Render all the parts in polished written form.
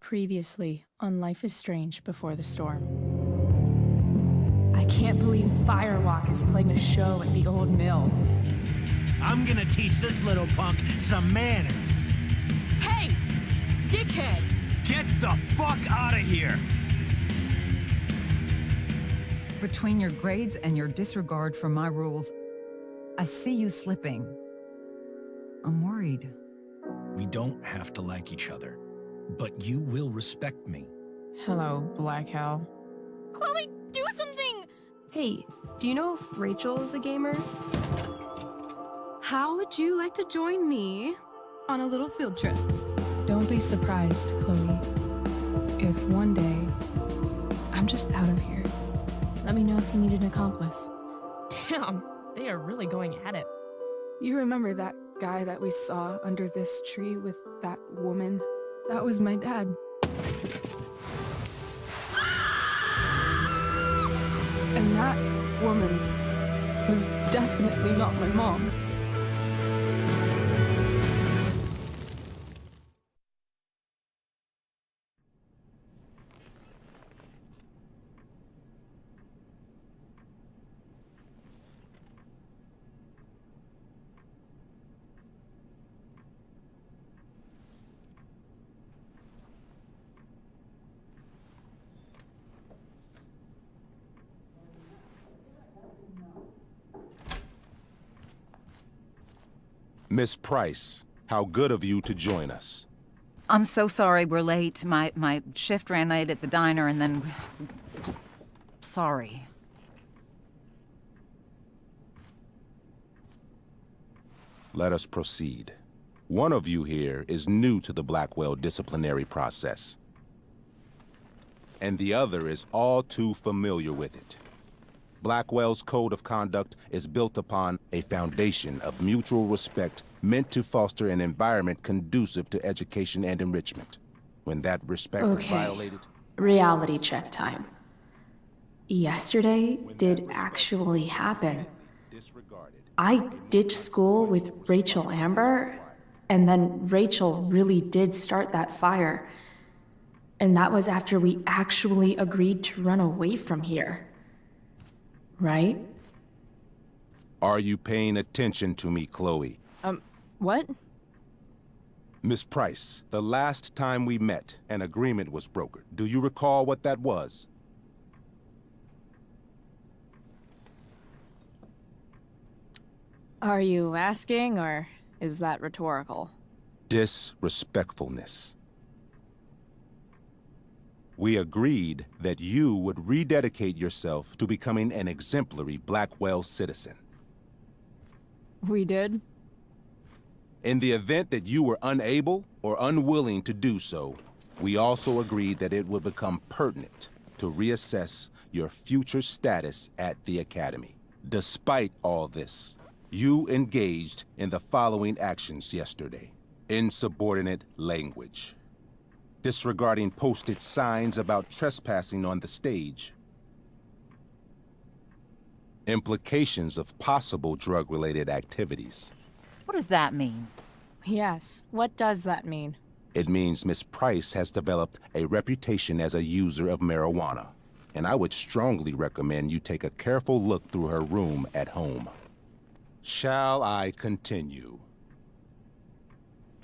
Previously on Life is Strange Before the Storm. I can't believe Firewalk is playing a show at the old mill. I'm gonna teach this little punk some manners. Hey! Dickhead! Get the fuck out of here! Between your grades and your disregard for my rules, I see you slipping. I'm worried. We don't have to like each other, but you will respect me. Hello, Black Hell. Chloe, do something! Hey, do you know if Rachel is a gamer? How would you like to join me on a little field trip? Don't be surprised, Chloe, if one day I'm just out of here. Let me know if you need an accomplice. Damn, they are really going at it. You remember that guy that we saw under this tree with that woman? That was my dad. And that woman was definitely not my mom. Miss Price, how good of you to join us. I'm so sorry we're late. My shift ran late at the diner and then... just... sorry. Let us proceed. One of you here is new to the Blackwell disciplinary process, and the other is all too familiar with it. Blackwell's code of conduct is built upon a foundation of mutual respect meant to foster an environment conducive to education and enrichment. When that respect is violated... Reality check time. Yesterday did actually happen. I ditched school with Rachel Amber, and then Rachel really did start that fire. And that was after we actually agreed to run away from here. Right? Are you paying attention to me, Chloe? What? Miss Price, the last time we met, an agreement was brokered. Do you recall what that was? Are you asking, or is that rhetorical? Disrespectfulness. We agreed that you would rededicate yourself to becoming an exemplary Blackwell citizen. We did? In the event that you were unable or unwilling to do so, we also agreed that it would become pertinent to reassess your future status at the Academy. Despite all this, you engaged in the following actions yesterday. Insubordinate language. Disregarding posted signs about trespassing on the stage. Implications of possible drug-related activities. What does that mean? Yes. What does that mean? It means Miss Price has developed a reputation as a user of marijuana, and I would strongly recommend you take a careful look through her room at home. Shall I continue?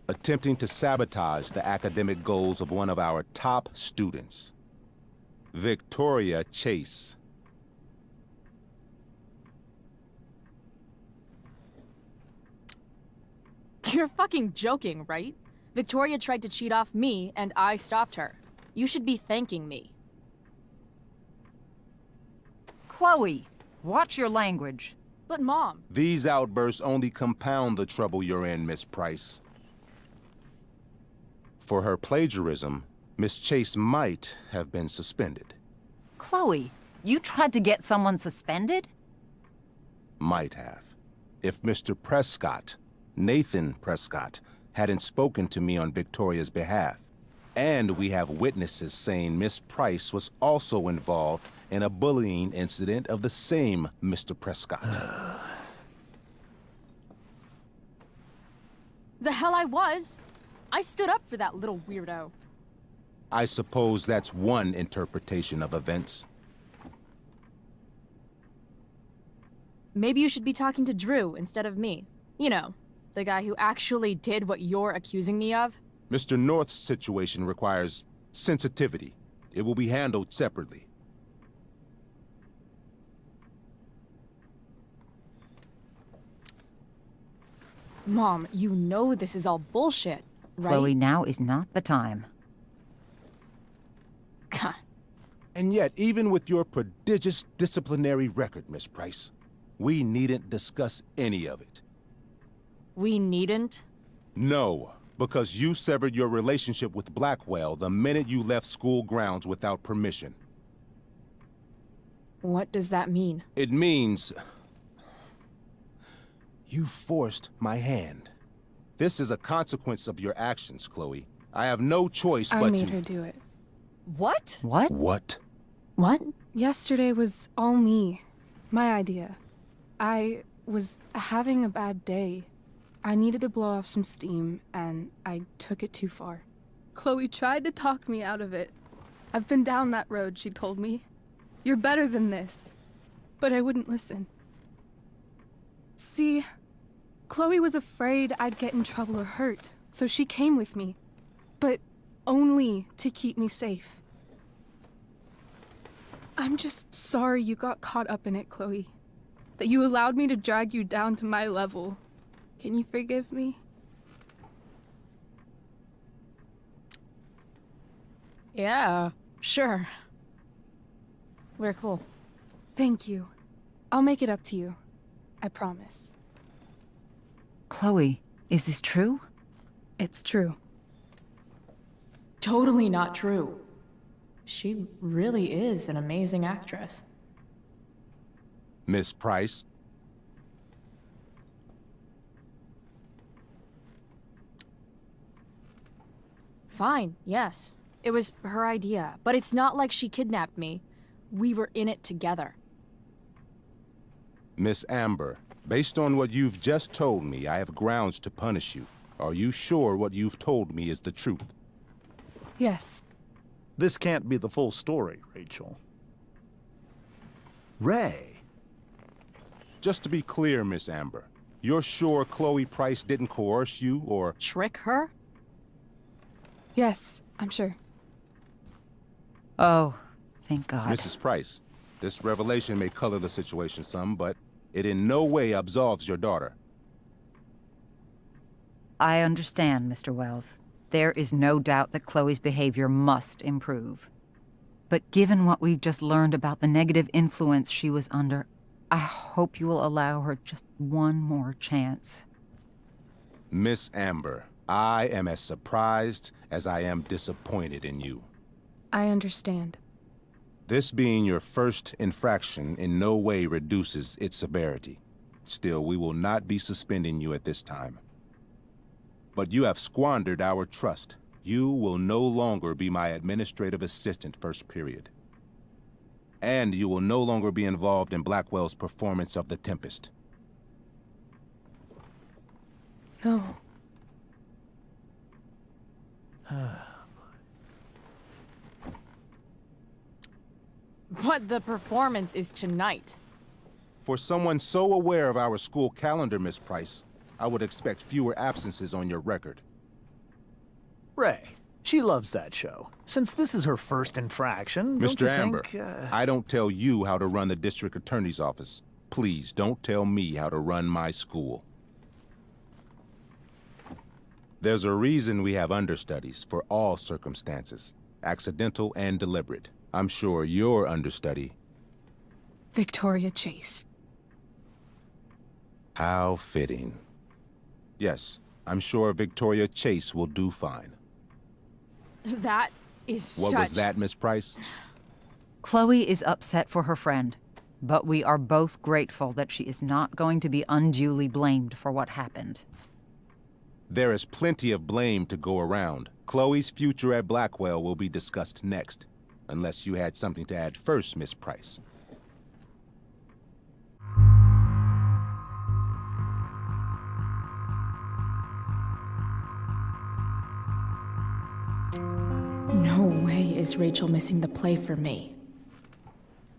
Attempting to sabotage the academic goals of one of our top students, Victoria Chase. You're fucking joking, right? Victoria tried to cheat off me, and I stopped her. You should be thanking me. Chloe, watch your language. But Mom... These outbursts only compound the trouble you're in, Miss Price. For her plagiarism, Miss Chase might have been suspended. Chloe, you tried to get someone suspended? Might have. If Mr. Prescott, Nathan Prescott, hadn't spoken to me on Victoria's behalf. And we have witnesses saying Miss Price was also involved in a bullying incident of the same Mr. Prescott. The hell I was! I stood up for that little weirdo. I suppose that's one interpretation of events. Maybe you should be talking to Drew instead of me. You know, the guy who actually did what you're accusing me of. Mr. North's situation requires sensitivity. It will be handled separately. Mom, you know this is all bullshit, right? Chloe, now is not the time. God. And yet, even with your prodigious disciplinary record, Miss Price, we needn't discuss any of it. We needn't? No, because you severed your relationship with Blackwell the minute you left school grounds without permission. What does that mean? It means... you forced my hand. This is a consequence of your actions, Chloe. I have no choice I but made to... her do it. What? What? What? What? Yesterday was all me. My idea. I was having a bad day. I needed to blow off some steam, and I took it too far. Chloe tried to talk me out of it. I've been down that road, she told me. You're better than this. But I wouldn't listen. See, Chloe was afraid I'd get in trouble or hurt, so she came with me. But only to keep me safe. I'm just sorry you got caught up in it, Chloe. That you allowed me to drag you down to my level. Can you forgive me? Yeah, sure. We're cool. Thank you. I'll make it up to you. I promise. Chloe, is this true? It's true. Totally not true. She really is an amazing actress. Miss Price? Fine, yes. It was her idea, but it's not like she kidnapped me. We were in it together. Miss Amber, based on what you've just told me, I have grounds to punish you. Are you sure what you've told me is the truth? Yes. This can't be the full story, Rachel. Ray. Just to be clear, Miss Amber, you're sure Chloe Price didn't coerce you or... Trick her? Yes, I'm sure. Oh, thank God. Mrs. Price, this revelation may color the situation some, but it in no way absolves your daughter. I understand, Mr. Wells. There is no doubt that Chloe's behavior must improve. But given what we've just learned about the negative influence she was under, I hope you will allow her just one more chance. Miss Amber, I am as surprised as I am disappointed in you. I understand. This being your first infraction in no way reduces its severity. Still, we will not be suspending you at this time. But you have squandered our trust. You will no longer be my administrative assistant first period. And you will no longer be involved in Blackwell's performance of The Tempest. No. But the performance is tonight. For someone so aware of our school calendar, Miss Price, I would expect fewer absences on your record. Ray. She loves that show. Since this is her first infraction, don't Mr. you Amber, think, I don't tell you how to run the district attorney's office. Please don't tell me how to run my school. There's a reason we have understudies for all circumstances, accidental and deliberate. I'm sure your understudy... Victoria Chase. How fitting. Yes, I'm sure Victoria Chase will do fine. That is What such... was that, Miss Price? Chloe is upset for her friend, but we are both grateful that she is not going to be unduly blamed for what happened. There is plenty of blame to go around. Chloe's future at Blackwell will be discussed next. Unless you had something to add first, Miss Price. No way is Rachel missing the play for me.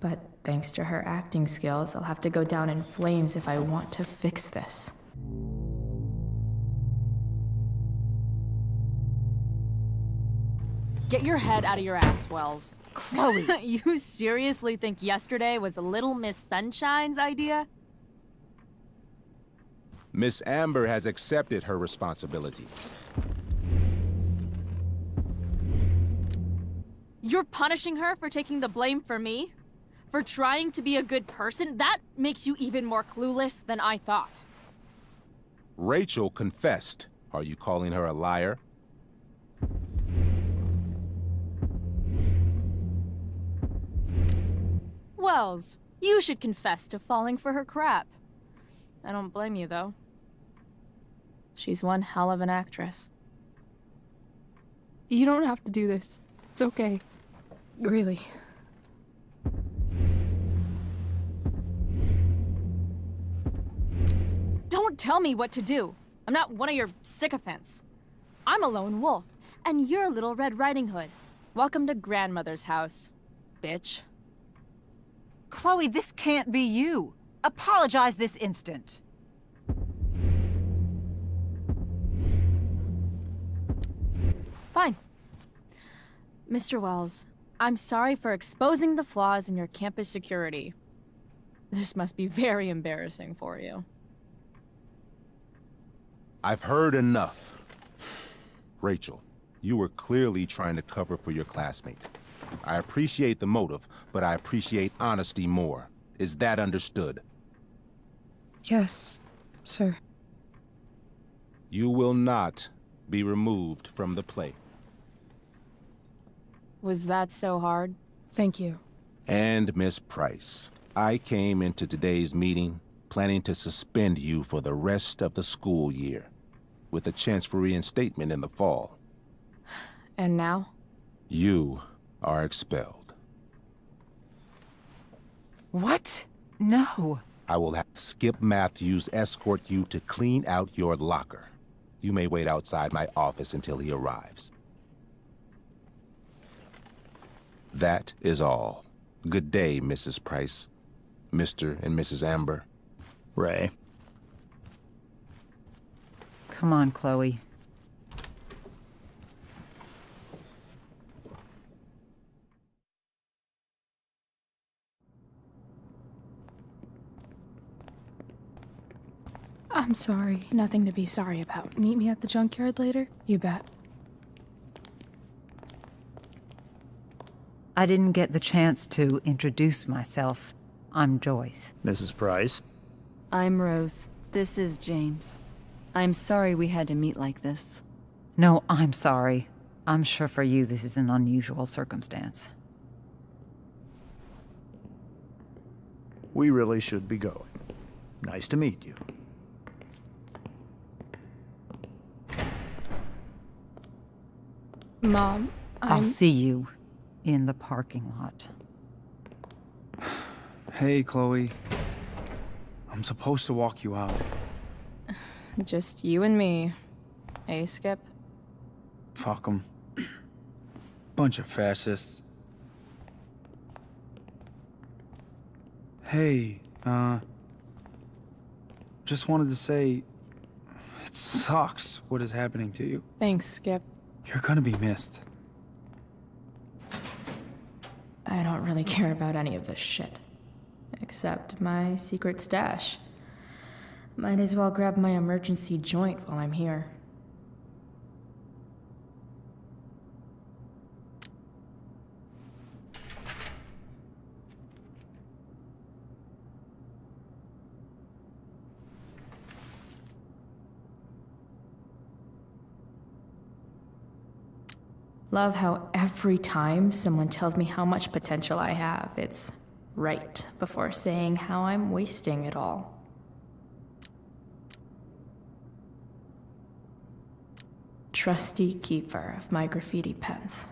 But thanks to her acting skills, I'll have to go down in flames if I want to fix this. Get your head out of your ass, Wells. Chloe! You seriously think yesterday was Little Miss Sunshine's idea? Miss Amber has accepted her responsibility. You're punishing her for taking the blame for me? For trying to be a good person? That makes you even more clueless than I thought. Rachel confessed. Are you calling her a liar? Wells, you should confess to falling for her crap. I don't blame you, though. She's one hell of an actress. You don't have to do this. It's okay. Really. Don't tell me what to do. I'm not one of your sycophants. I'm a lone wolf, and you're Little Red Riding Hood. Welcome to grandmother's house, bitch. Chloe, this can't be you. Apologize this instant. Fine. Mr. Wells, I'm sorry for exposing the flaws in your campus security. This must be very embarrassing for you. I've heard enough. Rachel, you were clearly trying to cover for your classmate. I appreciate the motive, but I appreciate honesty more. Is that understood? Yes, sir. You will not be removed from the play. Was that so hard? Thank you. And Miss Price, I came into today's meeting planning to suspend you for the rest of the school year, with a chance for reinstatement in the fall. And now? You are expelled. What? No. I will have Skip Matthews escort you to clean out your locker. You may wait outside my office until he arrives. That is all. Good day, Mrs. Price. Mr. and Mrs. Amber. Ray. Come on, Chloe. I'm sorry. Nothing to be sorry about. Meet me at the junkyard later? You bet. I didn't get the chance to introduce myself. I'm Joyce. Mrs. Price. I'm Rose. This is James. I'm sorry we had to meet like this. No, I'm sorry. I'm sure for you this is an unusual circumstance. We really should be going. Nice to meet you. Mom, I'll see you in the parking lot. Hey, Chloe. I'm supposed to walk you out. Just you and me. Hey, Skip? Fuck 'em. Bunch of fascists. Hey, just wanted to say, it sucks what is happening to you. Thanks, Skip. You're gonna be missed. I don't really care about any of this shit. Except my secret stash. Might as well grab my emergency joint while I'm here. Love how every time someone tells me how much potential I have, it's right before saying how I'm wasting it all. Trusty keeper of my graffiti pens.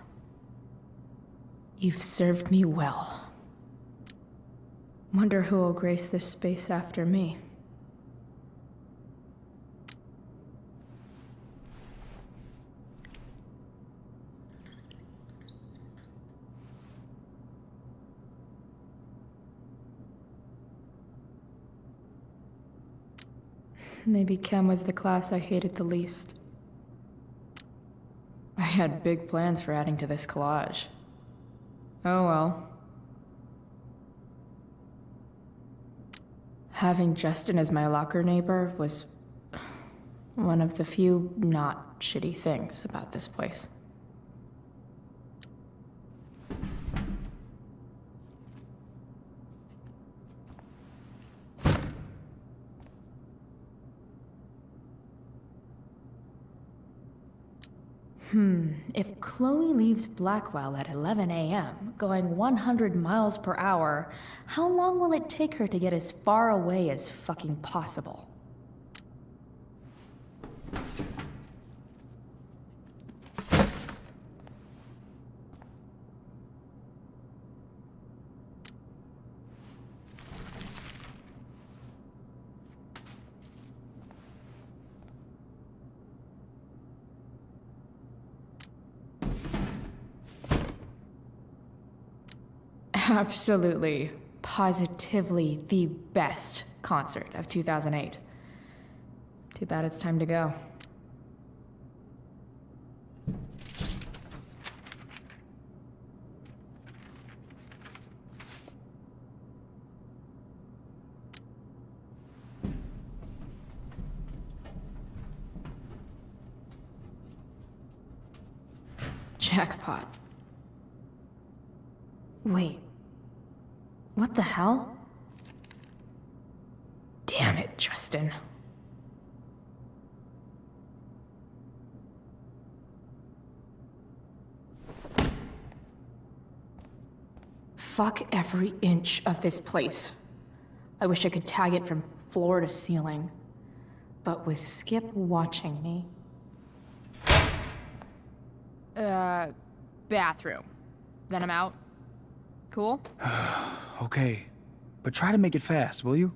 You've served me well. Wonder who will grace this space after me. Maybe chem was the class I hated the least. I had big plans for adding to this collage. Oh well. Having Justin as my locker neighbor was one of the few not shitty things about this place. If Chloe leaves Blackwell at 11 a.m., going 100 miles per hour, how long will it take her to get as far away as fucking possible? Absolutely, positively the best concert of 2008. Too bad it's time to go. Jackpot. Wait. What the hell? Damn it, Justin. Fuck every inch of this place. I wish I could tag it from floor to ceiling. But with Skip watching me... Bathroom. Then I'm out. Cool? Okay, but try to make it fast, will you?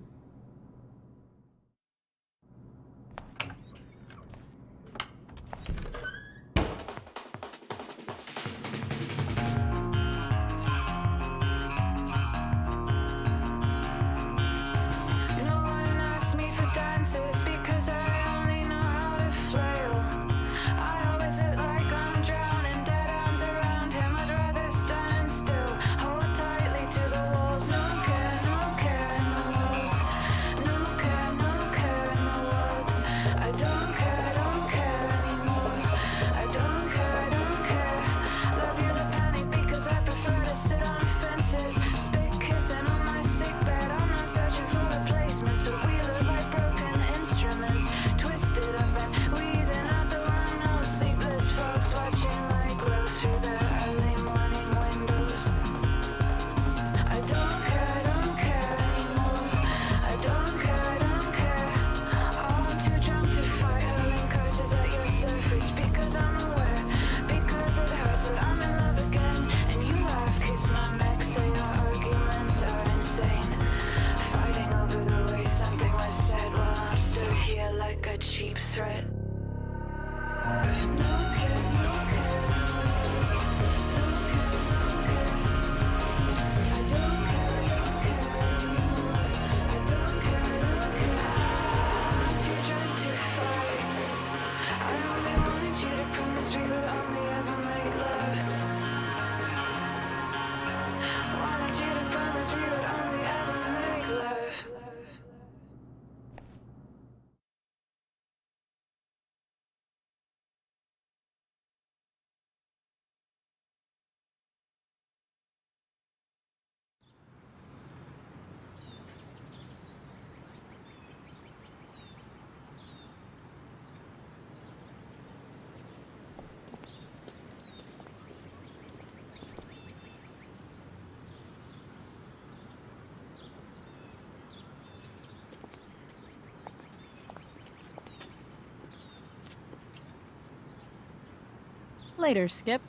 Later, Skip.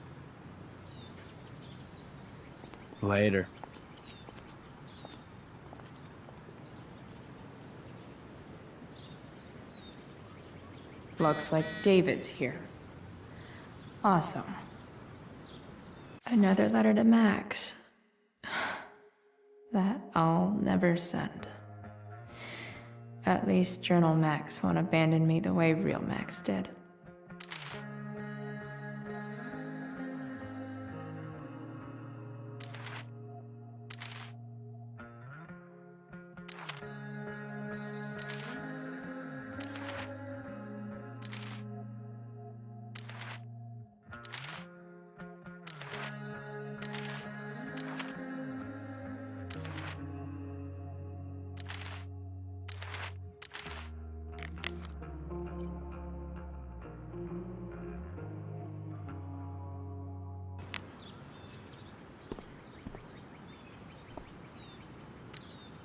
Later. Looks like David's here. Awesome. Another letter to Max. That I'll never send. At least Journal Max won't abandon me the way real Max did.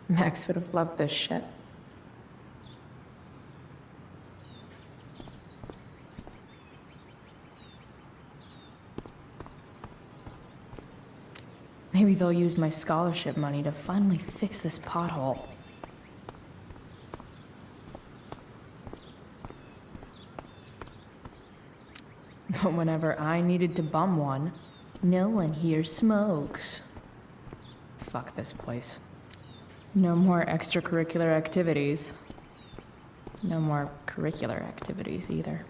Max would have loved this shit. Maybe they'll use my scholarship money to finally fix this pothole. But whenever I needed to bum one, no one here smokes. Fuck this place. No more extracurricular activities. No more curricular activities either.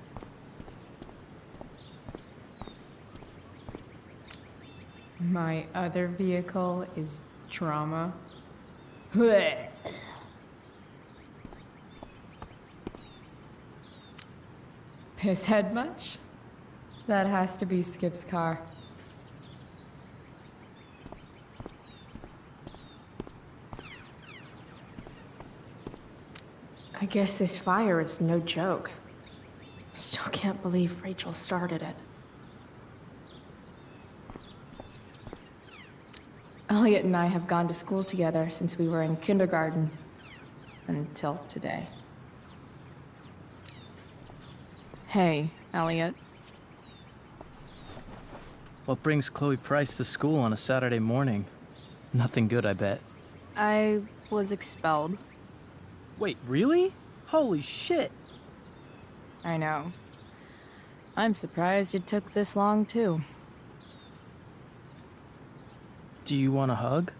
My other vehicle is trauma. Pisshead much? That has to be Skip's car. I guess this fire is no joke. Still can't believe Rachel started it. Elliot and I have gone to school together since we were in kindergarten. Until today. Hey, Elliot. What brings Chloe Price to school on a Saturday morning? Nothing good, I bet. I was expelled. Wait, really? Holy shit! I know. I'm surprised it took this long, too. Do you want a hug?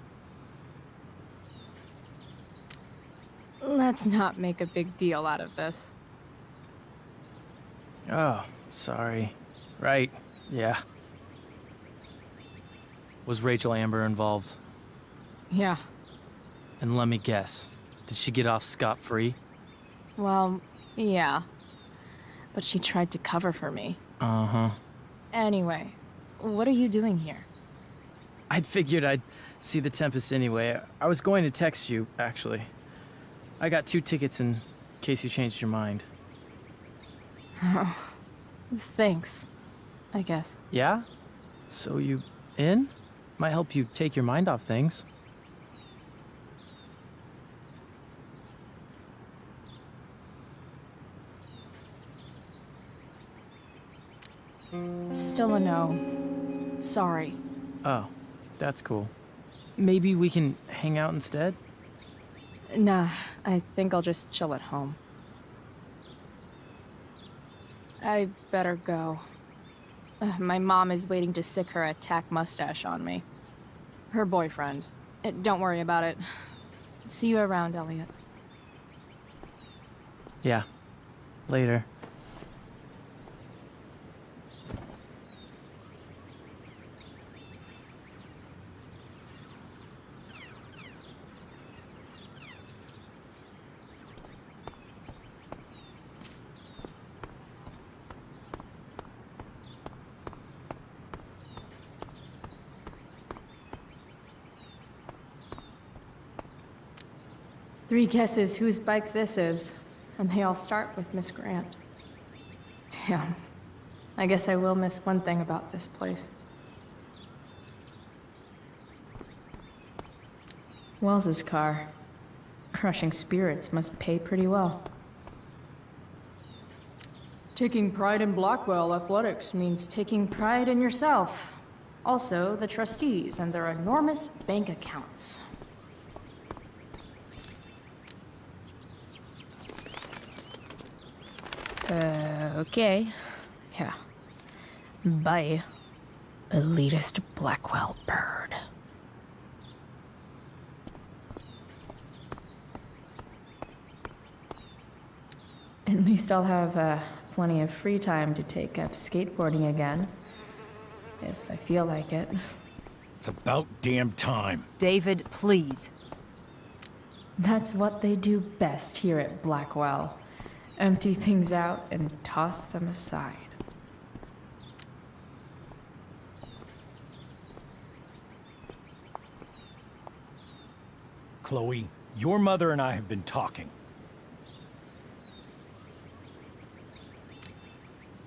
Let's not make a big deal out of this. Oh, sorry. Right, yeah. Was Rachel Amber involved? Yeah. And let me guess, did she get off scot-free? Well, yeah. But she tried to cover for me. Uh-huh. Anyway, what are you doing here? I'd figured I'd see the Tempest anyway. I was going to text you, actually. I got 2 tickets in case you changed your mind. Oh, thanks, I guess. Yeah? So you in? Might help you take your mind off things. Still a no. Sorry. Oh, that's cool. Maybe we can hang out instead? Nah, I think I'll just chill at home. I better go. My mom is waiting to stick her attack mustache on me. Her boyfriend. Don't worry about it. See you around, Elliot. Yeah. Later. Three guesses whose bike this is, and they all start with Miss Grant. Damn. I guess I will miss one thing about this place. Wells's car. Crushing spirits must pay pretty well. Taking pride in Blackwell Athletics means taking pride in yourself. Also, the trustees and their enormous bank accounts. Okay. Yeah. Bye, elitist Blackwell bird. At least I'll have plenty of free time to take up skateboarding again. If I feel like it. It's about damn time. David, please. That's what they do best here at Blackwell. Empty things out and toss them aside. Chloe, your mother and I have been talking.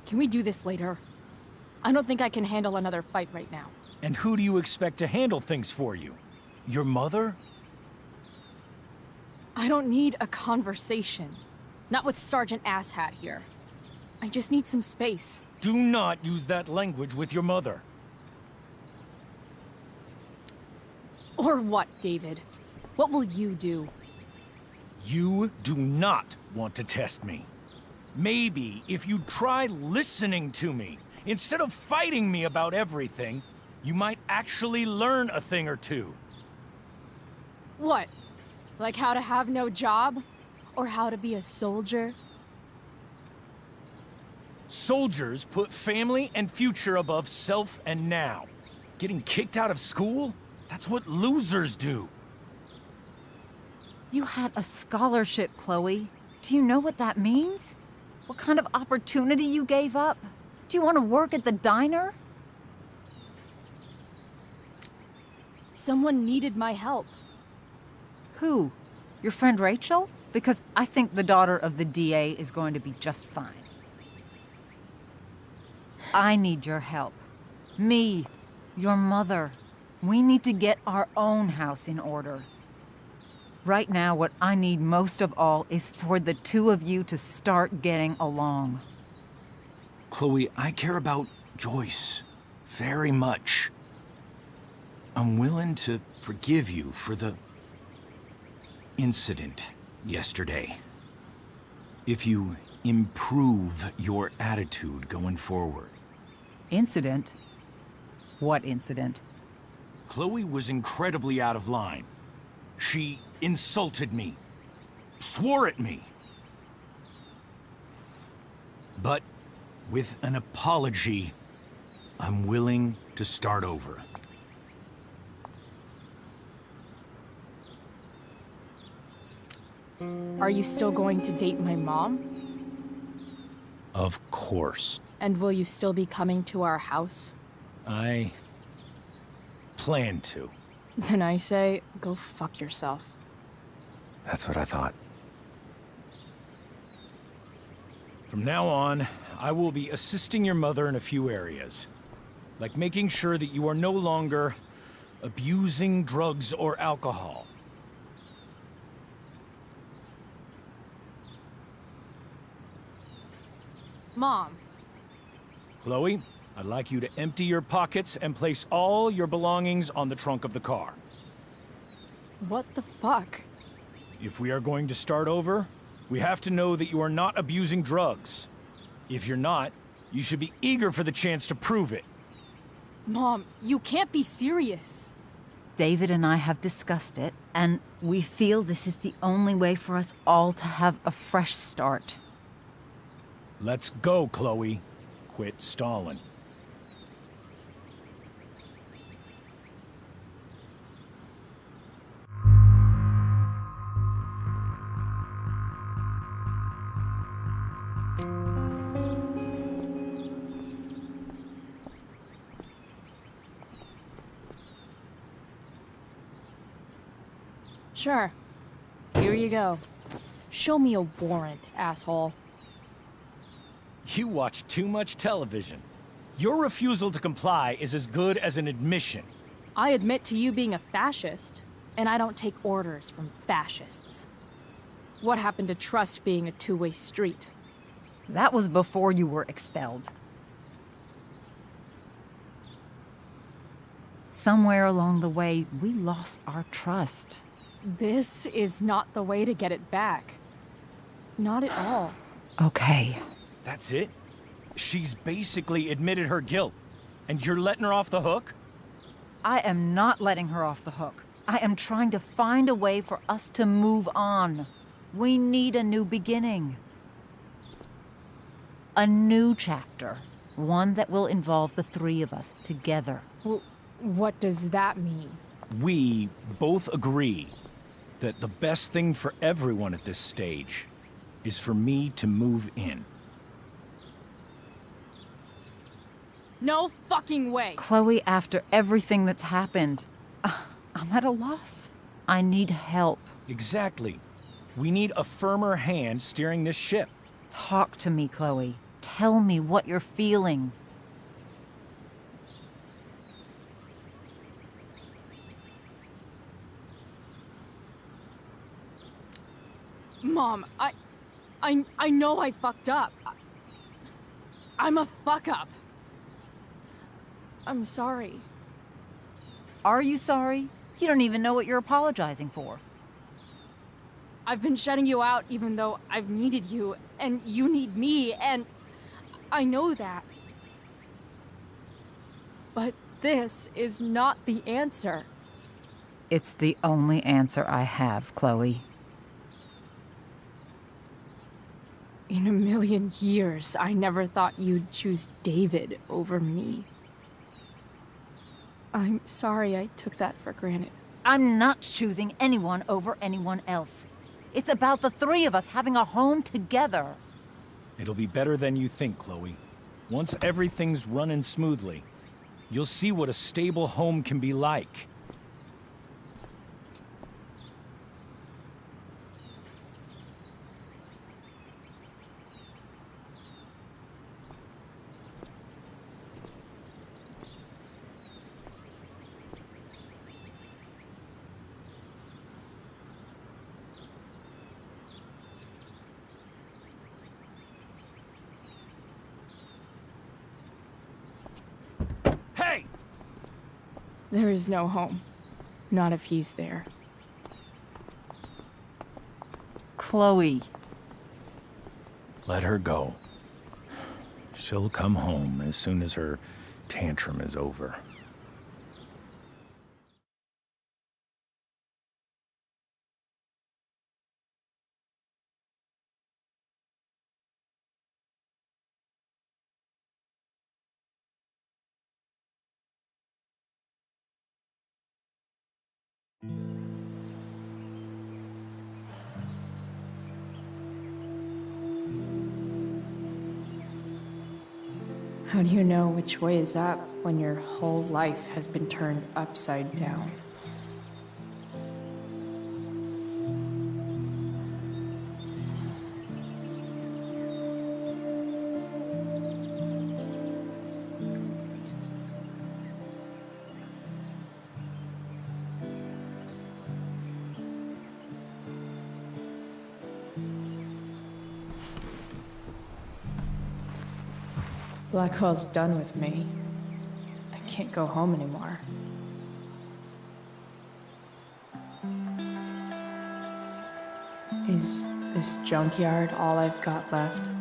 Can we do this later? I don't think I can handle another fight right now. And who do you expect to handle things for you? Your mother? I don't need a conversation. Not with Sergeant Asshat here. I just need some space. Do not use that language with your mother. Or what, David? What will you do? You do not want to test me. Maybe if you try listening to me, instead of fighting me about everything, you might actually learn a thing or two. What? Like how to have no job? Or how to be a soldier? Soldiers put family and future above self and now. Getting kicked out of school? That's what losers do. You had a scholarship, Chloe. Do you know what that means? What kind of opportunity you gave up? Do you want to work at the diner? Someone needed my help. Who? Your friend Rachel? Because I think the daughter of the DA is going to be just fine. I need your help. Me, your mother. We need to get our own house in order. Right now, what I need most of all is for the two of you to start getting along. Chloe, I care about Joyce very much. I'm willing to forgive you for the incident yesterday. If you improve your attitude going forward. Incident? What incident? Chloe was incredibly out of line. She insulted me, swore at me. But with an apology, I'm willing to start over. Are you still going to date my mom? Of course. And will you still be coming to our house? I plan to. Then I say, go fuck yourself. That's what I thought. From now on, I will be assisting your mother in a few areas. Like making sure that you are no longer abusing drugs or alcohol. Mom. Chloe, I'd like you to empty your pockets and place all your belongings on the trunk of the car. What the fuck? If we are going to start over, we have to know that you are not abusing drugs. If you're not, you should be eager for the chance to prove it. Mom, you can't be serious. David and I have discussed it, and we feel this is the only way for us all to have a fresh start. Let's go, Chloe. Quit stalling. Sure. Here you go. Show me a warrant, asshole. You watch too much television. Your refusal to comply is as good as an admission. I admit to you being a fascist, and I don't take orders from fascists. What happened to trust being a two-way street? That was before you were expelled. Somewhere along the way, we lost our trust. This is not the way to get it back. Not at all. Okay. That's it? She's basically admitted her guilt, and you're letting her off the hook? I am not letting her off the hook. I am trying to find a way for us to move on. We need a new beginning. A new chapter. One that will involve the three of us together. What does that mean? We both agree that the best thing for everyone at this stage is for me to move in. No fucking way! Chloe, after everything that's happened, I'm at a loss. I need help. Exactly. We need a firmer hand steering this ship. Talk to me, Chloe. Tell me what you're feeling. Mom, I know I fucked up. I'm a fuck up. I'm sorry. Are you sorry? You don't even know what you're apologizing for. I've been shutting you out even though I've needed you, and you need me, and I know that. But this is not the answer. It's the only answer I have, Chloe. In a million years, I never thought you'd choose David over me. I'm sorry I took that for granted. I'm not choosing anyone over anyone else. It's about the three of us having a home together. It'll be better than you think, Chloe. Once everything's running smoothly, you'll see what a stable home can be like. Hey! There is no home. Not if he's there. Chloe. Let her go. She'll come home as soon as her tantrum is over. How do you know which way is up when your whole life has been turned upside down? Blackwell's done with me. I can't go home anymore. Is this junkyard all I've got left?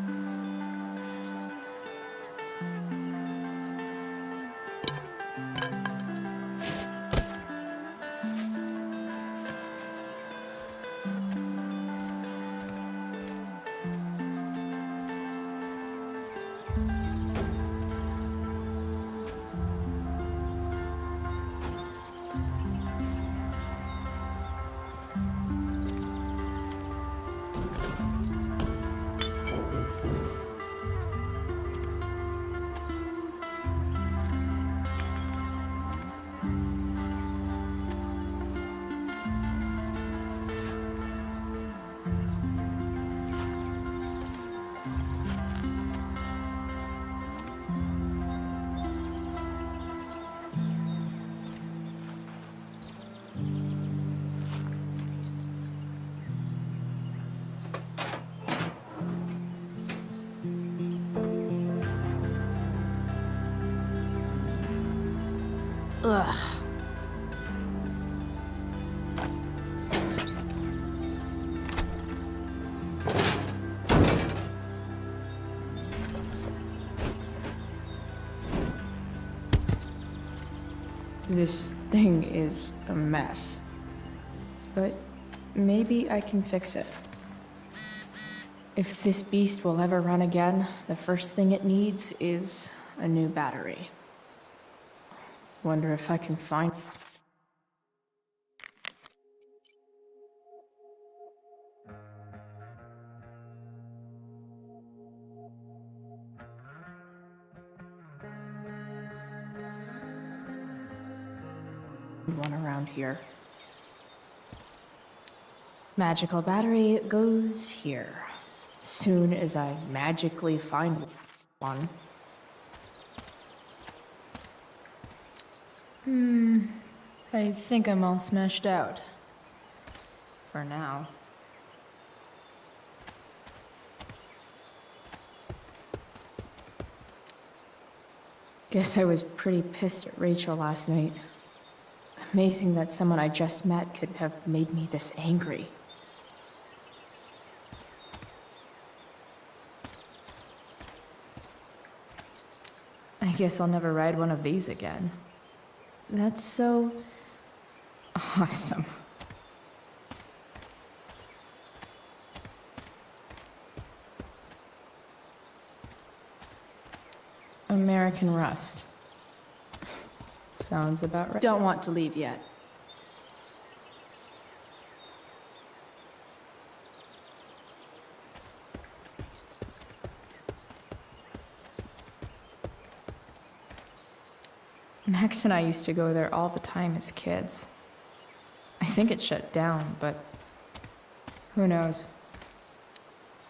Ugh. This thing is a mess. But maybe I can fix it. If this beast will ever run again, the first thing it needs is a new battery. Wonder if I can find... one around here. Magical battery goes here. Soon as I magically find one. I think I'm all smashed out. For now. Guess I was pretty pissed at Rachel last night. Amazing that someone I just met could have made me this angry. I guess I'll never ride one of these again. That's so... awesome. American Rust. Sounds about right. Don't want to leave yet. Max and I used to go there all the time as kids. I think it shut down, but who knows?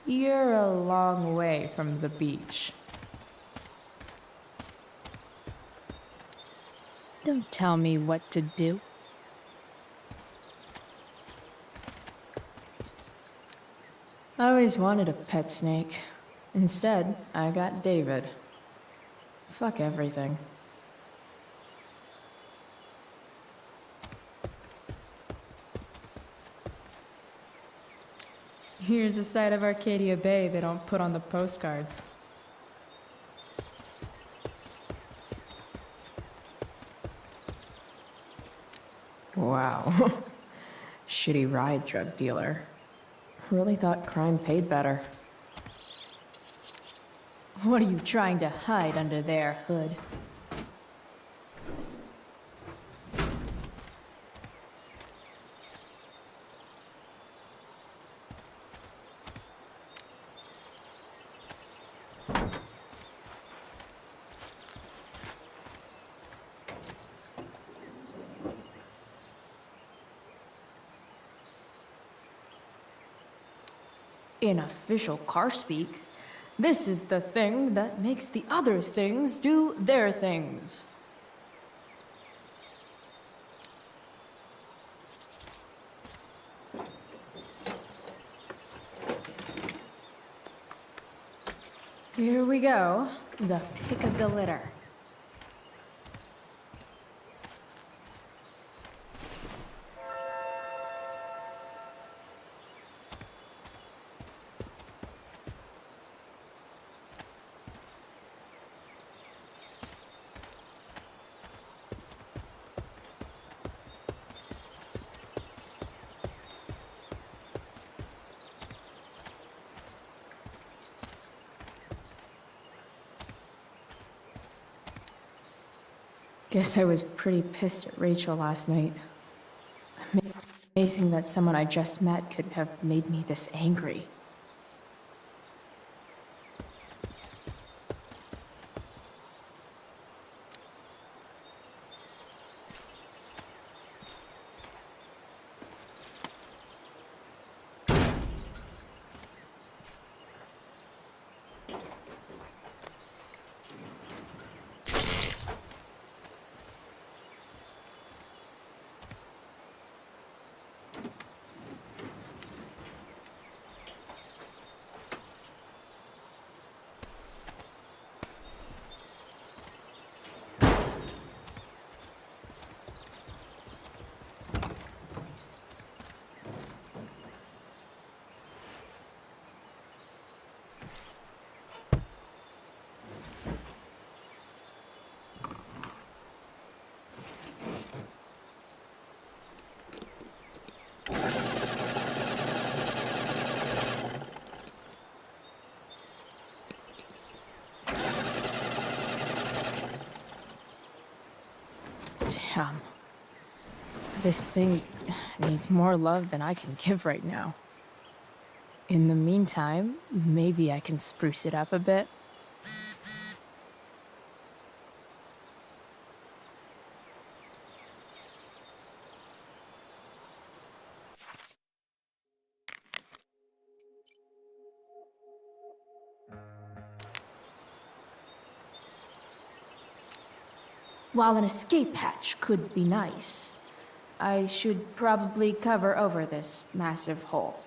You're a long way from the beach. Don't tell me what to do. I always wanted a pet snake. Instead, I got David. Fuck everything. Here's a side of Arcadia Bay they don't put on the postcards. Wow. Shitty ride drug dealer. Really thought crime paid better. What are you trying to hide under there, Hood? In official car speak, this is the thing that makes the other things do their things. Here we go, the pick of the litter. Guess I was pretty pissed at Rachel last night. Amazing that someone I just met could have made me this angry. Damn. This thing needs more love than I can give right now. In the meantime, maybe I can spruce it up a bit. While an escape hatch could be nice, I should probably cover over this massive hole.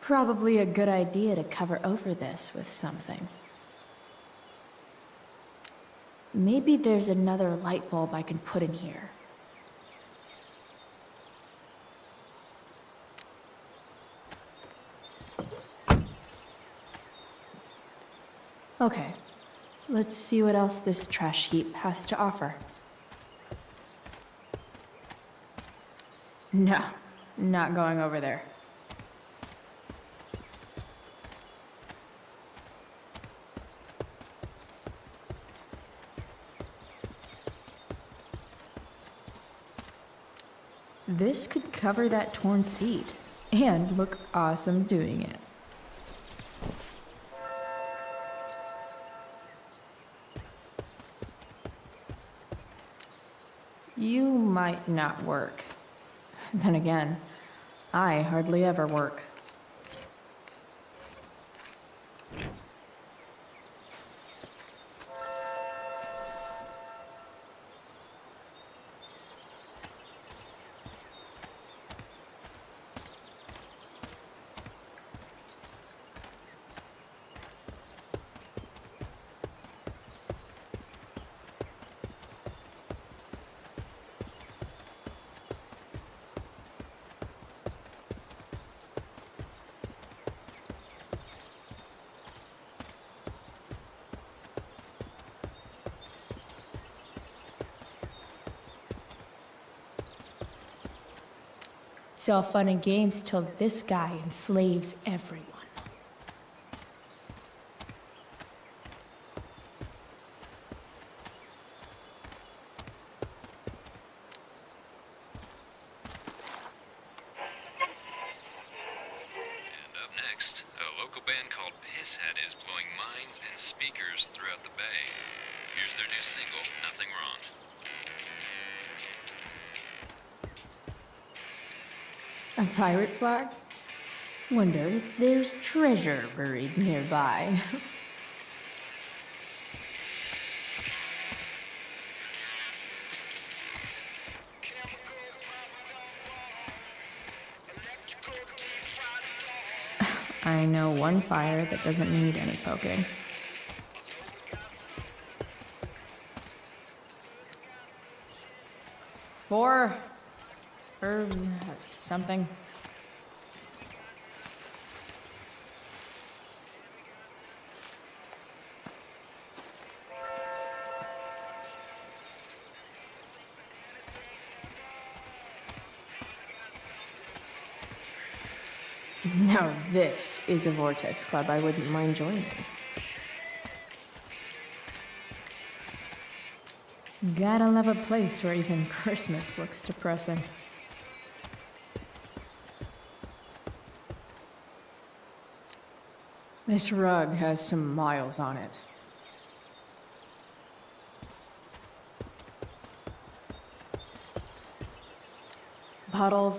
Probably a good idea to cover over this with something. Maybe there's another light bulb I can put in here. Okay, let's see what else this trash heap has to offer. No, not going over there. This could cover that torn seat and look awesome doing it. You might not work. Then again, I hardly ever work. It's all fun and games till this guy enslaves everyone. And up next, a local band called Pisshead is blowing minds and speakers throughout the bay. Here's their new single, Nothing Wrong. A pirate flag? Wonder if there's treasure buried nearby. I know one fire that doesn't need any poking. Four. Or something. Now this is a Vortex Club I wouldn't mind joining. Gotta love a place where even Christmas looks depressing. This rug has some miles on it.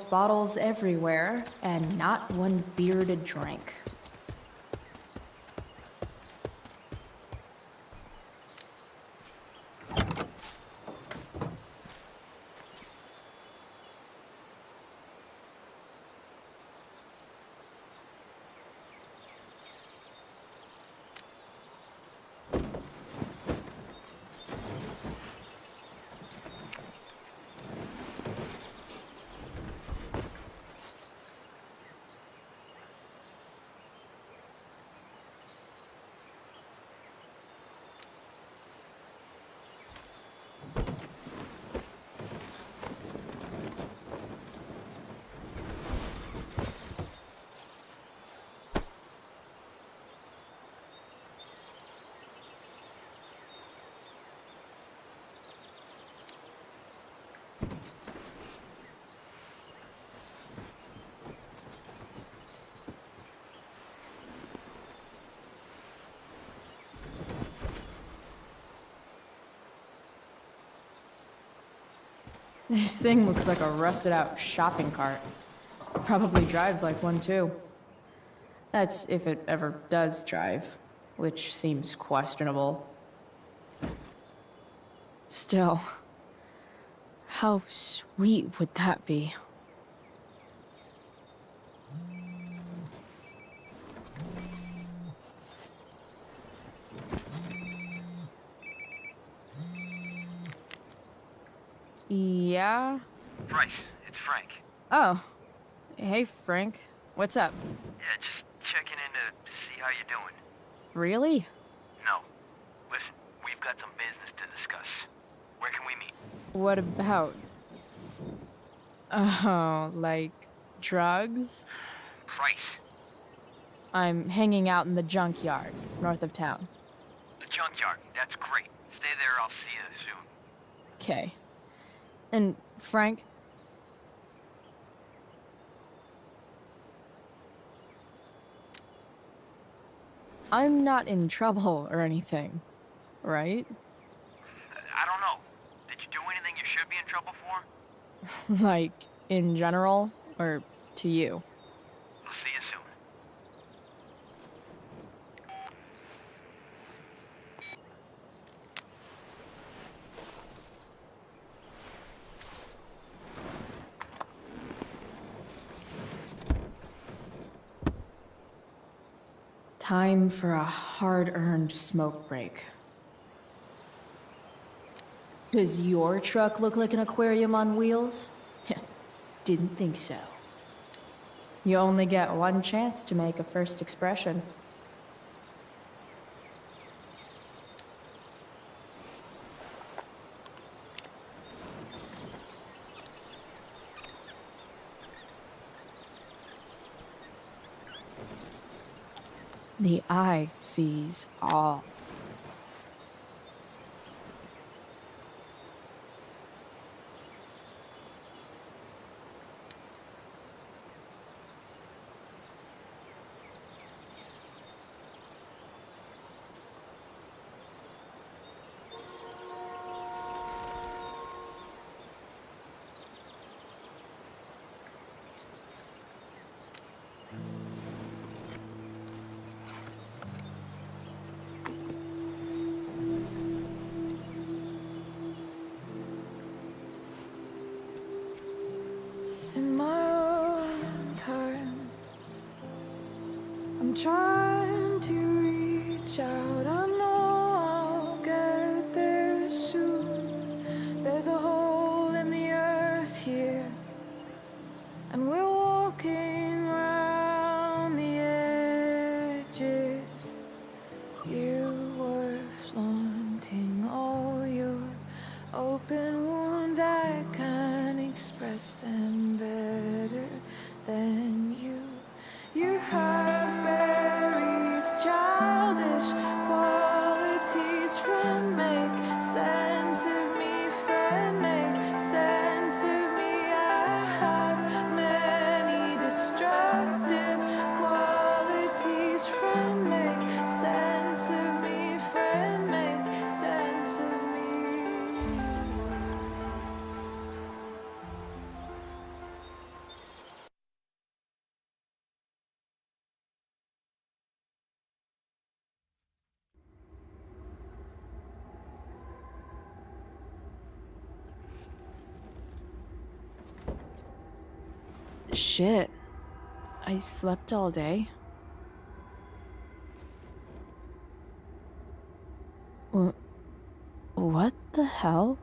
Bottles everywhere, and not one beer to drink. This thing looks like a rusted out shopping cart. Probably drives like one too. That's if it ever does drive, which seems questionable. Still, how sweet would that be? Yeah? Bryce, it's Frank. Oh. Hey, Frank. What's up? Yeah, just checking in to see how you're doing. Really? No. Listen, we've got some business to discuss. Where can we meet? What about? Oh, like drugs? Bryce. I'm hanging out in the junkyard, north of town. The junkyard. That's great. Stay there, I'll see you soon. Okay. And Frank? I'm not in trouble or anything, right? I don't know. Did you do anything you should be in trouble for? Like, in general, or to you? I'll see you soon. Time for a hard-earned smoke break. Does your truck look like an aquarium on wheels? Didn't think so. You only get one chance to make a first expression. The eye sees all. In my own time, I'm trying to reach out. I know I'll get there soon. There's a hole in the earth here, and we're walking around the edges. You were flaunting all your open wounds. I can't express them better than you. You have buried childish qualities. Friend, make sense of me. Friend, make sense of me. I have many destructive qualities. Friend, make sense of me. Friend, make sense of me. Shit. I slept all day. What the hell?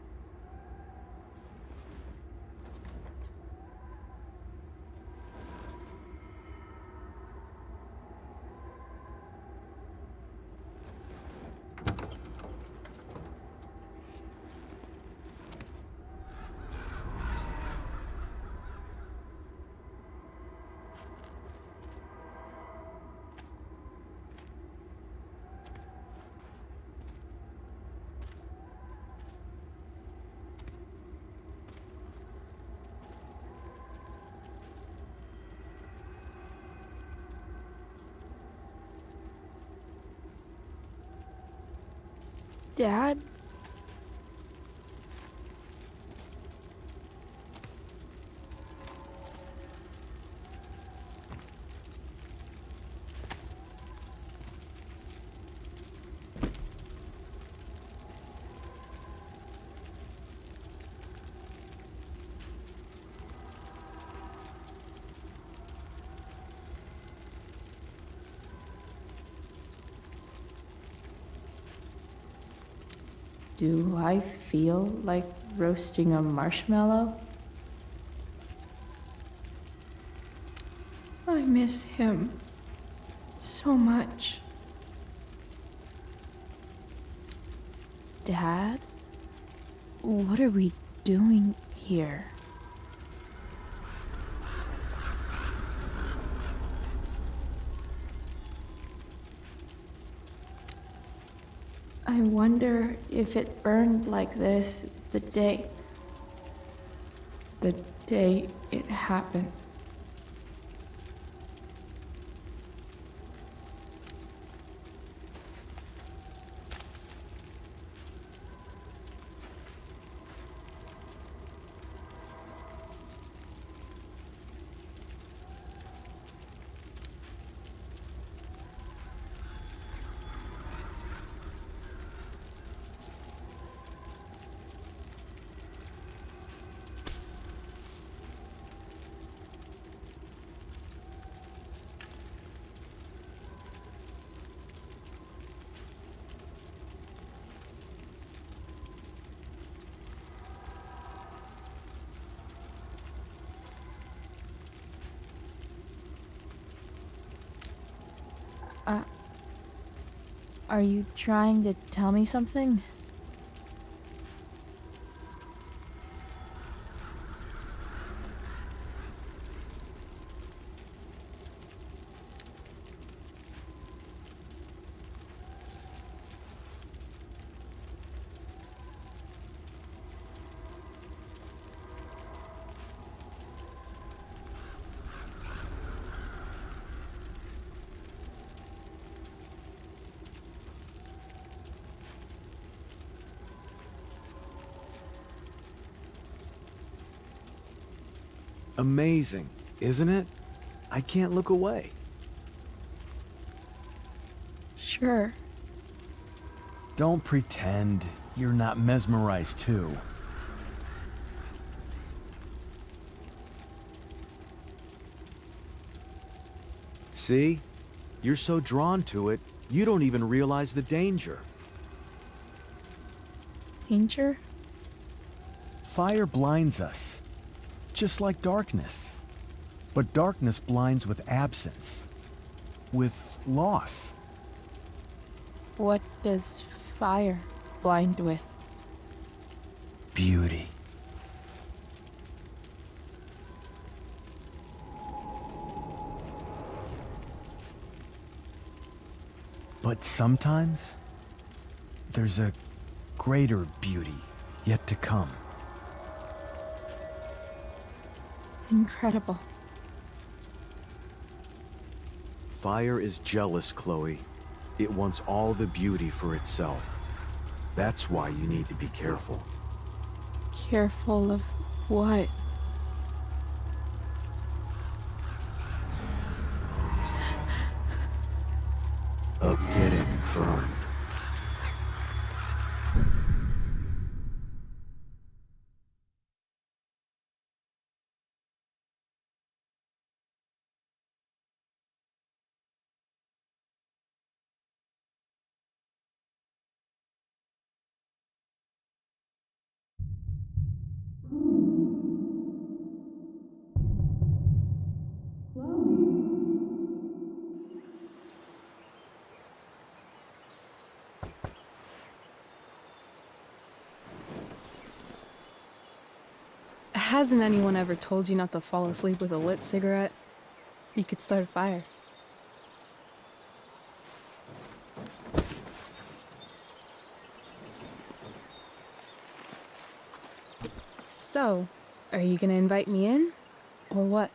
Dad? Do I feel like roasting a marshmallow? I miss him so much. Dad? What are we doing here? I wonder if it burned like this the day it happened. Are you trying to tell me something? Amazing, isn't it? I can't look away. Sure. Don't pretend you're not mesmerized too. See? You're so drawn to it, you don't even realize the danger. Danger? Fire blinds us, just like darkness. But darkness blinds with absence, with loss. What does fire blind with? Beauty. But sometimes, there's a greater beauty yet to come. Incredible. Fire is jealous, Chloe. It wants all the beauty for itself. That's why you need to be careful. Careful of what? Of getting burned. Hasn't anyone ever told you not to fall asleep with a lit cigarette? You could start a fire. So, are you gonna invite me in? Or what?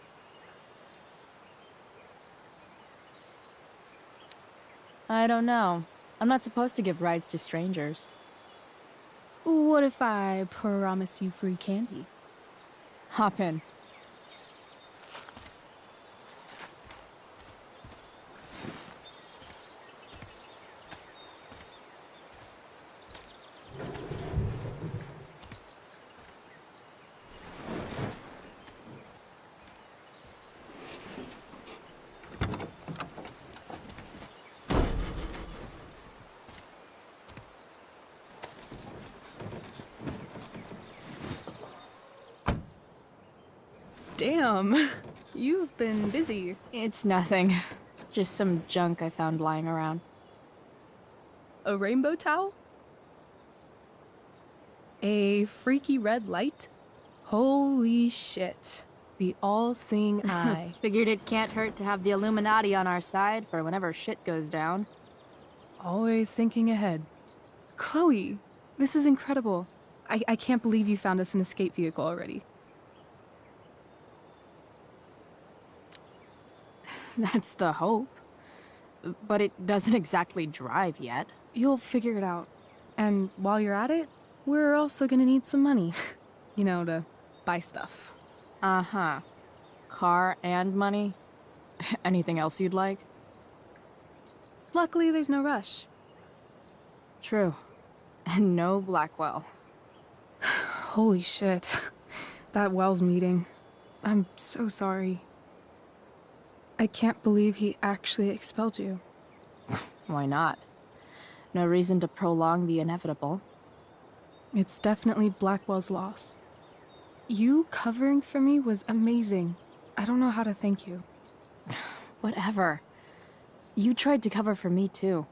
I don't know. I'm not supposed to give rides to strangers. What if I promise you free candy? Hop in. Damn. You've been busy. It's nothing. Just some junk I found lying around. A rainbow towel? A freaky red light? Holy shit. The all-seeing eye. Figured it can't hurt to have the Illuminati on our side for whenever shit goes down. Always thinking ahead. Chloe, this is incredible. I can't believe you found us an escape vehicle already. That's the hope. But it doesn't exactly drive yet. You'll figure it out. And while you're at it, we're also gonna need some money. You know, to buy stuff. Uh-huh. Car and money? Anything else you'd like? Luckily, there's no rush. True. And no Blackwell. Holy shit. That Wells meeting. I'm so sorry. I can't believe he actually expelled you. Why not? No reason to prolong the inevitable. It's definitely Blackwell's loss. You covering for me was amazing. I don't know how to thank you. Whatever. You tried to cover for me too.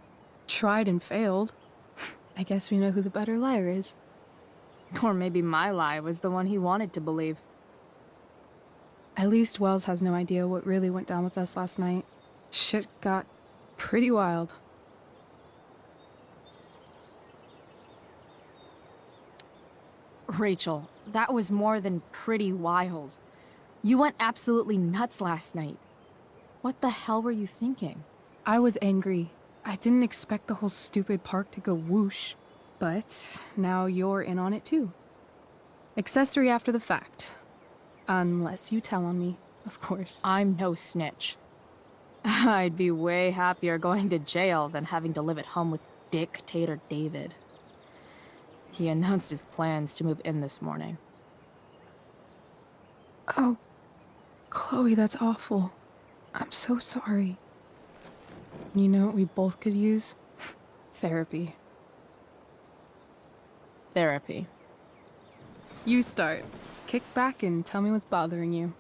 Tried and failed. I guess we know who the better liar is. Or maybe my lie was the one he wanted to believe. At least Wells has no idea what really went down with us last night. Shit got pretty wild. Rachel, that was more than pretty wild. You went absolutely nuts last night. What the hell were you thinking? I was angry. I didn't expect the whole stupid park to go whoosh. But now you're in on it too. Accessory after the fact. Unless you tell on me, of course. I'm no snitch. I'd be way happier going to jail than having to live at home with Dictator David. He announced his plans to move in this morning. Oh, Chloe, that's awful. I'm so sorry. You know what we both could use? Therapy. Therapy. You start. Kick back and tell me what's bothering you.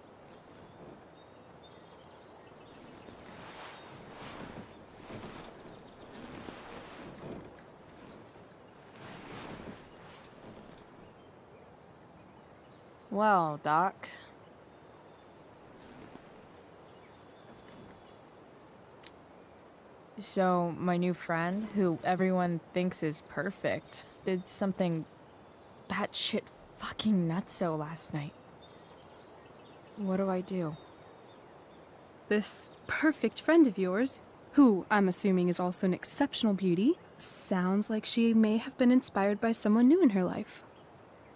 Well, Doc. So, my new friend, who everyone thinks is perfect, did something batshit fucking nutso last night. What do I do? This perfect friend of yours, who I'm assuming is also an exceptional beauty, sounds like she may have been inspired by someone new in her life.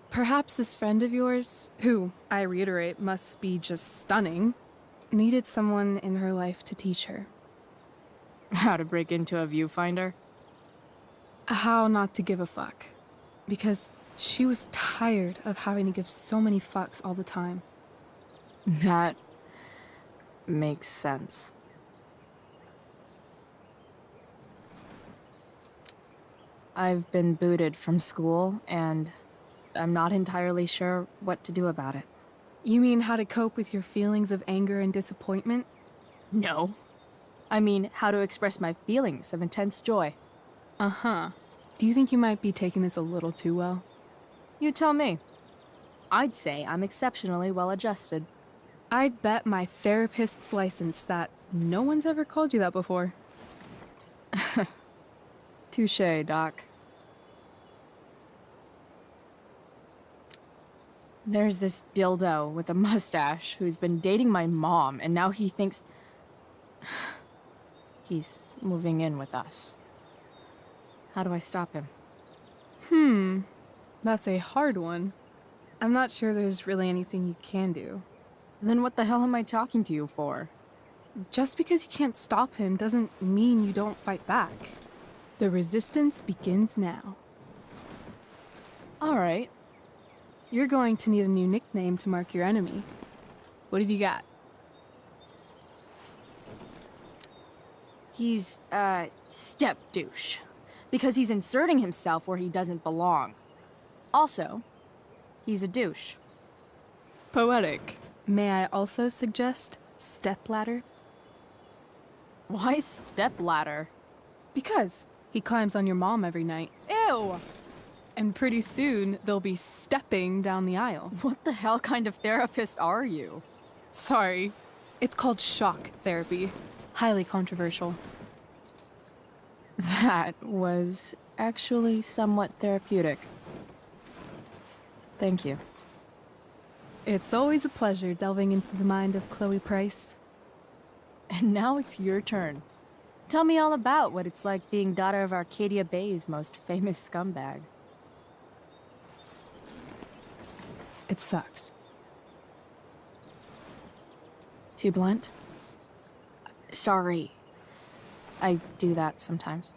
Perhaps this friend of yours, who, I reiterate, must be just stunning, needed someone in her life to teach her. How to break into a viewfinder? How not to give a fuck. Because she was tired of having to give so many fucks all the time. That makes sense. I've been booted from school, and I'm not entirely sure what to do about it. You mean how to cope with your feelings of anger and disappointment? No. I mean, how to express my feelings of intense joy. Uh-huh. Do you think you might be taking this a little too well? You tell me. I'd say I'm exceptionally well adjusted. I'd bet my therapist's license that no one's ever called you that before. Touché, Doc. There's this dildo with a mustache who's been dating my mom, and now he thinks he's moving in with us. How do I stop him? That's a hard one. I'm not sure there's really anything you can do. Then what the hell am I talking to you for? Just because you can't stop him doesn't mean you don't fight back. The resistance begins now. All right. You're going to need a new nickname to mark your enemy. What have you got? He's, step douche. Because he's inserting himself where he doesn't belong. Also, he's a douche. Poetic. May I also suggest stepladder? Why stepladder? Because he climbs on your mom every night. Ew! And pretty soon, they'll be stepping down the aisle. What the hell kind of therapist are you? Sorry. It's called shock therapy. Highly controversial. That was actually somewhat therapeutic. Thank you. It's always a pleasure delving into the mind of Chloe Price. And now it's your turn. Tell me all about what it's like being daughter of Arcadia Bay's most famous scumbag. It sucks. Too blunt? Sorry. I do that sometimes.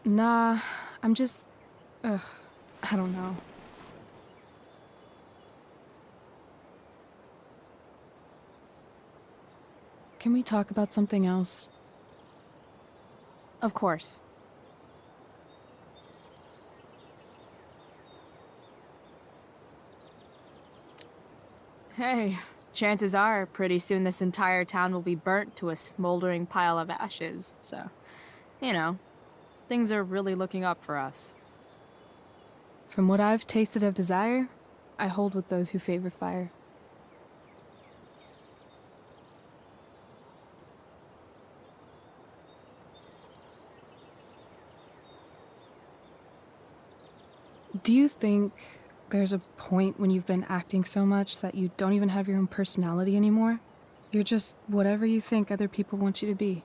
Nah, I'm just... I don't know. Can we talk about something else? Of course. Hey, chances are pretty soon this entire town will be burnt to a smoldering pile of ashes, so, you know, things are really looking up for us. From what I've tasted of desire, I hold with those who favor fire. Do you think there's a point when you've been acting so much that you don't even have your own personality anymore? You're just whatever you think other people want you to be.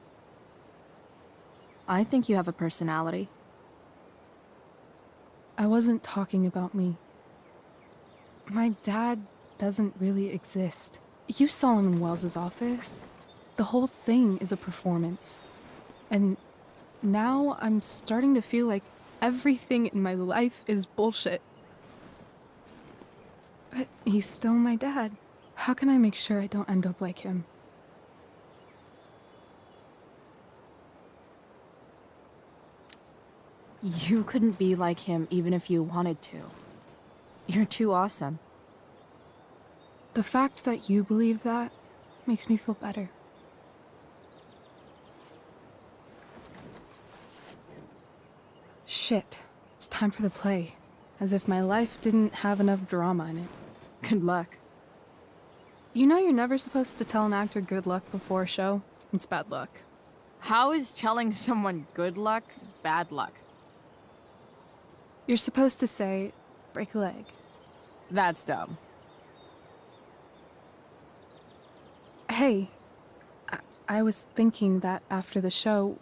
I think you have a personality. I wasn't talking about me. My dad doesn't really exist. You saw him in Wells's office. The whole thing is a performance. And now I'm starting to feel like everything in my life is bullshit. But he's still my dad. How can I make sure I don't end up like him? You couldn't be like him even if you wanted to. You're too awesome. The fact that you believe that makes me feel better. Shit. It's time for the play. As if my life didn't have enough drama in it. Good luck. You know you're never supposed to tell an actor good luck before a show? It's bad luck. How is telling someone good luck bad luck? You're supposed to say, break a leg. That's dumb. Hey, I was thinking that after the show,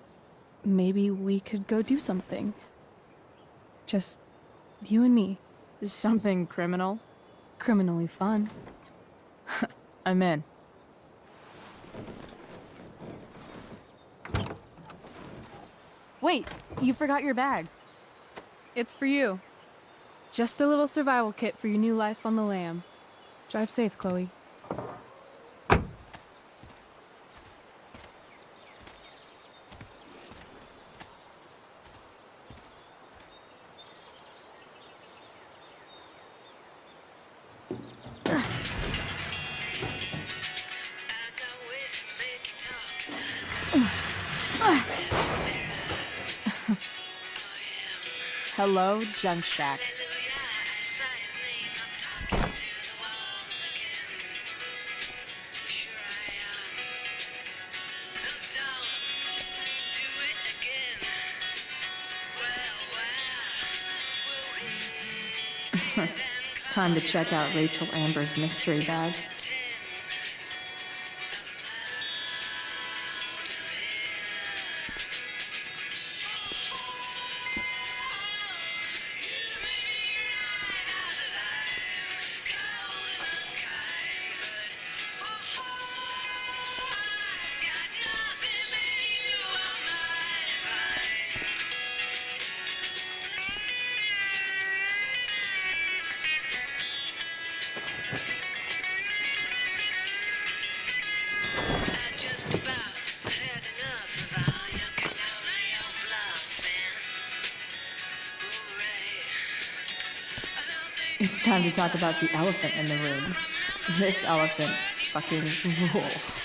maybe we could go do something. Just you and me. Something criminal? Criminally fun. I'm in. Wait, you forgot your bag. It's for you. Just a little survival kit for your new life on the lam. Drive safe, Chloe. Hello, Junk Shack. Time to check out Rachel Amber's mystery bag. It's time to talk about the elephant in the room. This elephant fucking rules.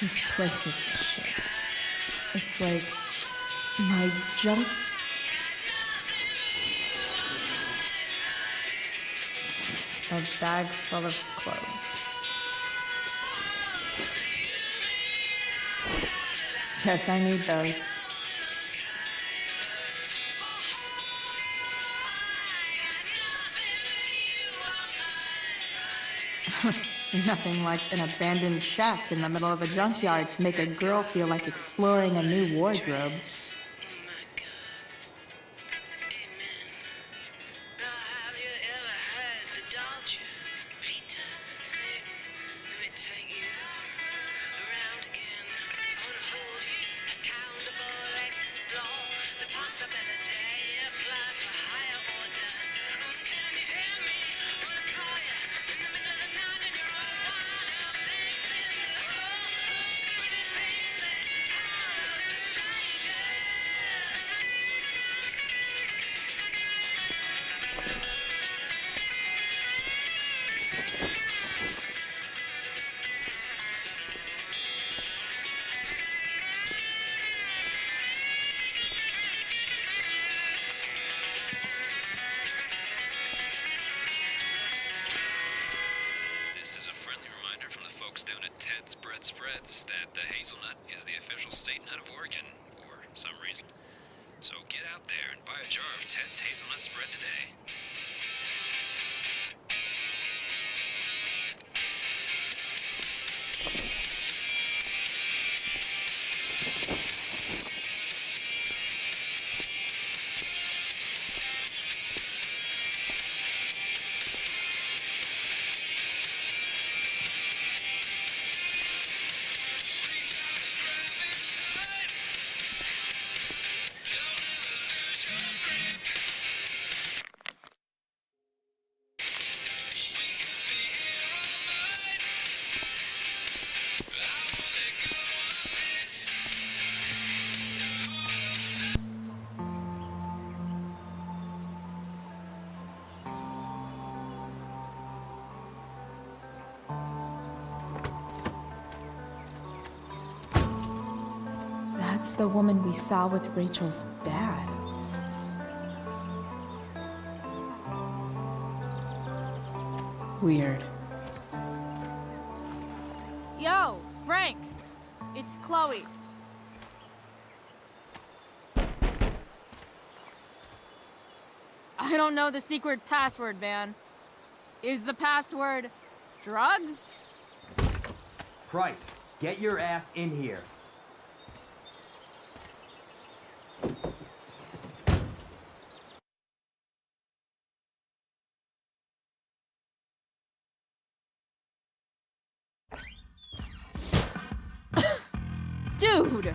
This place is the shit. It's like my junk. A bag full of clothes. Yes, I need those. Nothing like an abandoned shack in the middle of a junkyard to make a girl feel like exploring a new wardrobe. Down at Ted's Bread Spreads that the hazelnut is the official state nut of Oregon for some reason. So get out there and buy a jar of Ted's hazelnut spread today. That's the woman we saw with Rachel's dad. Weird. Yo, Frank! It's Chloe. I don't know the secret password, man. Is the password drugs? Price, get your ass in here. Dude!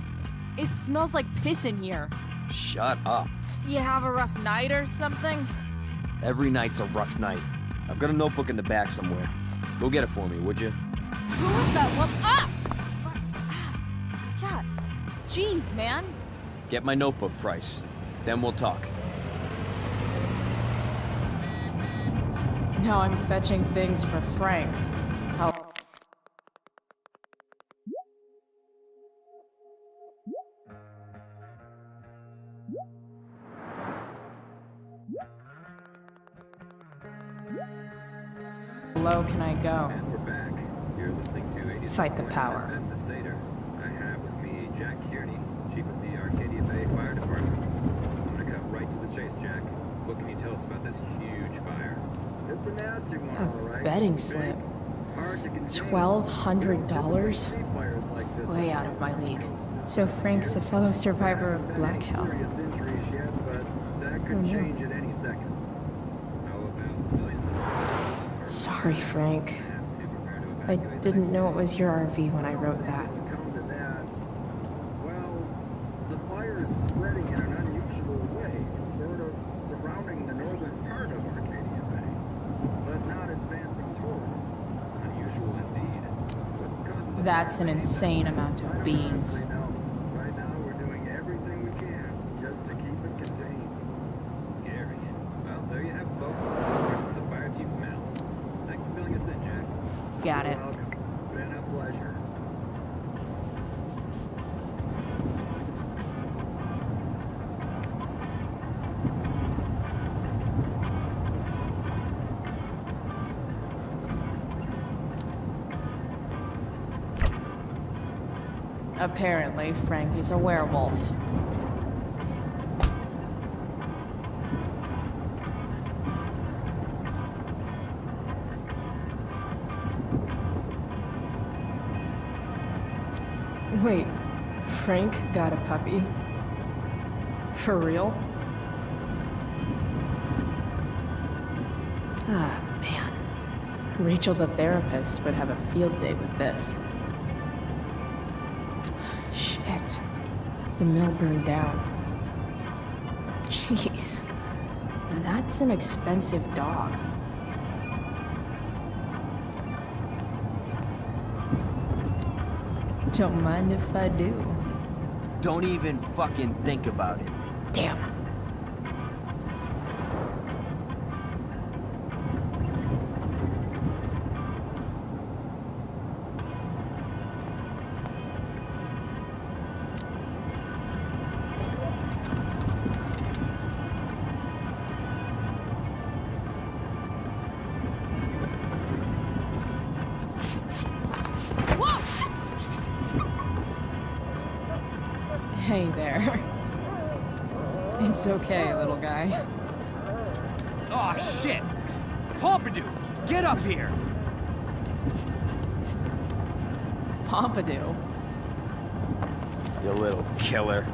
It smells like piss in here. Shut up. You have a rough night or something? Every night's a rough night. I've got a notebook in the back somewhere. Go get it for me, would you? Who was that one? Ah! God. Jeez, man. Get my notebook, Price. Then we'll talk. Now I'm fetching things for Frank. How low can I go? And we're back. You're listening to 80s Fight the power. The Seder. I have with me Jack Kearney, Chief of the Arcadia Bay Fire Department. I'm gonna cut right to the chase, Jack. What can you tell us about this huge fire? It's a nasty one, all right. Betting slip. $1,200? Way out of my league. So Frank's a fellow survivor of Black Hell. Who knew? Sorry, Frank. I didn't know it was your RV when I wrote that. That's an insane amount of beans. Right now, we're doing everything we can just to keep it contained. Scary. Well, there you have it, folks. The fire chief Mel. Thanks for filling us in, Jack. Got it. You're welcome. Been a pleasure. Apparently, Frank is a werewolf. Wait, Frank got a puppy? For real? Ah, man. Rachel the therapist would have a field day with this. Shit. The mill burned down. Jeez. That's an expensive dog. Don't mind if I do. Don't even fucking think about it. Damn. Hey there. It's okay, little guy. Oh shit! Pompidou, get up here! Pompidou? You little killer.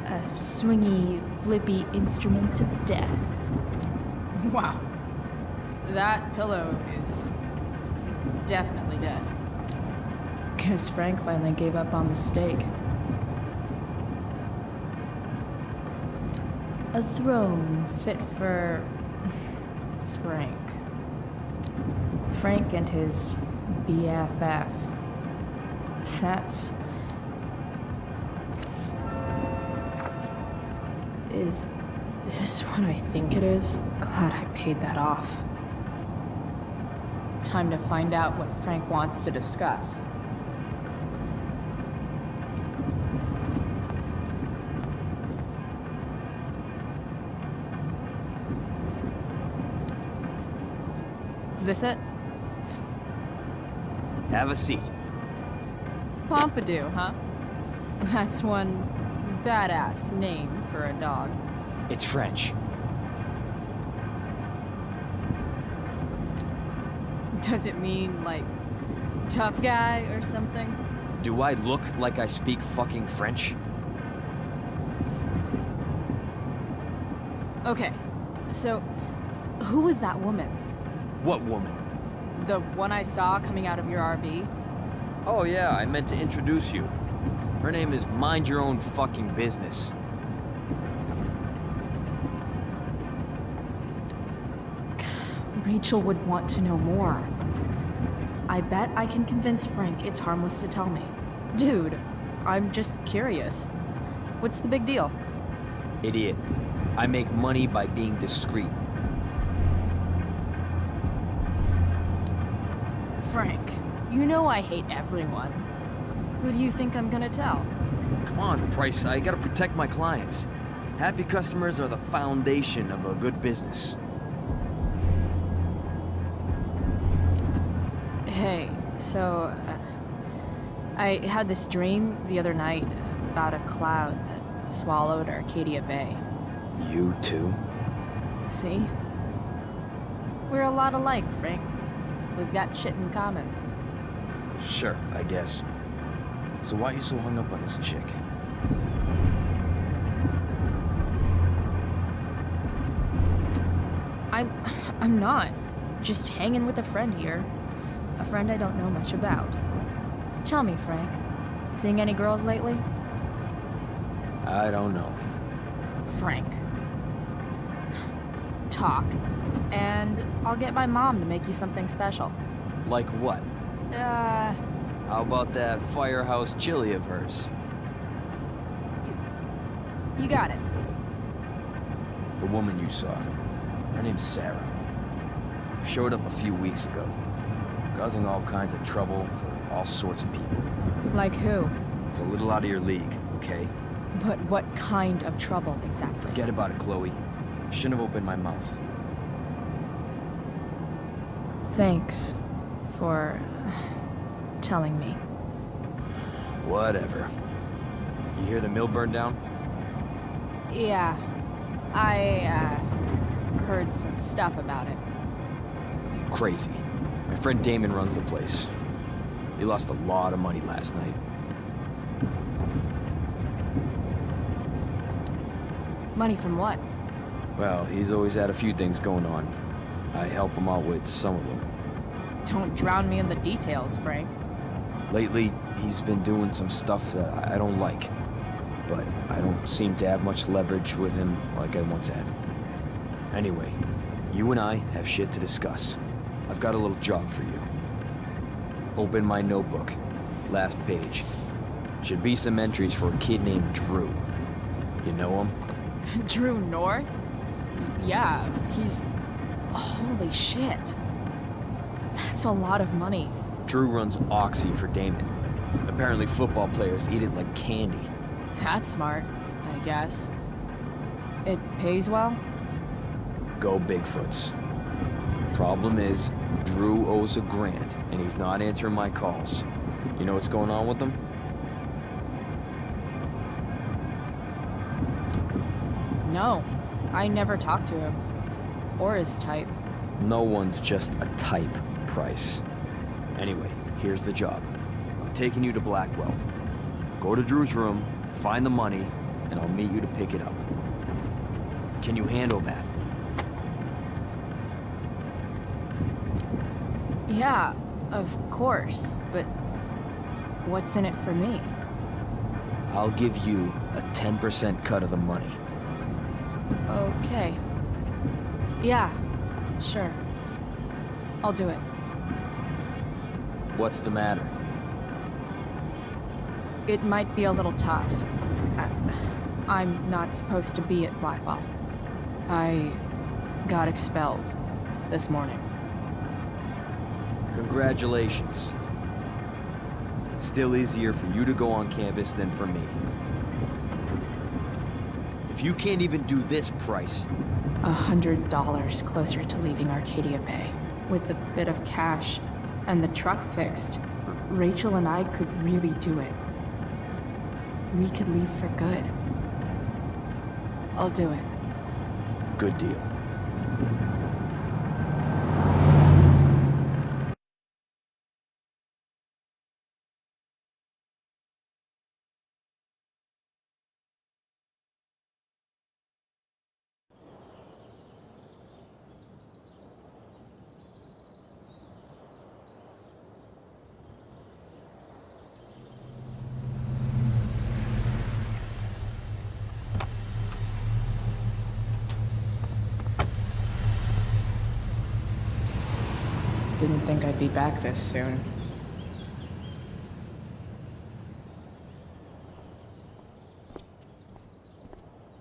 A swingy, flippy instrument of death. Wow. That pillow is definitely dead. Guess Frank finally gave up on the steak. A throne fit for Frank. Frank and his BFF. That's... Is this what I think it is? Glad I paid that off. Time to find out what Frank wants to discuss. Is this it? Have a seat. Pompidou, huh? That's one badass name for a dog. It's French. Does it mean, like, tough guy or something? Do I look like I speak fucking French? Okay, so who was that woman? What woman? The one I saw coming out of your RV? Oh yeah, I meant to introduce you. Her name is Mind Your Own Fucking Business. Rachel would want to know more. I bet I can convince Frank it's harmless to tell me. Dude, I'm just curious. What's the big deal? Idiot. I make money by being discreet. Frank, you know I hate everyone. Who do you think I'm gonna tell? Come on, Price, I gotta protect my clients. Happy customers are the foundation of a good business. Hey, so, I had this dream the other night about a cloud that swallowed Arcadia Bay. You too? See? We're a lot alike, Frank. We've got shit in common. Sure, I guess. So why are you so hung up on this chick? I'm not. Just hanging with a friend here. A friend I don't know much about. Tell me, Frank, seeing any girls lately? I don't know. Frank. Talk, and I'll get my mom to make you something special. Like what? How about that firehouse chili of hers? You got it. The woman you saw. Her name's Sarah. Showed up a few weeks ago, causing all kinds of trouble for all sorts of people. Like who? It's a little out of your league, okay? But what kind of trouble exactly? Forget about it, Chloe. Shouldn't have opened my mouth. Thanks for telling me. Whatever. You hear the mill burned down? Yeah, I heard some stuff about it. Crazy. My friend Damon runs the place. He lost a lot of money last night. Money from what? Well, he's always had a few things going on. I help him out with some of them. Don't drown me in the details, Frank. Lately, he's been doing some stuff that I don't like. But I don't seem to have much leverage with him like I once had. Anyway, you and I have shit to discuss. I've got a little job for you. Open my notebook. Last page. Should be some entries for a kid named Drew. You know him? Drew North? Yeah, he's... Holy shit. That's a lot of money. Drew runs Oxy for Damon. Apparently football players eat it like candy. That's smart, I guess. It pays well? Go Bigfoots. Problem is, Drew owes a grant, and he's not answering my calls. You know what's going on with him? No, I never talked to him. Or his type. No one's just a type, Price. Anyway, here's the job. I'm taking you to Blackwell. Go to Drew's room, find the money, and I'll meet you to pick it up. Can you handle that? Yeah, of course, but what's in it for me? I'll give you a 10% cut of the money. Okay. Yeah, sure. I'll do it. What's the matter? It might be a little tough. I'm not supposed to be at Blackwell. I got expelled this morning. Congratulations. Still easier for you to go on campus than for me. If you can't even do this, Price... $100 closer to leaving Arcadia Bay. With a bit of cash and the truck fixed, Rachel and I could really do it. We could leave for good. I'll do it. Good deal. Didn't think I'd be back this soon.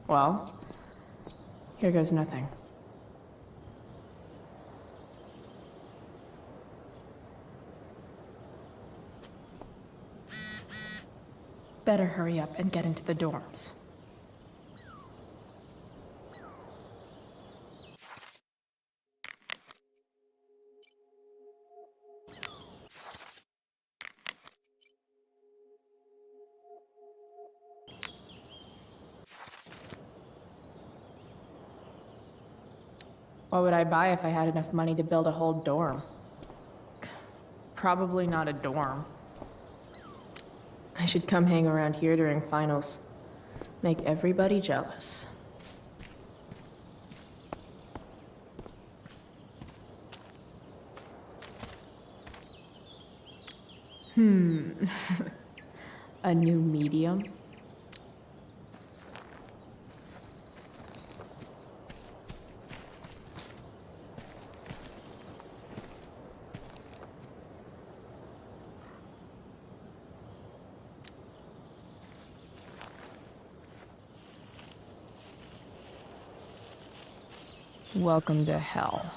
Well, here goes nothing. Better hurry up and get into the dorms. What would I buy if I had enough money to build a whole dorm? Probably not a dorm. I should come hang around here during finals. Make everybody jealous. A new medium? Welcome to hell.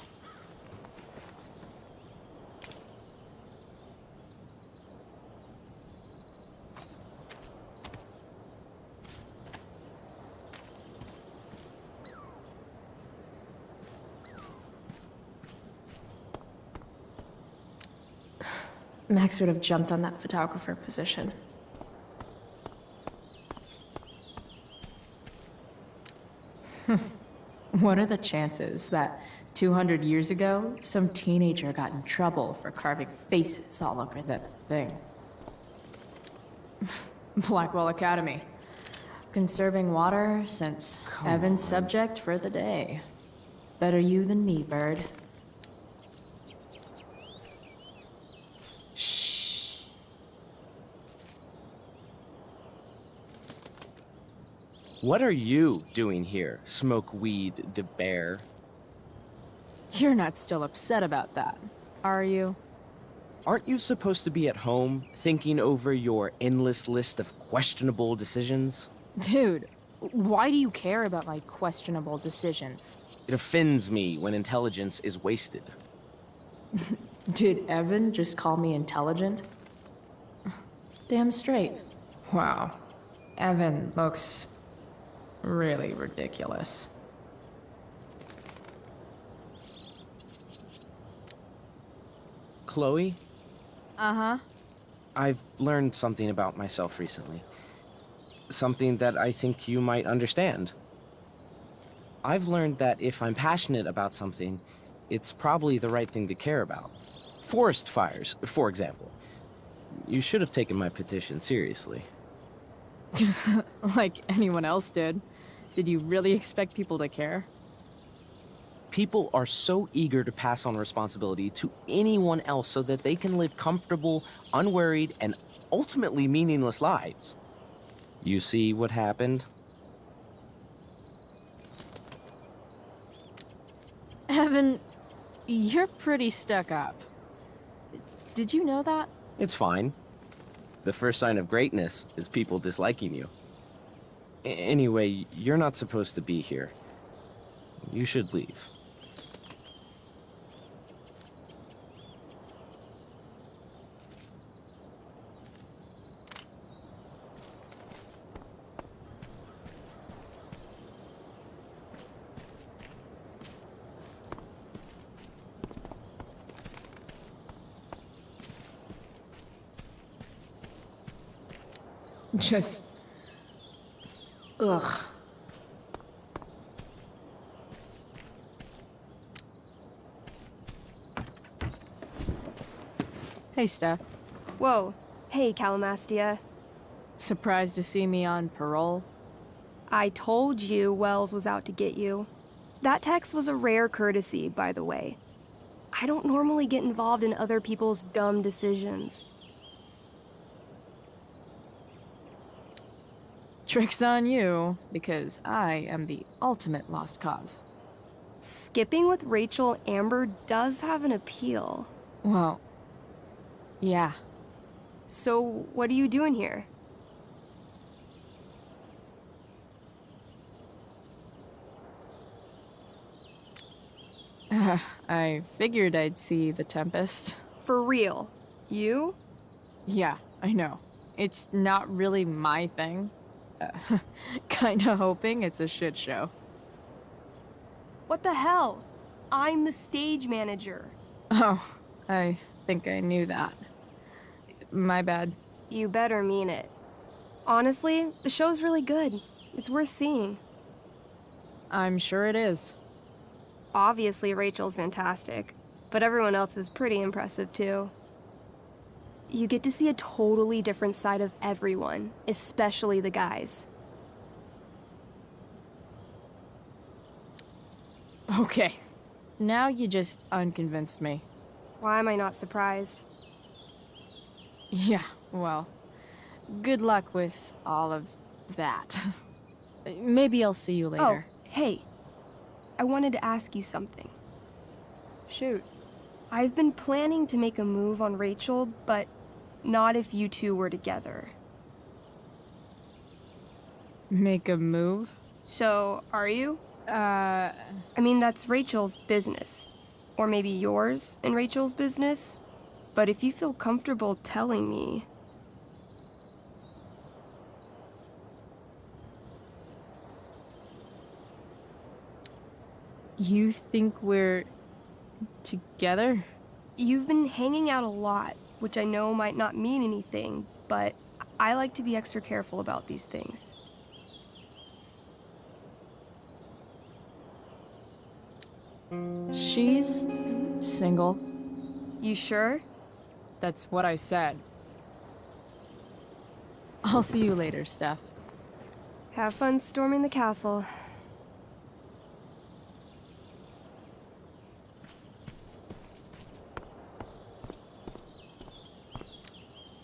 Max would have jumped on that photographer position. What are the chances that 200 years ago, some teenager got in trouble for carving faces all over that thing? Blackwell Academy. Conserving water since Evan's subject for the day. Better you than me, Bird. What are you doing here, smoke weed de bear? You're not still upset about that, are you? Aren't you supposed to be at home, thinking over your endless list of questionable decisions? Dude, why do you care about my questionable decisions? It offends me when intelligence is wasted. Did Evan just call me intelligent? Damn straight. Wow. Evan looks really ridiculous. Chloe, Uh-huh. I've learned something about myself recently. Something that I think you might understand. I've learned that if I'm passionate about something, it's probably the right thing to care about. Forest fires, for example. You should have taken my petition seriously. Like anyone else did. Did you really expect people to care? People are so eager to pass on responsibility to anyone else so that they can live comfortable, unworried, and ultimately meaningless lives. You see what happened? Evan, you're pretty stuck up. Did you know that? It's fine. The first sign of greatness is people disliking you. Anyway, you're not supposed to be here. You should leave. Just... ugh. Hey, Steph. Whoa. Hey, Calamastia. Surprised to see me on parole? I told you Wells was out to get you. That text was a rare courtesy, by the way. I don't normally get involved in other people's dumb decisions. Trick's on you, because I am the ultimate lost cause. Skipping with Rachel Amber does have an appeal. Well, yeah. So, what are you doing here? I figured I'd see the Tempest. For real? You? Yeah, I know. It's not really my thing. Kinda hoping it's a shit show. What the hell? I'm the stage manager. Oh, I think I knew that. My bad. You better mean it. Honestly, the show's really good. It's worth seeing. I'm sure it is. Obviously, Rachel's fantastic, but everyone else is pretty impressive too. You get to see a totally different side of everyone, especially the guys. Okay. Now you just unconvinced me. Why am I not surprised? Yeah, well, good luck with all of that. Maybe I'll see you later. Oh, hey. I wanted to ask you something. Shoot. I've been planning to make a move on Rachel, but not if you two were together. Make a move? So, are you? I mean, that's Rachel's business. Or maybe yours and Rachel's business. But if you feel comfortable telling me... You think we're together? You've been hanging out a lot, which I know might not mean anything, but I like to be extra careful about these things. She's single. You sure? That's what I said. I'll see you later, Steph. Have fun storming the castle.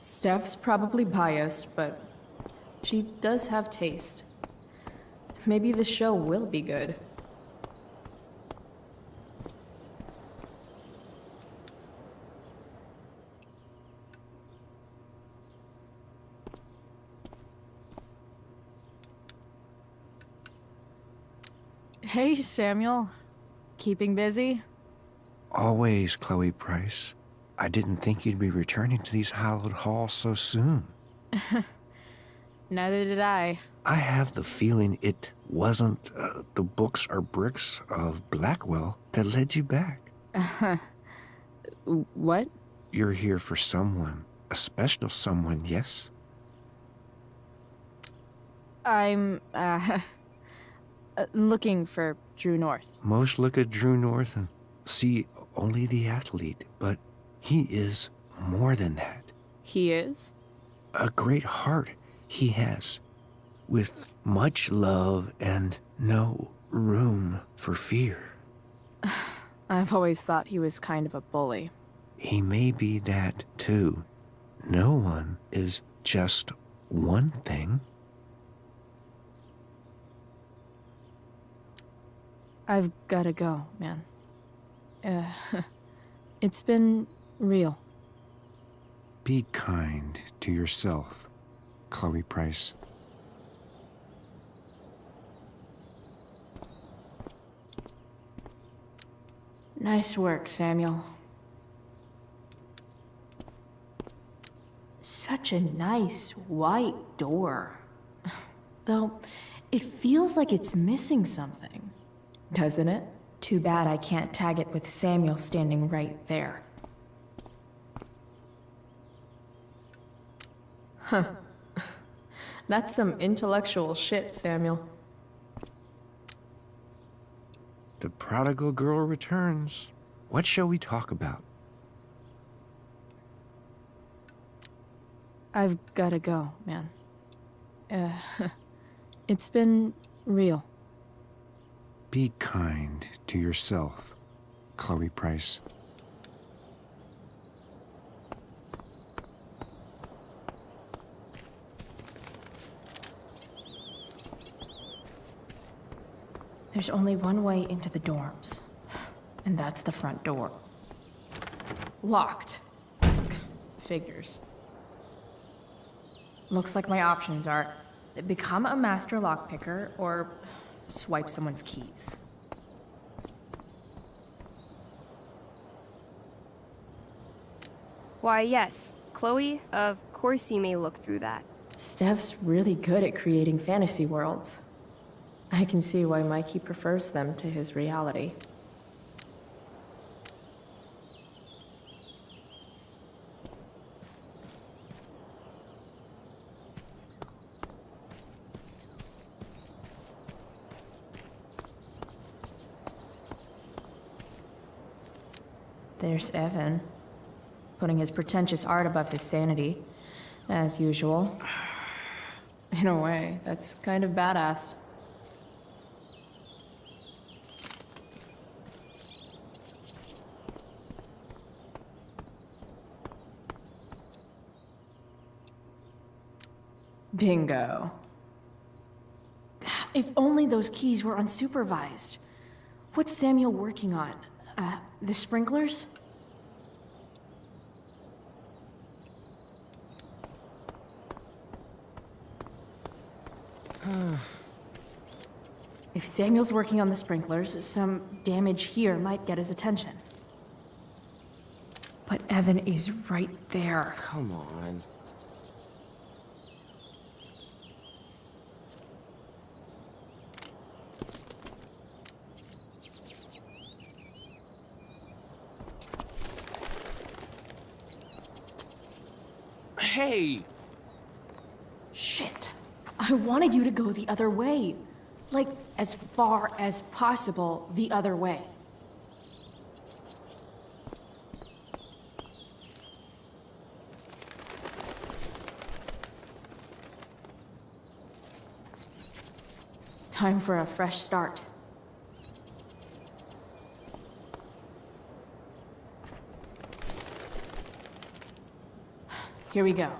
Steph's probably biased, but she does have taste. Maybe the show will be good. Hey, Samuel. Keeping busy? Always, Chloe Price. I didn't think you'd be returning to these hallowed halls so soon. Neither did I. I have the feeling it wasn't the books or bricks of Blackwell that led you back. What? You're here for someone. A special someone, yes? I'm, looking for Drew North. Most look at Drew North and see only the athlete, but he is more than that. He is? A great heart he has, with much love and no room for fear. I've always thought he was kind of a bully. He may be that too. No one is just one thing. I've gotta go, man. It's been real. Be kind to yourself, Chloe Price. Nice work, Samuel. Such a nice white door. Though, it feels like it's missing something. Doesn't it? Too bad I can't tag it with Samuel standing right there. Huh. That's some intellectual shit, Samuel. The prodigal girl returns. What shall we talk about? I've gotta go, man. It's been real. Be kind to yourself, Chloe Price. There's only one way into the dorms, and that's the front door. Locked. Figures. Looks like my options are become a master lockpicker or swipe someone's keys. Why, yes. Chloe, of course you may look through that. Steph's really good at creating fantasy worlds. I can see why Mikey prefers them to his reality. There's Evan, putting his pretentious art above his sanity, as usual. In a way, that's kind of badass. Bingo. If only those keys were unsupervised. What's Samuel working on? The sprinklers? If Samuel's working on the sprinklers, some damage here might get his attention. But Evan is right there. Come on. Hey! Shit. I wanted you to go the other way. Like, as far as possible the other way. Time for a fresh start. Here we go.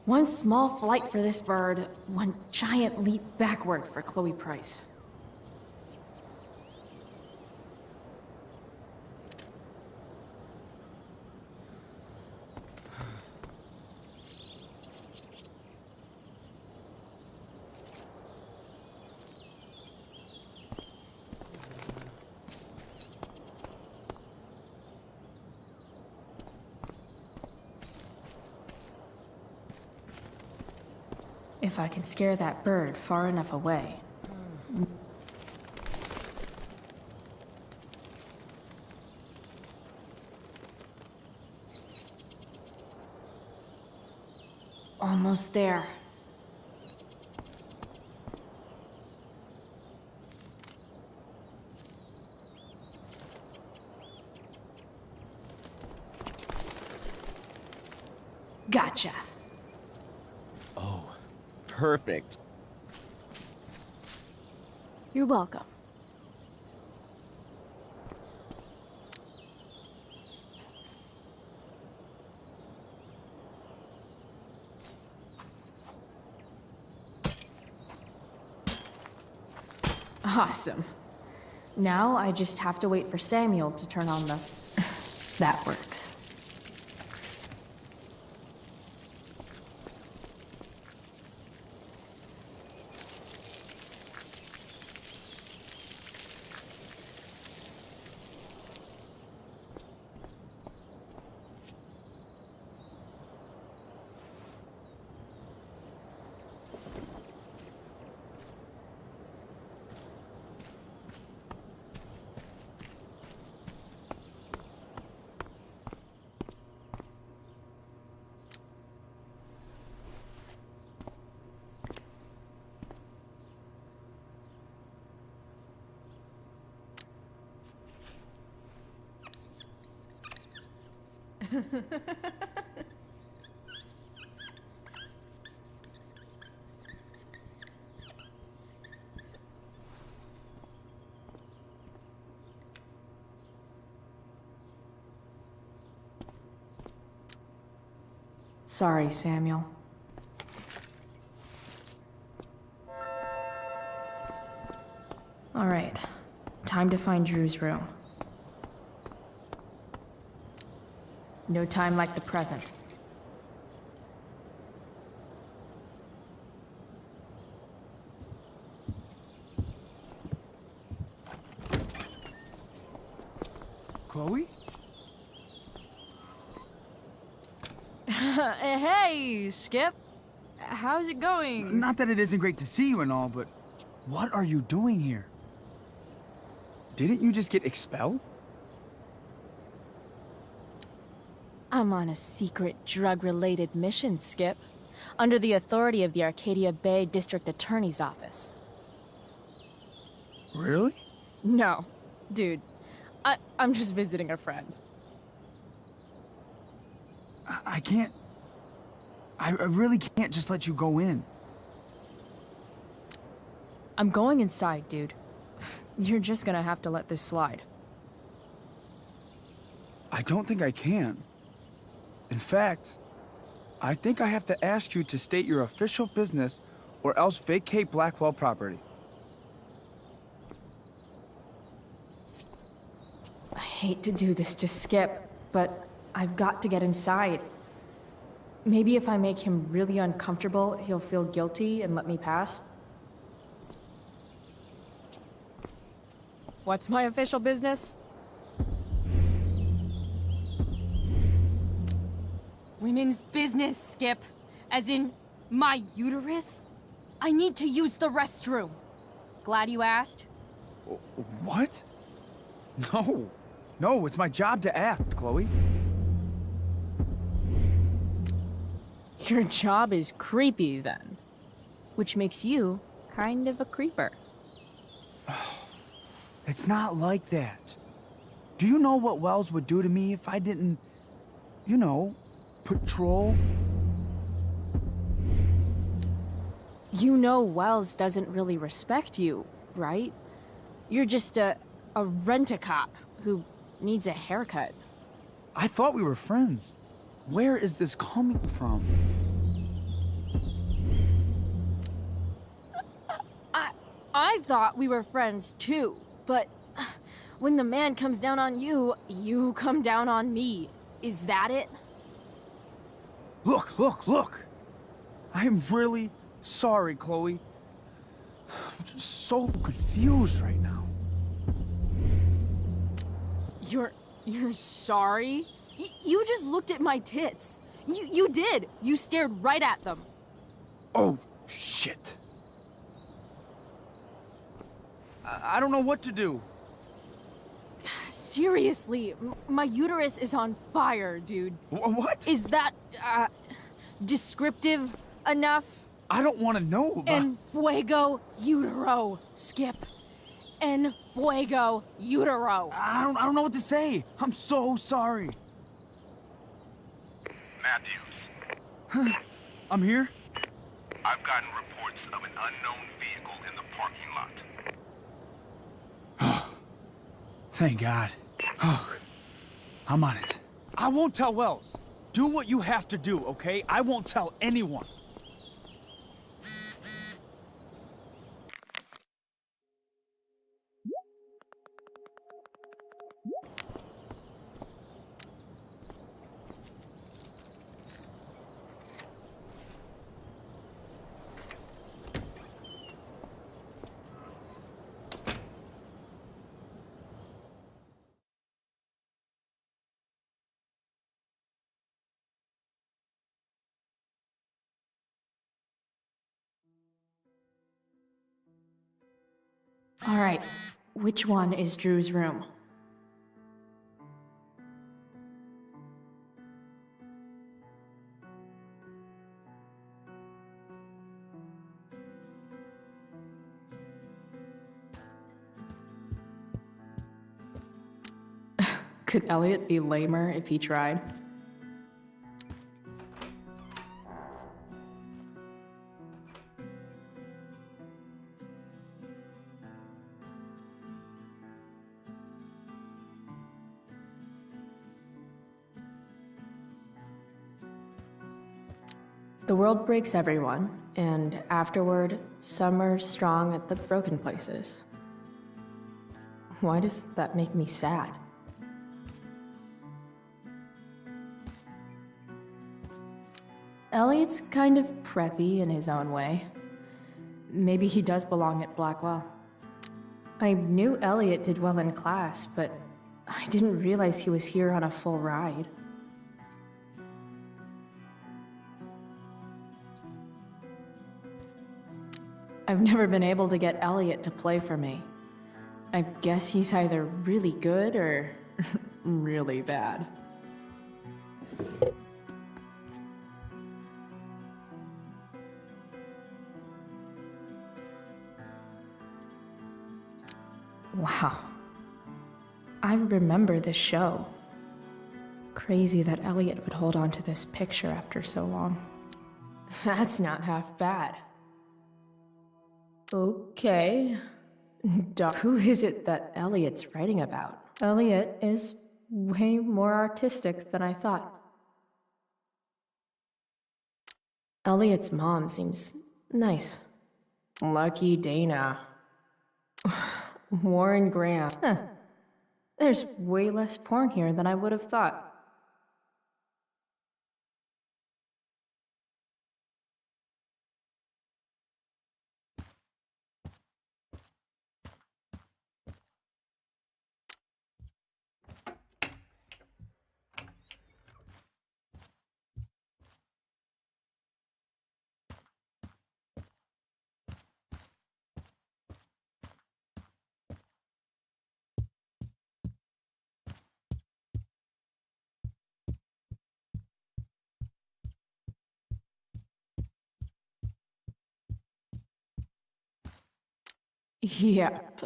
One small flight for this bird, one giant leap backward for Chloe Price. If I can scare that bird far enough away. Almost there. Gotcha. Perfect. You're welcome. Awesome. Now I just have to wait for Samuel to turn on the... That works. Sorry, Samuel. All right, time to find Drew's room. No time like the present. Chloe? Hey, Skip. How's it going? Not that it isn't great to see you and all, but what are you doing here? Didn't you just get expelled? I'm on a secret drug-related mission, Skip. Under the authority of the Arcadia Bay District Attorney's Office. Really? No. Dude, I'm just visiting a friend. I can't... I really can't just let you go in. I'm going inside, dude. You're just gonna have to let this slide. I don't think I can. In fact, I think I have to ask you to state your official business or else vacate Blackwell property. I hate to do this to Skip, but I've got to get inside. Maybe if I make him really uncomfortable, he'll feel guilty and let me pass. What's my official business? Women's business, Skip. As in, my uterus? I need to use the restroom. Glad you asked. What? No. No, it's my job to ask, Chloe. Your job is creepy, then. Which makes you kind of a creeper. It's not like that. Do you know what Wells would do to me if I didn't, you know, patrol? You know Wells doesn't really respect you, right? You're just a rent-a-cop who needs a haircut. I thought we were friends. Where is this coming from? I thought we were friends too, but when the man comes down on you, you come down on me. Is that it? Look! I'm really sorry, Chloe. I'm just so confused right now. You're sorry? You just looked at my tits. You did. You stared right at them. Oh, shit. I don't know what to do. Seriously, my uterus is on fire, dude. What? Is that, descriptive enough? I don't want to know, but... En fuego utero, Skip. En fuego utero. I don't know what to say. I'm so sorry. Matthews. I'm here? I've gotten reports of an unknown vehicle in the parking lot. Thank God. Oh, I'm on it. I won't tell Wells. Do what you have to do, okay? I won't tell anyone. All right, which one is Drew's room? Could Elliot be lamer if he tried? The world breaks everyone, and afterward, some are strong at the broken places. Why does that make me sad? Elliot's kind of preppy in his own way. Maybe he does belong at Blackwell. I knew Elliot did well in class, but I didn't realize he was here on a full ride. I've never been able to get Elliot to play for me. I guess he's either really good or really bad. Wow. I remember this show. Crazy that Elliot would hold on to this picture after so long. That's not half bad. Okay. Who is it that Elliot's writing about? Elliot is way more artistic than I thought. Elliot's mom seems nice. Lucky Dana. Warren Graham. Huh. There's way less porn here than I would have thought. Yep.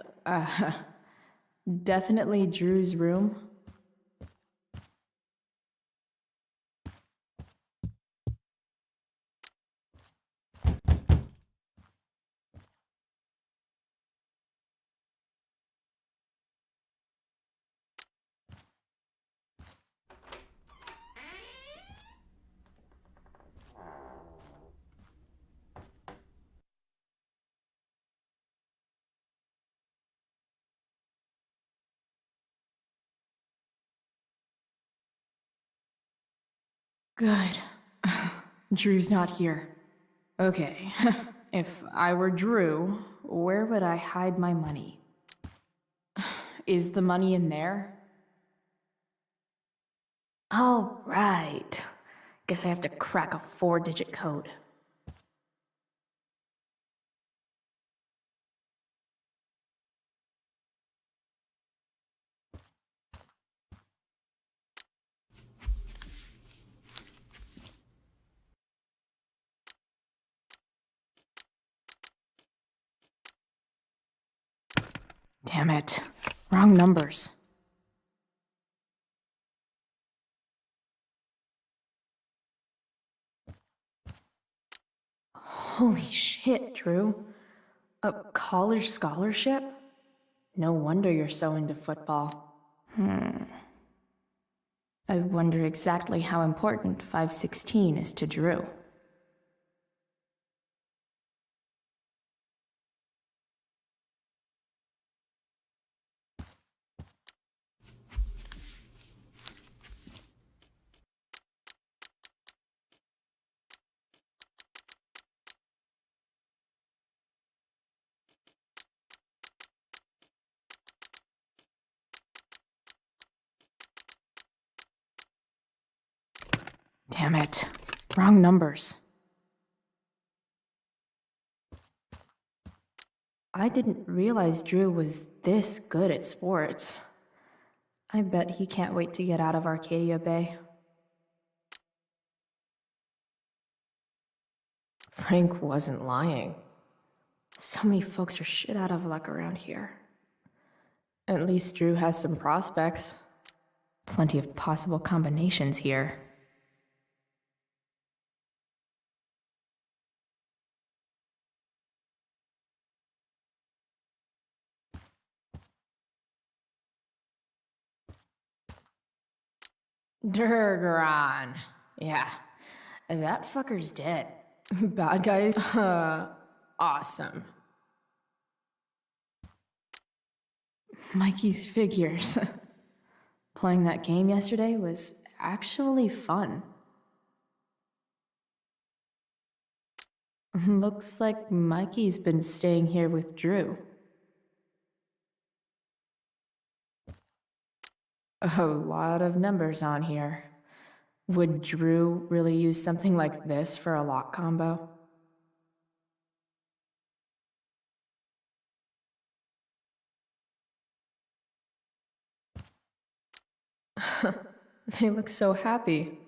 Definitely Drew's room. Good. Drew's not here. Okay. If I were Drew, where would I hide my money? Is the money in there? Oh, right. Guess I have to crack a 4-digit code. Damn it. Wrong numbers. Holy shit, Drew. A college scholarship? No wonder you're so into football. I wonder exactly how important 516 is to Drew. Damn it. Wrong numbers. I didn't realize Drew was this good at sports. I bet he can't wait to get out of Arcadia Bay. Frank wasn't lying. So many folks are shit out of luck around here. At least Drew has some prospects. Plenty of possible combinations here. Durgaron. Yeah, that fucker's dead. Bad guys? Awesome. Mikey's figures. Playing that game yesterday was actually fun. Looks like Mikey's been staying here with Drew. A lot of numbers on here. Would Drew really use something like this for a lock combo? They look so happy.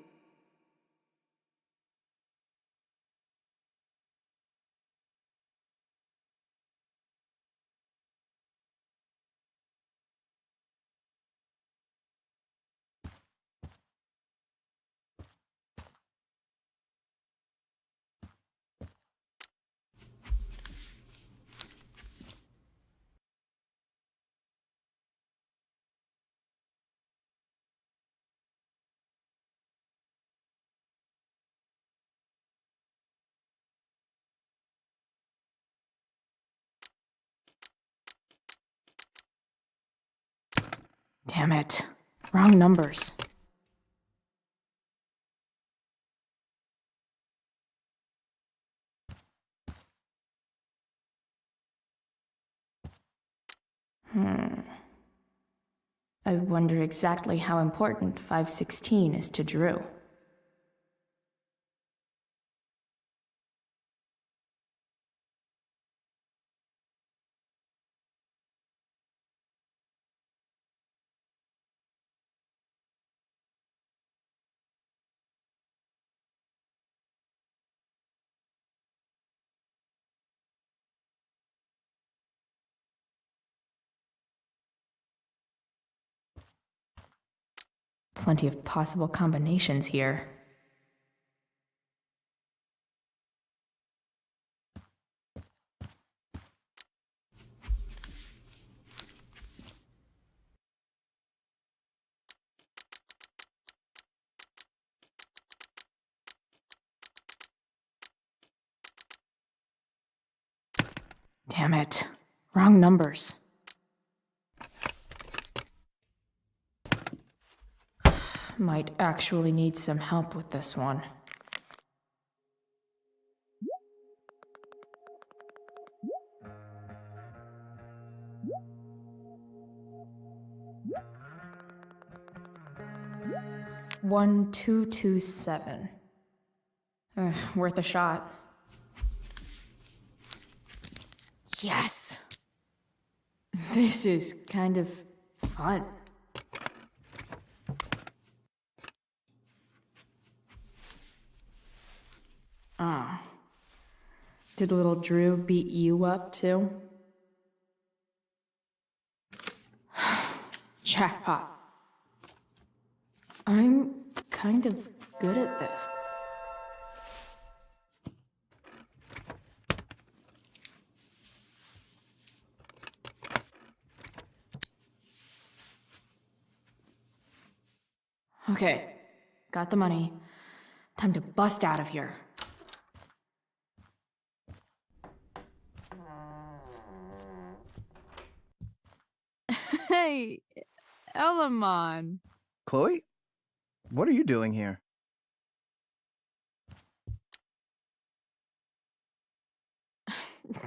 Damn it. Wrong numbers. I wonder exactly how important 516 is to Drew. Plenty of possible combinations here. Damn it. Wrong numbers. Might actually need some help with this one. One, 2, 2, 7. Worth a shot. Yes! This is kind of fun. Oh. Did little Drew beat you up, too? Jackpot. I'm kind of good at this. Okay, got the money. Time to bust out of here. Hey, Elamon. Chloe? What are you doing here?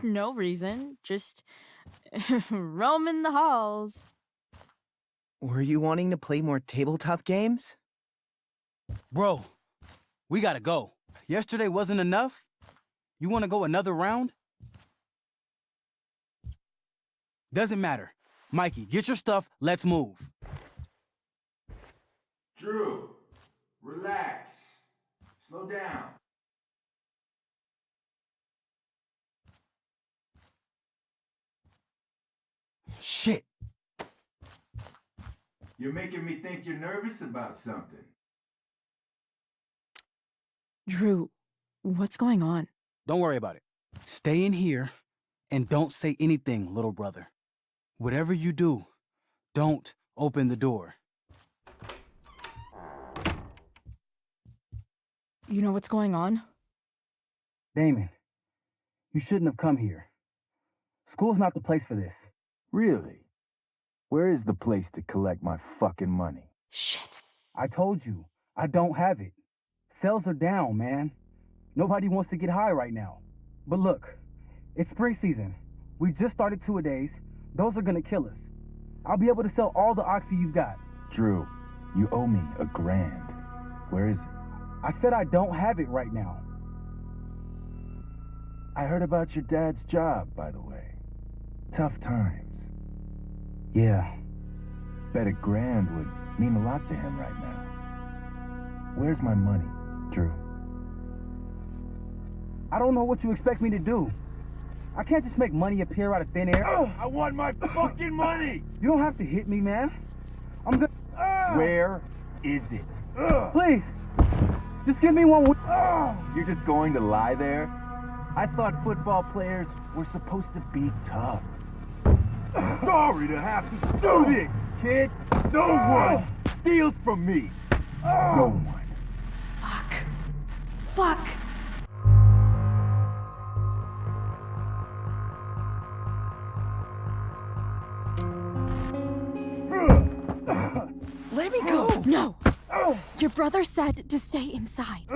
No reason, just roaming the halls. Were you wanting to play more tabletop games? Bro, we gotta go. Yesterday wasn't enough? You wanna go another round? Doesn't matter. Mikey, get your stuff, let's move. Drew, relax. Slow down. Shit. You're making me think you're nervous about something. Drew, what's going on? Don't worry about it. Stay in here and don't say anything, little brother. Whatever you do, don't open the door. You know what's going on? Damon, you shouldn't have come here. School's not the place for this. Really? Where is the place to collect my fucking money? Shit. I told you, I don't have it. Sales are down, man. Nobody wants to get high right now. But look, it's spring season. We just started two-a-days. Those are gonna kill us. I'll be able to sell all the oxy you've got. Drew, you owe me $1,000. Where is it? I said I don't have it right now. I heard about your dad's job, by the way. Tough times. Yeah. Bet $1,000 would mean a lot to him right now. Where's my money, Drew? I don't know what you expect me to do. I can't just make money appear out of thin air. I want my fucking money! You don't have to hit me, man. I'm good. Where is it? Please, just give me one. You're just going to lie there? I thought football players were supposed to be tough. Sorry to have to do this, kid. No one steals from me. No one. Fuck. Fuck. Let me go! No! Your brother said to stay inside.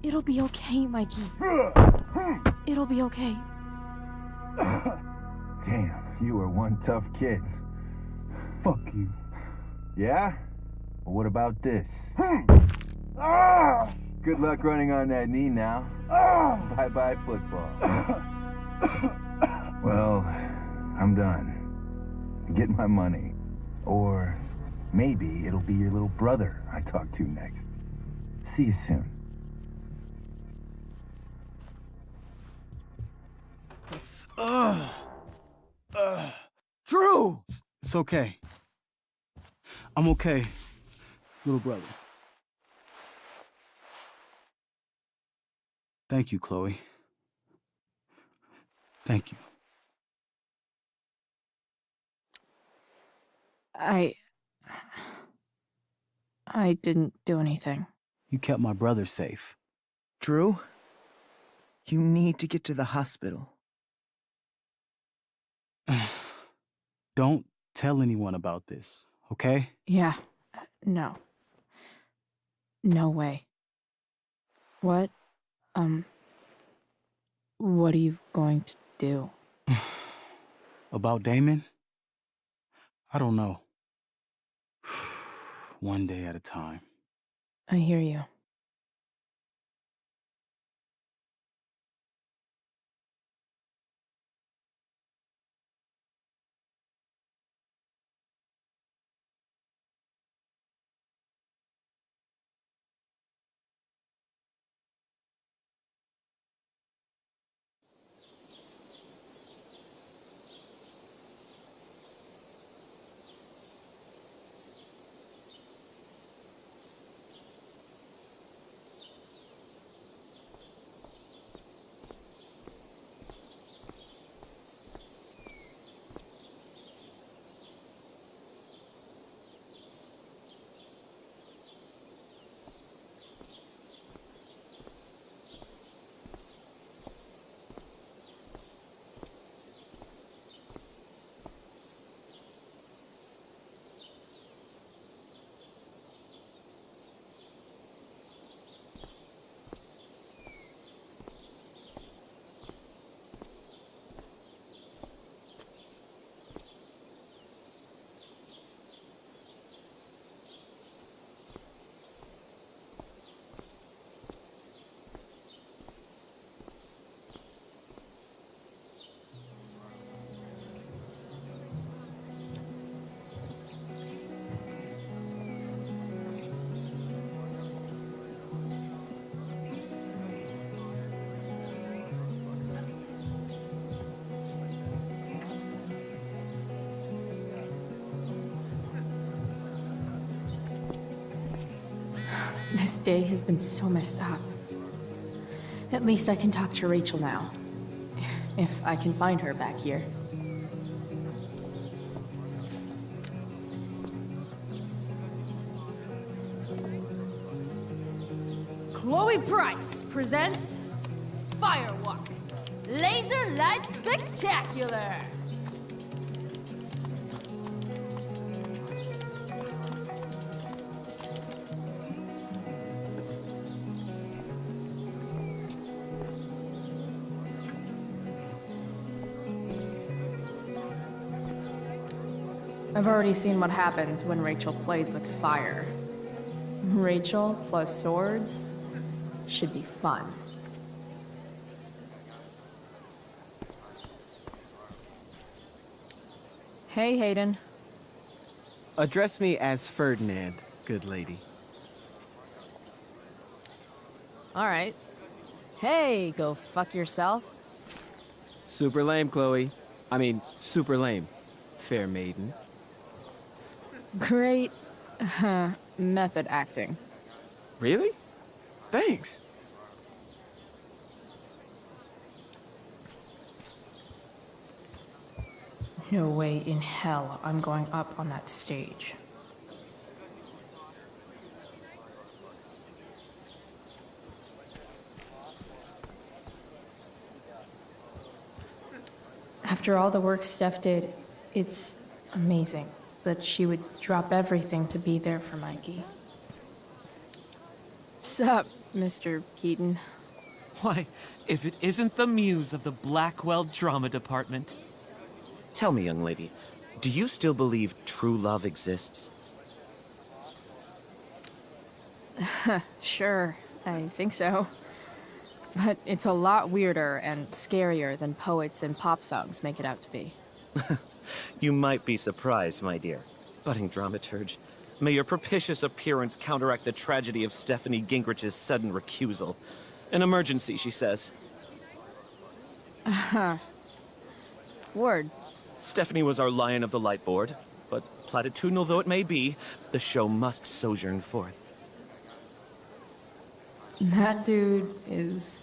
It'll be okay, Mikey. It'll be okay. Damn, you are one tough kid. Fuck you. Yeah? Well, what about this? Good luck running on that knee now. Bye-bye football. Well, I'm done. Get my money. Or maybe it'll be your little brother I talk to next. See you soon. Drew! It's okay. I'm okay, little brother. Thank you, Chloe. Thank you. I didn't do anything. You kept my brother safe. Drew, you need to get to the hospital. Don't tell anyone about this, okay? Yeah. No. No way. What are you going to do? About Damon? I don't know. One day at a time. I hear you. This day has been so messed up. At least I can talk to Rachel now. If I can find her back here. Chloe Price presents Firewalk Laser Light Spectacular. I've already seen what happens when Rachel plays with fire. Rachel plus swords should be fun. Hey, Hayden. Address me as Ferdinand, good lady. All right. Hey, go fuck yourself. Super lame, Chloe. I mean, super lame. Fair maiden. Great method acting. Really? Thanks. No way in hell I'm going up on that stage. After all the work Steph did, it's amazing. that she would drop everything to be there for Mikey. Sup, Mr. Keaton? Why, if it isn't the muse of the Blackwell Drama Department. Tell me, young lady, do you still believe true love exists? Sure, I think so. But it's a lot weirder and scarier than poets and pop songs make it out to be. You might be surprised, my dear. Budding dramaturge, may your propitious appearance counteract the tragedy of Stephanie Gingrich's sudden recusal. An emergency, she says. Word. Stephanie was our Lion of the Light board, but platitudinal though it may be, the show must sojourn forth. That dude is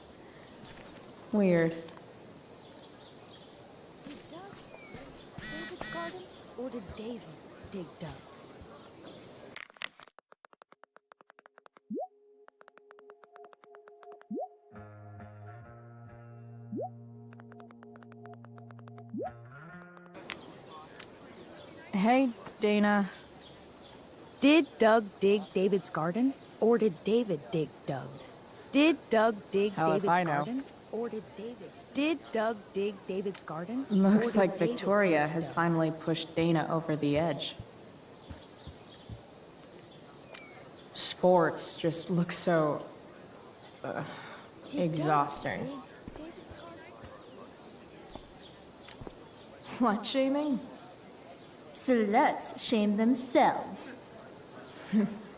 weird. David's garden, or did David dig Doug's? Hey, Dana. Did Doug dig David's garden, or did David dig Doug's? Did Doug dig Hell if David's I know. garden, or did David? Did Doug dig David's garden? Looks or did like David Victoria dig has Doug's? finally pushed Dana over the edge. Sports just look so exhausting. Slut shaming? Sluts shame themselves.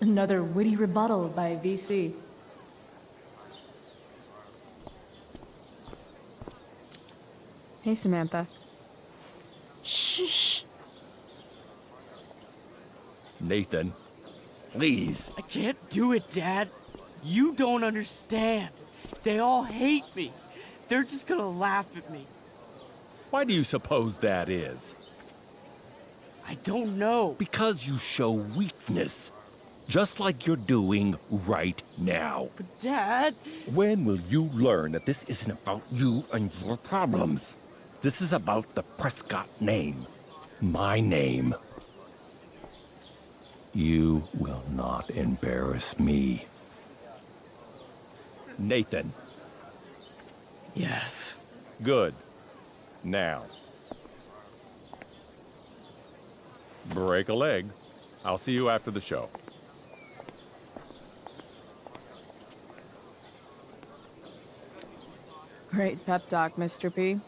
Another witty rebuttal by VC. Hey, Samantha. Shh. Nathan, please. I can't do it, Dad. You don't understand. They all hate me. They're just gonna laugh at me. Why do you suppose that is? I don't know. Because you show weakness. Just like you're doing right now. But Dad... When will you learn that this isn't about you and your problems? This is about the Prescott name. My name. You will not embarrass me. Nathan. Yes. Good. Now. Break a leg. I'll see you after the show. Great pep talk, Mr. P.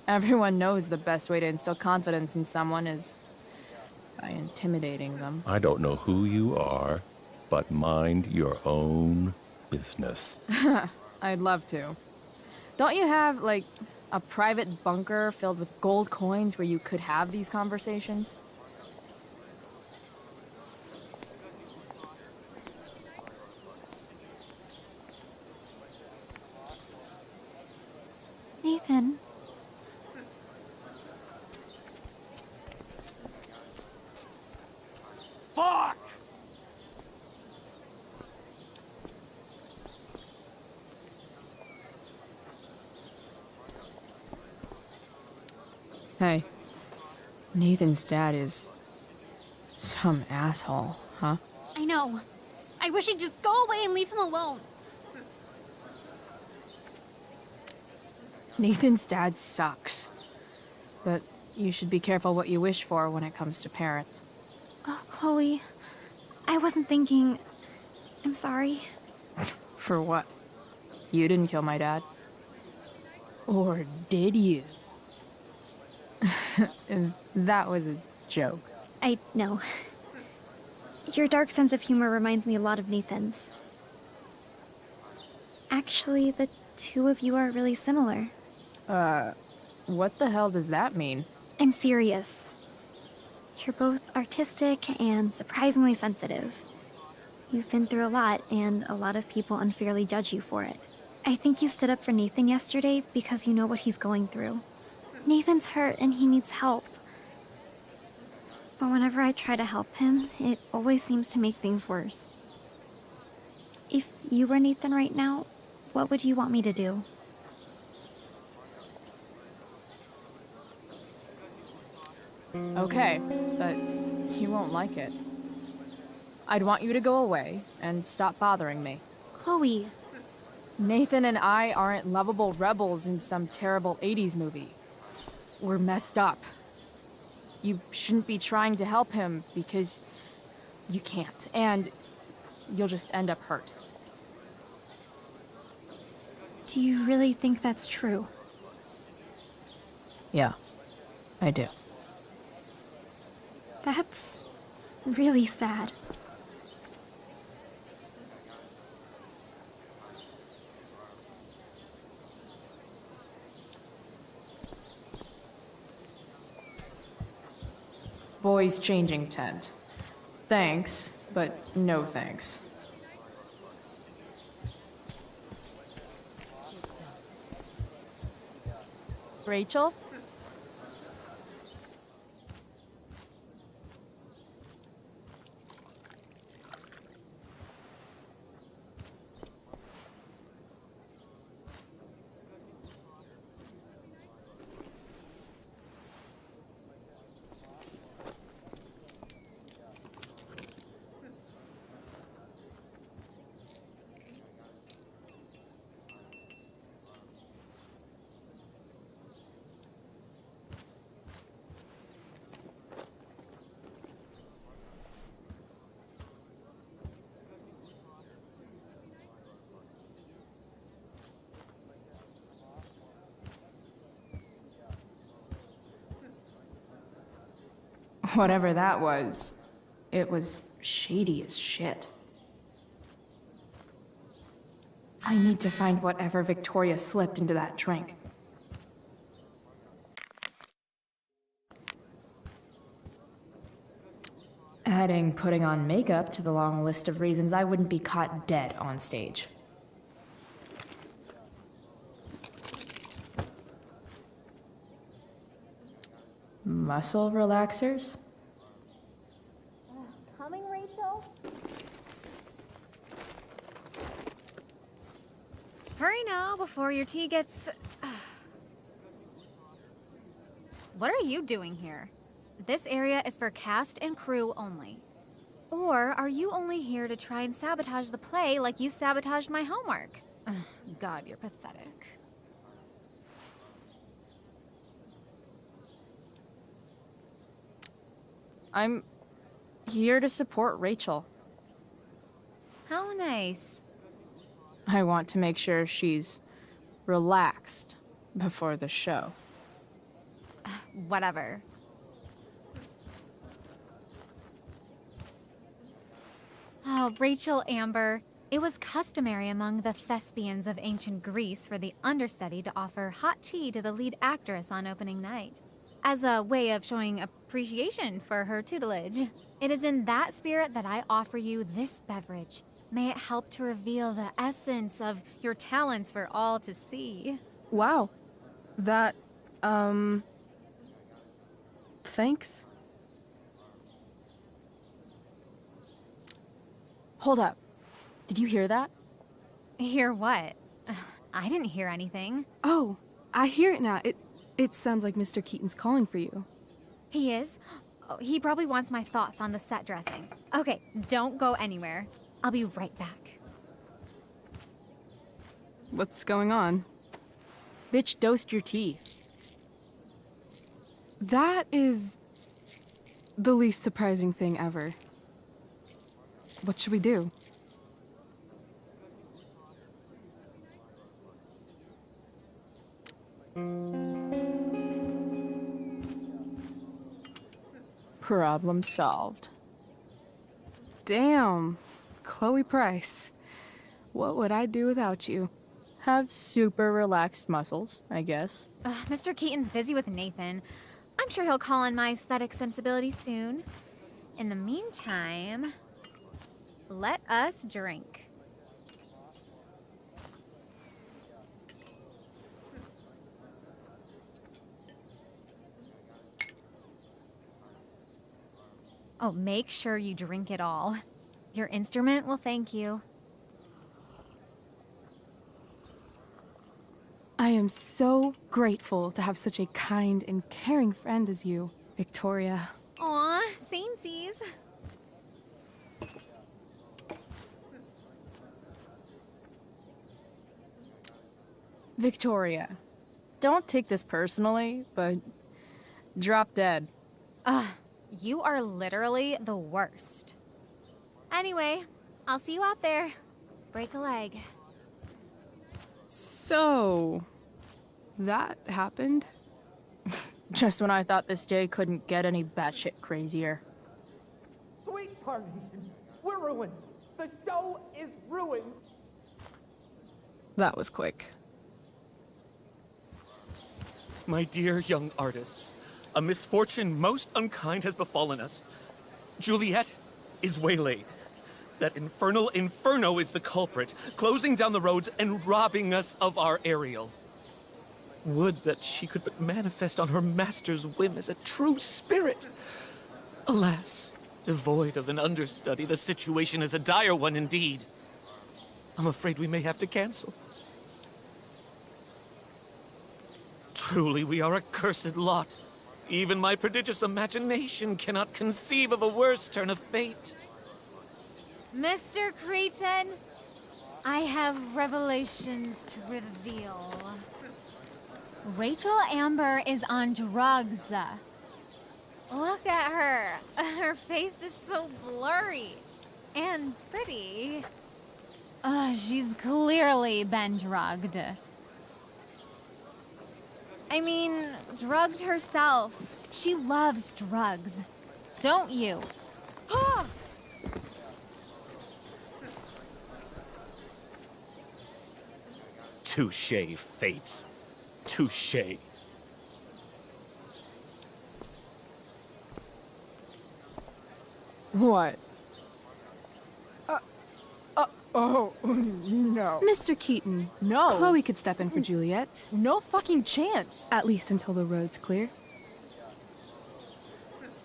Everyone knows the best way to instill confidence in someone is by intimidating them. I don't know who you are, but mind your own business. I'd love to. Don't you have, like, a private bunker filled with gold coins where you could have these conversations? Nathan. Fuck! Hey, Nathan's dad is some asshole, huh? I know. I wish he'd just go away and leave him alone. Nathan's dad sucks. But you should be careful what you wish for when it comes to parents. Oh, Chloe. I wasn't thinking... I'm sorry. For what? You didn't kill my dad. Or did you? That was a joke. I know. Your dark sense of humor reminds me a lot of Nathan's. Actually, the two of you are really similar. What the hell does that mean? I'm serious. You're both artistic and surprisingly sensitive. You've been through a lot, and a lot of people unfairly judge you for it. I think you stood up for Nathan yesterday because you know what he's going through. Nathan's hurt and he needs help. But whenever I try to help him, it always seems to make things worse. If you were Nathan right now, what would you want me to do? Okay, but you won't like it. I'd want you to go away and stop bothering me. Chloe. Nathan and I aren't lovable rebels in some terrible 80s movie. We're messed up. You shouldn't be trying to help him because you can't, and you'll just end up hurt. Do you really think that's true? Yeah, I do. That's really sad. Boys changing tent. Thanks, but no thanks. Rachel? Whatever that was, it was shady as shit. I need to find whatever Victoria slipped into that drink. Adding putting on makeup to the long list of reasons I wouldn't be caught dead on stage. Muscle relaxers? Coming, Rachel? Hurry now before your tea gets... What are you doing here? This area is for cast and crew only. Or are you only here to try and sabotage the play like you sabotaged my homework? God, you're pathetic. I'm here to support Rachel. How nice. I want to make sure she's relaxed before the show. Whatever. Oh, Rachel Amber. It was customary among the thespians of ancient Greece for the understudy to offer hot tea to the lead actress on opening night, as a way of showing appreciation for her tutelage. It is in that spirit that I offer you this beverage. May it help to reveal the essence of your talents for all to see. Wow. That, thanks. Hold up. Did you hear that? Hear what? I didn't hear anything. Oh, I hear it now. It sounds like Mr. Keaton's calling for you. He is? Oh, he probably wants my thoughts on the set dressing. Okay, don't go anywhere. I'll be right back. What's going on? Bitch dosed your tea. That is the least surprising thing ever. What should we do? Problem solved. Damn. Chloe Price. What would I do without you? Have super relaxed muscles, I guess. Mr. Keaton's busy with Nathan. I'm sure he'll call on my aesthetic sensibilities soon. In the meantime, let us drink. Oh, make sure you drink it all. Your instrument will thank you. I am so grateful to have such a kind and caring friend as you. Victoria. Aw, samesies. Victoria, don't take this personally, but drop dead. Ugh, you are literally the worst. Anyway, I'll see you out there. Break a leg. So, that happened? Just when I thought this day couldn't get any batshit crazier. Sweet Carnation, we're ruined. The show is ruined. That was quick. My dear young artists, a misfortune most unkind has befallen us. Juliet is waylaid. That infernal Inferno is the culprit, closing down the roads and robbing us of our Ariel. Would that she could but manifest on her master's whim as a true spirit. Alas, devoid of an understudy, the situation is a dire one indeed. I'm afraid we may have to cancel. Truly, we are a cursed lot. Even my prodigious imagination cannot conceive of a worse turn of fate. Mr. Cretan, I have revelations to reveal. Rachel Amber is on drugs. Look at her. Her face is so blurry and pretty. She's clearly been drugged. I mean, drugged herself. She loves drugs. Don't you? Touché, Fates. Touché. What? Oh, no. Mr. Keaton. No. Chloe could step in for Juliet. No fucking chance. At least until the road's clear.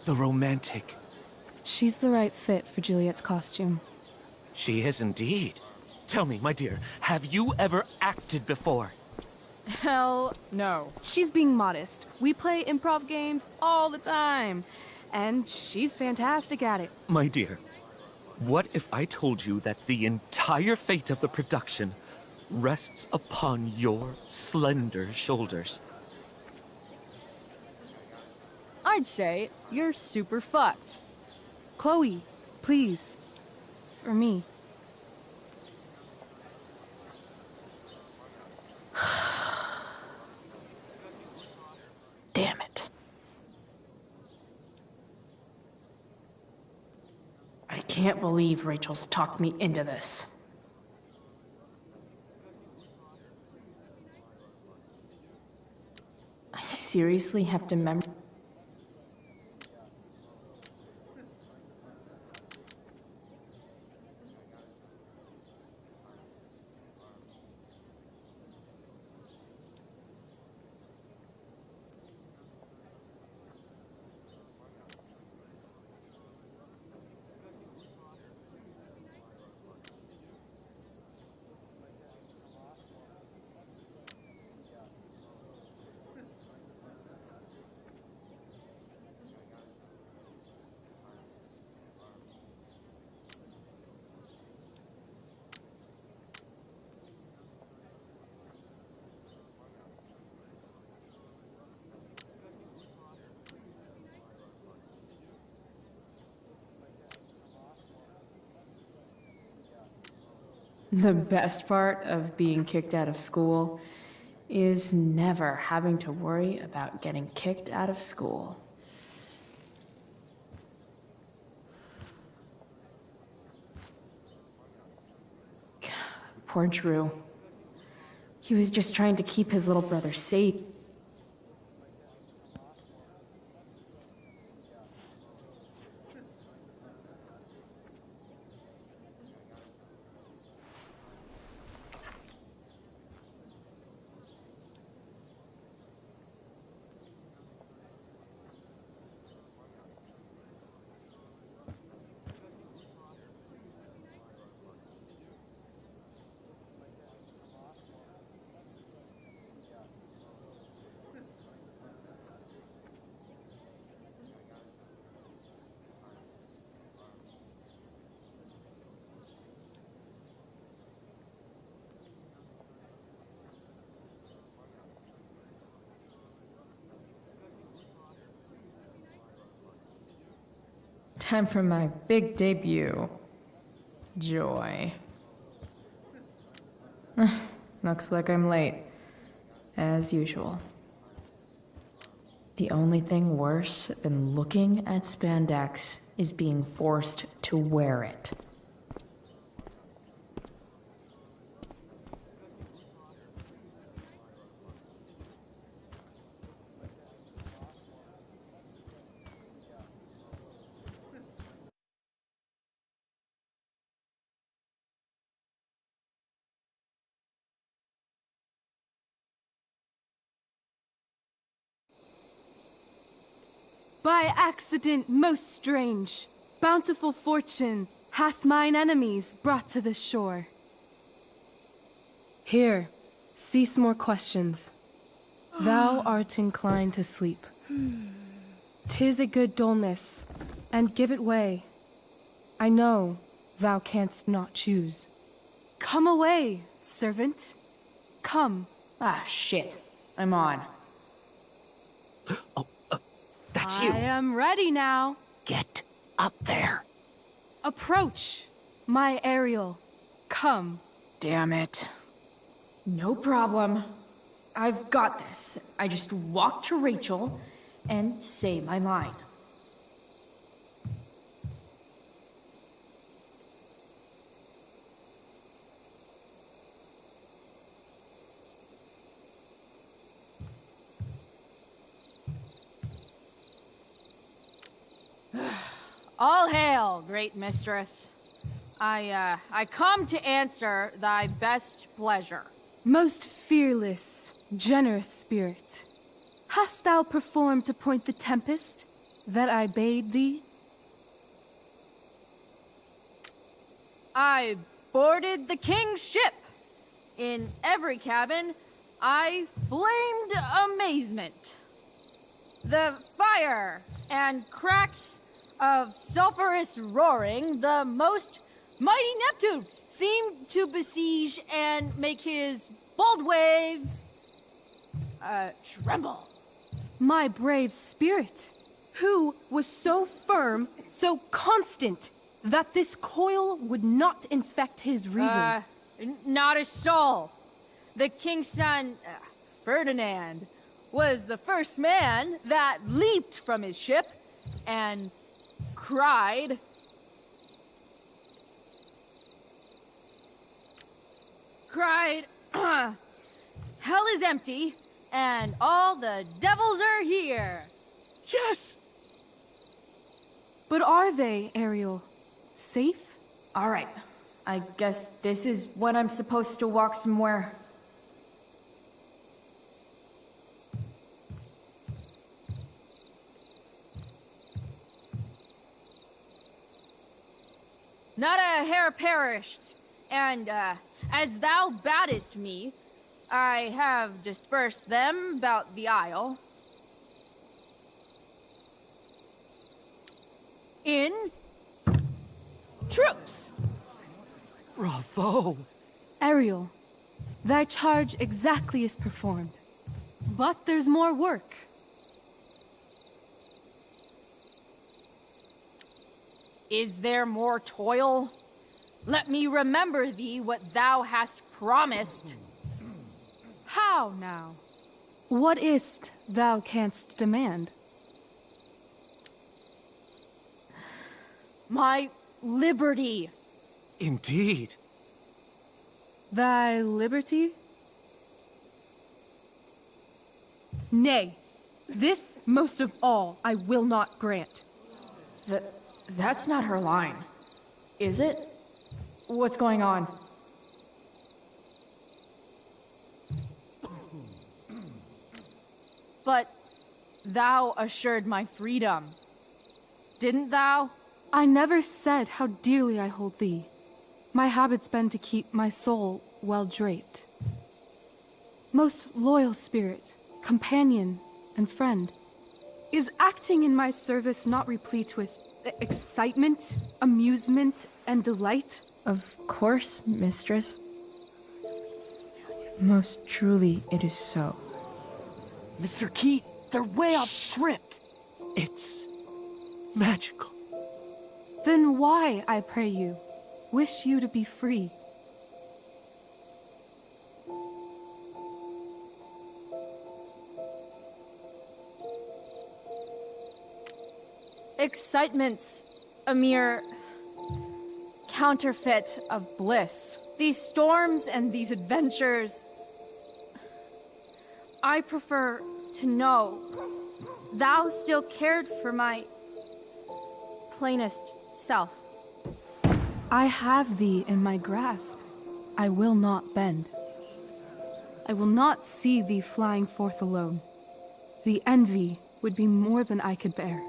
The romantic. She's the right fit for Juliet's costume. She is indeed. Tell me, my dear, have you ever acted before? Hell no. She's being modest. We play improv games all the time. And she's fantastic at it. My dear, what if I told you that the entire fate of the production rests upon your slender shoulders? I'd say you're super fucked. Chloe, please. For me. Damn it. I can't believe Rachel's talked me into this. I seriously have to memorize. The best part of being kicked out of school is never having to worry about getting kicked out of school. Poor Drew. He was just trying to keep his little brother safe. Time for my big debut. Joy. Looks like I'm late. As usual. The only thing worse than looking at spandex is being forced to wear it. By accident most strange, bountiful fortune hath mine enemies brought to this shore. Here, cease more questions. Thou art inclined to sleep. 'Tis a good dullness, and give it way. I know thou canst not choose. Come away, servant. Come. Ah, shit. I'm on. That's you. I am ready now. Get up there. Approach, my Ariel. Come. Damn it. No problem. I've got this. I just walk to Rachel and say my line. All hail, great mistress. I come to answer thy best pleasure. Most fearless, generous spirit, hast thou performed to point the tempest that I bade thee? I boarded the king's ship. In every cabin, I flamed amazement. The fire and cracks of sulphurous roaring, the most mighty Neptune seemed to besiege and make his bold waves tremble. My brave spirit, who was so firm, so constant, that this coil would not infect his reason. Not a soul. The king's son, Ferdinand, was the first man that leaped from his ship and cried, hell is empty, and all the devils are here. Yes! But are they, Ariel? Safe? All right. I guess this is when I'm supposed to walk somewhere. Not a hair perished, and as thou badest me, I have dispersed them about the isle. In troops. Bravo! Ariel, thy charge exactly is performed. But there's more work. Is there more toil? Let me remember thee what thou hast promised. How now? What is't thou canst demand? My liberty. Indeed. Thy liberty? Nay, this most of all I will not grant. That's not her line. Is it? What's going on? But thou assured my freedom, didn't thou? I never said how dearly I hold thee. My habit's been to keep my soul well draped. Most loyal spirit, companion, and friend, is acting in my service not replete with excitement, amusement, and delight? Of course, mistress. Most truly, it is so. Mr. Keat, they're way off script. It's magical. Then why, I pray you, wish you to be free? Excitement's a mere counterfeit of bliss. These storms and these adventures. I prefer to know thou still cared for my plainest self. I have thee in my grasp. I will not bend. I will not see thee flying forth alone. The envy would be more than I could bear.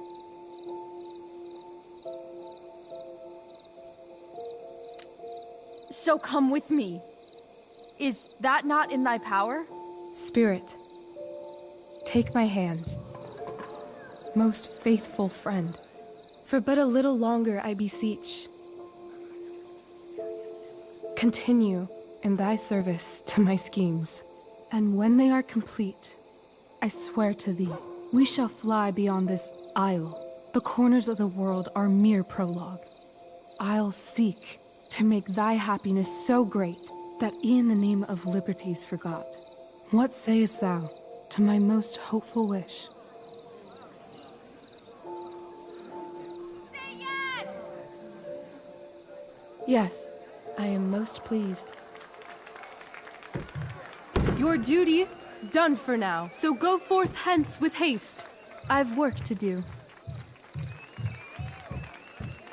So come with me. Is that not in thy power? Spirit, take my hands. Most faithful friend, for but a little longer I beseech. Continue in thy service to my schemes, and when they are complete, I swear to thee, we shall fly beyond this isle. The corners of the world are mere prologue. I'll seek to make thy happiness so great that e'en the name of liberty's forgot. What sayest thou to my most hopeful wish? Yes, I am most pleased. Your duty done for now, so go forth hence with haste. I've work to do.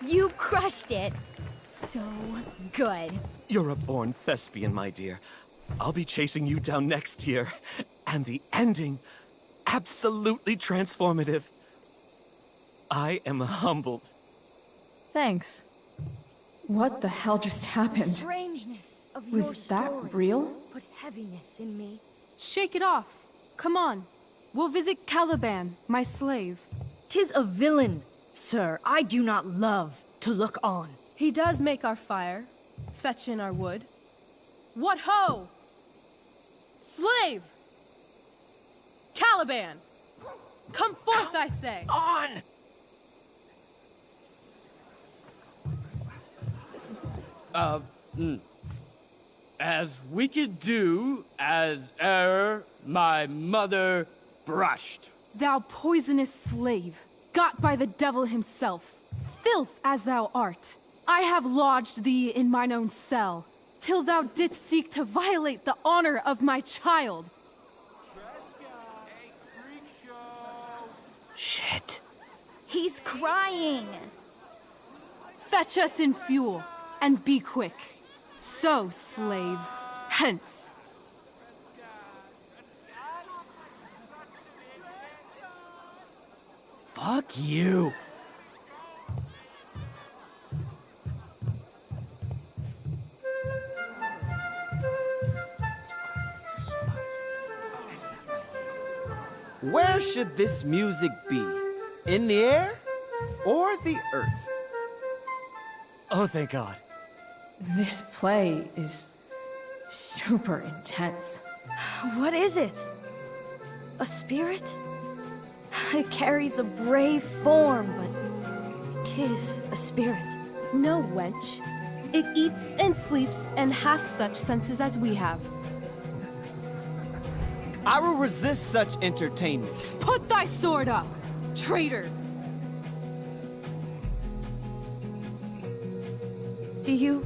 You crushed it. So good. You're a born thespian, my dear. I'll be chasing you down next year. And the ending, absolutely transformative. I am humbled. Thanks. What the hell just happened? Strangeness of your Was that story real? Put heaviness in me. Shake it off. Come on. We'll visit Caliban, my slave. 'Tis a villain, sir. I do not love to look on. He does make our fire, fetch in our wood. What ho! Slave! Caliban! Come forth, I say! On! As we could do, as e'er my mother brushed. Thou poisonous slave, got by the devil himself, filth as thou art, I have lodged thee in mine own cell, till thou didst seek to violate the honor of my child. Shit. He's crying. Fetch us in fuel, and be quick. So, slave, hence. Fuck you. Where should this music be? In the air or the earth? Oh, thank God. This play is super intense. What is it? A spirit? It carries a brave form, but 'tis a spirit. No, wench. It eats and sleeps and hath such senses as we have. I will resist such entertainment. Put thy sword up, traitor! Do you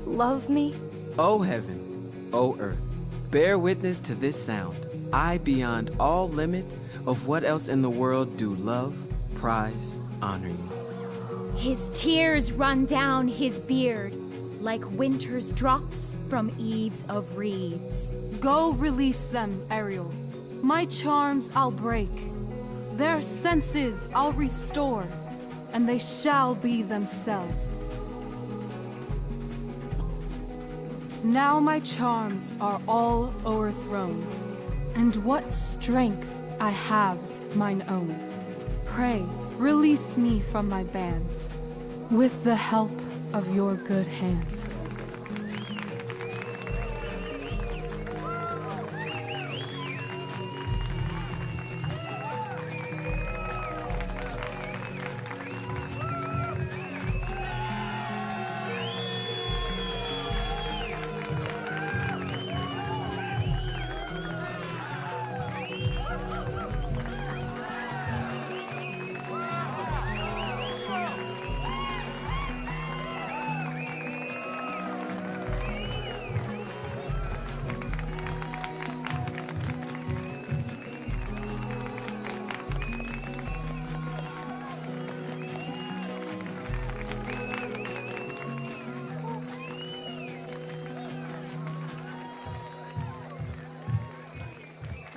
love me? O heaven, O earth, bear witness to this sound. I, beyond all limit of what else in the world, do love, prize, honor you. His tears run down his beard like winter's drops from eaves of reeds. Go release them, Ariel. My charms I'll break. Their senses I'll restore, and they shall be themselves. Now my charms are all o'erthrown, and what strength I have's mine own. Pray, release me from my bands, with the help of your good hands.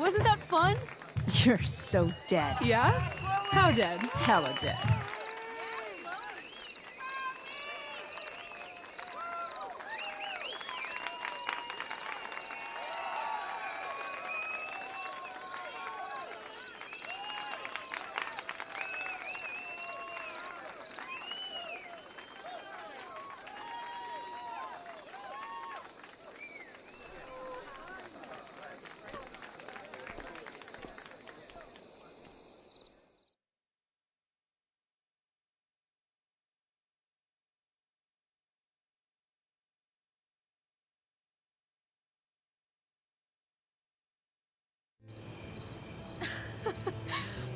Wasn't that fun? You're so dead. Yeah? How dead? Hella dead.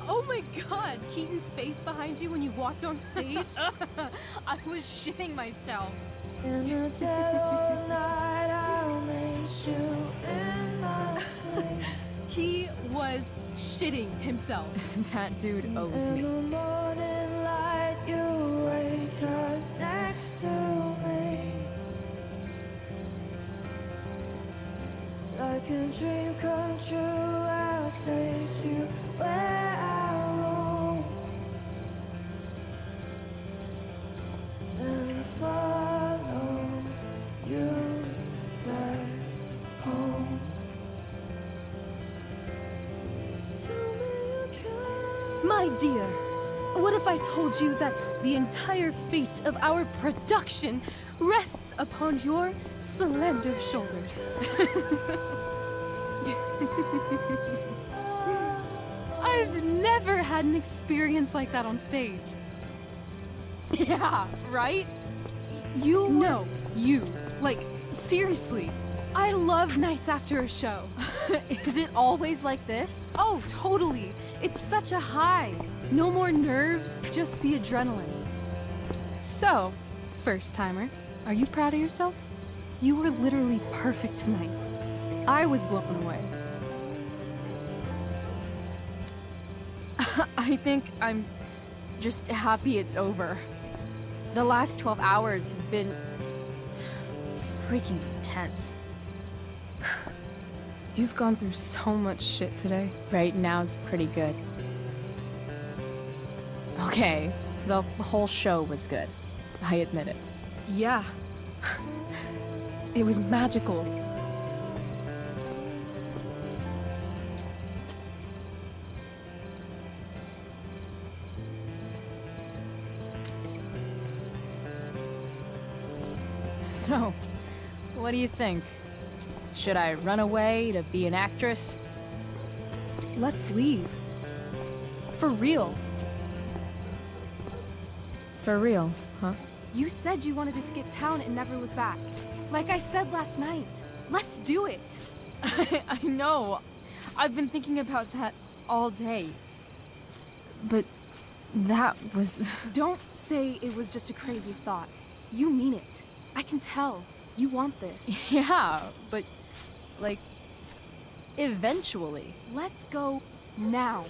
Oh my god, Keaton's face behind you when you walked on stage? I was shitting myself. In the dead of night, I'll meet you in my sleep. He was shitting himself. That dude owes In me. the morning light, you wake up next to me. Like a dream come true, I'll take you where I roam. And follow you back home. My dear, what if I told you that the entire fate of our production rests upon your slender shoulders? I've never had an experience like that on stage. Yeah, right? You? No, you. Like, seriously. I love nights after a show. Is it always like this? Oh, totally. It's such a high. No more nerves, just the adrenaline. So, first timer, are you proud of yourself? You were literally perfect tonight. I was blown away. I think I'm just happy it's over. The last 12 hours have been freaking intense. You've gone through so much shit today. Right now's pretty good. Okay, the whole show was good. I admit it. Yeah. It was magical. So, what do you think? Should I run away to be an actress? Let's leave. For real. For real, huh? You said you wanted to skip town and never look back. Like I said last night. Let's do it. I know. I've been thinking about that all day. But that was... Don't say it was just a crazy thought. You mean it. I can tell. You want this. Yeah, but... like... eventually. Let's go now.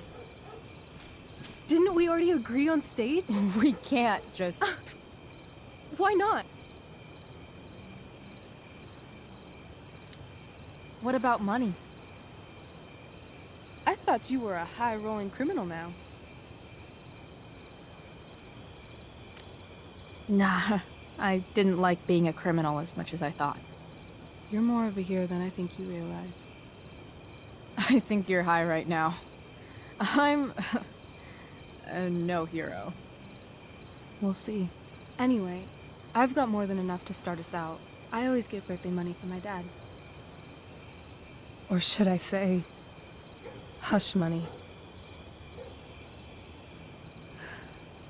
Didn't we already agree on stage? We can't just... Why not? What about money? I thought you were a high-rolling criminal now. Nah, I didn't like being a criminal as much as I thought. You're more of a hero than I think you realize. I think you're high right now. I'm... no hero. We'll see. Anyway, I've got more than enough to start us out. I always get birthday money from my dad. Or should I say, hush money.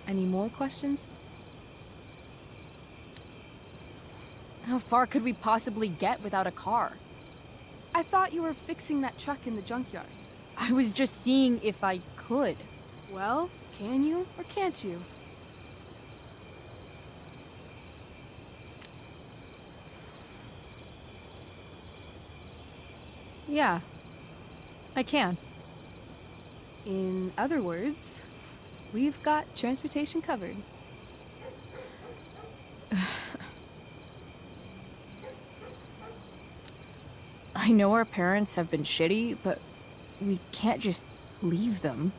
Any more questions? How far could we possibly get without a car? I thought you were fixing that truck in the junkyard. I was just seeing if I could. Well, can you or can't you? Yeah, I can. In other words, we've got transportation covered. I know our parents have been shitty, but we can't just leave them.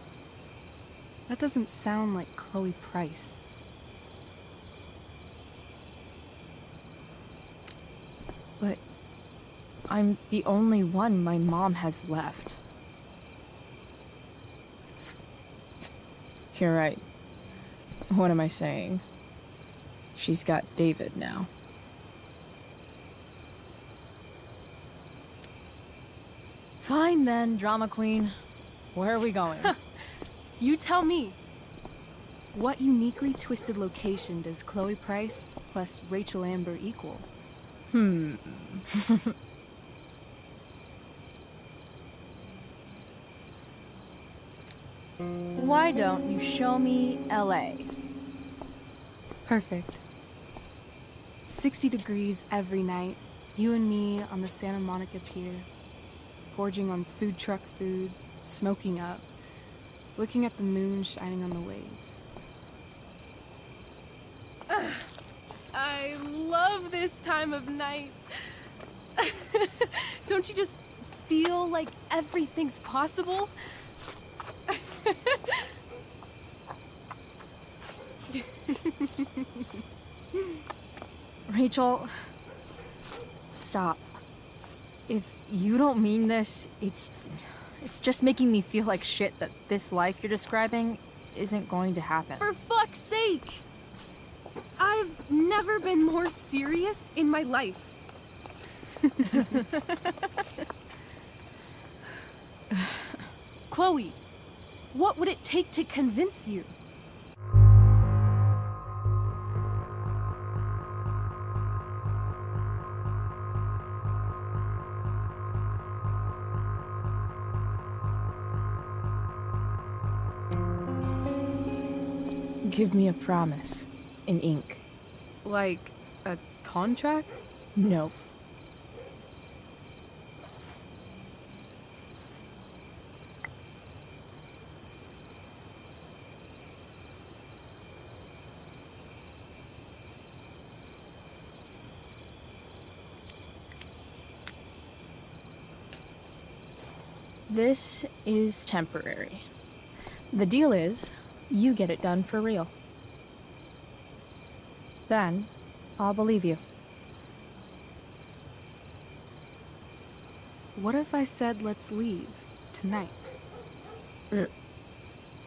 That doesn't sound like Chloe Price. But I'm the only one my mom has left. You're right. What am I saying? She's got David now. Fine then, drama queen. Where are we going? You tell me. What uniquely twisted location does Chloe Price plus Rachel Amber equal? Why don't you show me LA? Perfect. 60 degrees every night. You and me on the Santa Monica Pier. Gorging on food truck food. Smoking up. Looking at the moon shining on the waves. I love this time of night. Don't you just feel like everything's possible? Rachel, stop. If you don't mean this, it's just making me feel like shit that this life you're describing isn't going to happen. For fuck's sake! I've never been more serious in my life. Chloe, what would it take to convince you? Give me a promise in ink. Like a contract? No. This is temporary. The deal is, you get it done for real. Then, I'll believe you. What if I said let's leave tonight?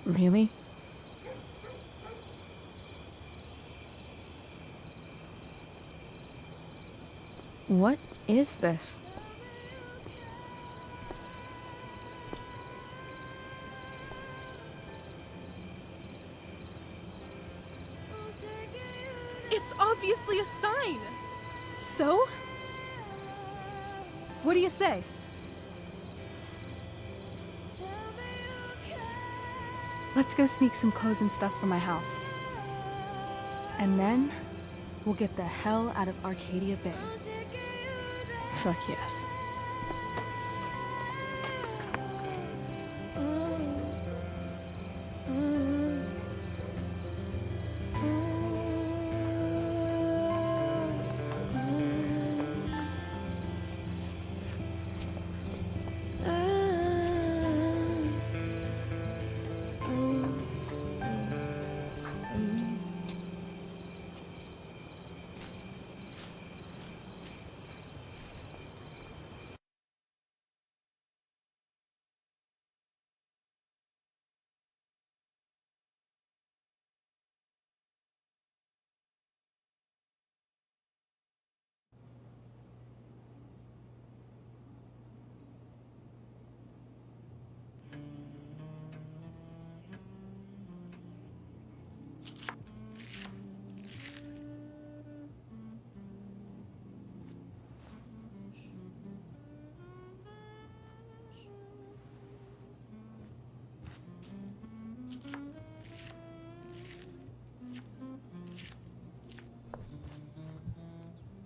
Really? What is this? It's obviously a sign. So? What do you say? Let's go sneak some clothes and stuff from my house. And then, we'll get the hell out of Arcadia Bay. Fuck yes.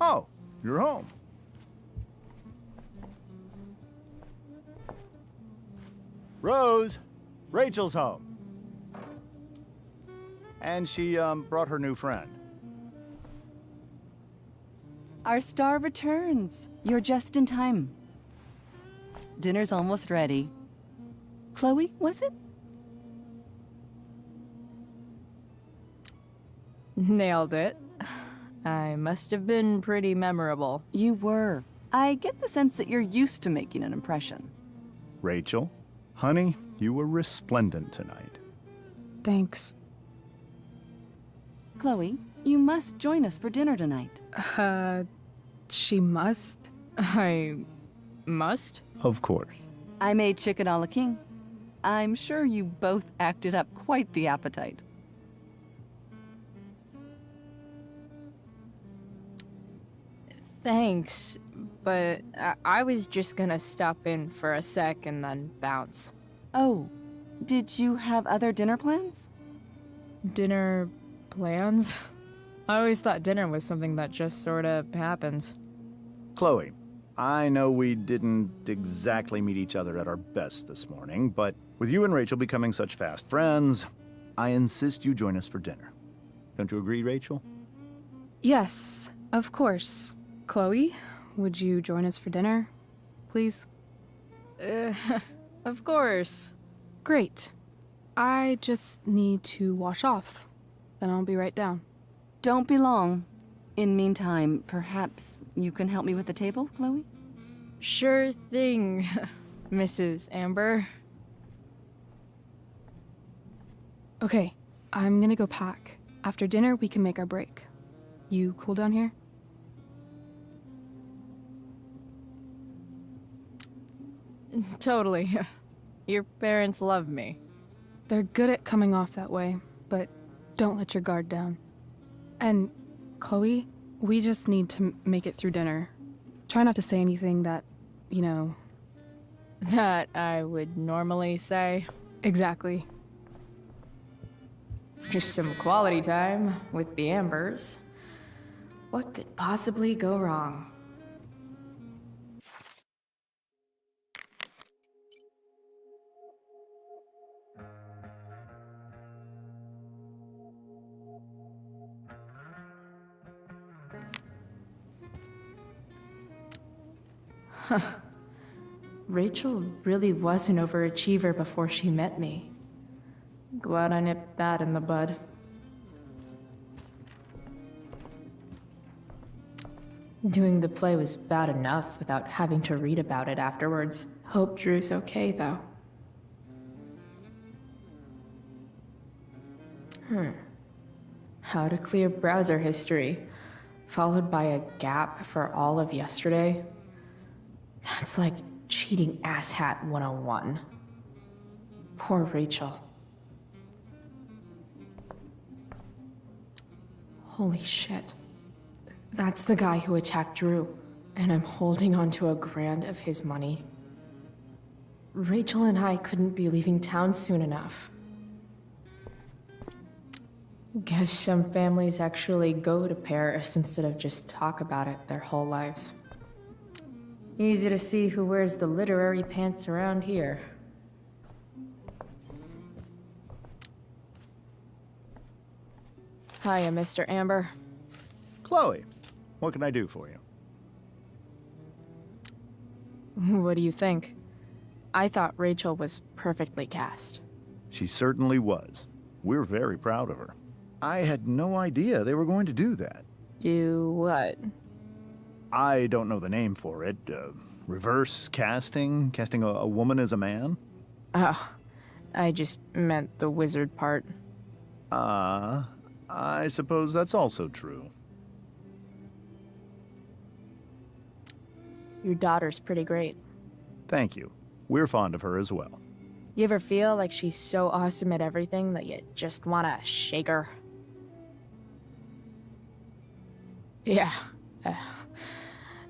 Oh, you're home. Rose, Rachel's home. And she, brought her new friend. Our star returns. You're just in time. Dinner's almost ready. Chloe, was it? Nailed it. I must have been pretty memorable. You were. I get the sense that you're used to making an impression. Rachel, honey, you were resplendent tonight. Thanks. Chloe, you must join us for dinner tonight. She must? I must? Of course. I made chicken a la king. I'm sure you both acted up quite the appetite. Thanks, but I was just gonna stop in for a sec and then bounce. Oh, did you have other dinner plans? Dinner plans? I always thought dinner was something that just sorta happens. Chloe, I know we didn't exactly meet each other at our best this morning, but with you and Rachel becoming such fast friends, I insist you join us for dinner. Don't you agree, Rachel? Yes, of course. Chloe, would you join us for dinner, please? Of course. Great. I just need to wash off. Then I'll be right down. Don't be long. In meantime, perhaps you can help me with the table, Chloe? Sure thing, Mrs. Amber. Okay, I'm gonna go pack. After dinner, we can make our break. You cool down here? Totally. Your parents love me. They're good at coming off that way, but don't let your guard down. And, Chloe, we just need to make it through dinner. Try not to say anything that, you know... That I would normally say. Exactly. Just some quality time with the Ambers. What could possibly go wrong? Huh. Rachel really was an overachiever before she met me. Glad I nipped that in the bud. Doing the play was bad enough without having to read about it afterwards. Hope Drew's okay, though. How to clear browser history, followed by a gap for all of yesterday. That's like cheating asshat 101. Poor Rachel. Holy shit. That's the guy who attacked Drew, and I'm holding onto a grand of his money. Rachel and I couldn't be leaving town soon enough. Guess some families actually go to Paris instead of just talk about it their whole lives. Easy to see who wears the literary pants around here. Hiya, Mr. Amber. Chloe, what can I do for you? What do you think? I thought Rachel was perfectly cast. She certainly was. We're very proud of her. I had no idea they were going to do that. Do what? I don't know the name for it. Reverse casting? Casting a woman as a man? Oh, I just meant the wizard part. I suppose that's also true. Your daughter's pretty great. Thank you. We're fond of her as well. You ever feel like she's so awesome at everything that you just wanna shake her? Yeah.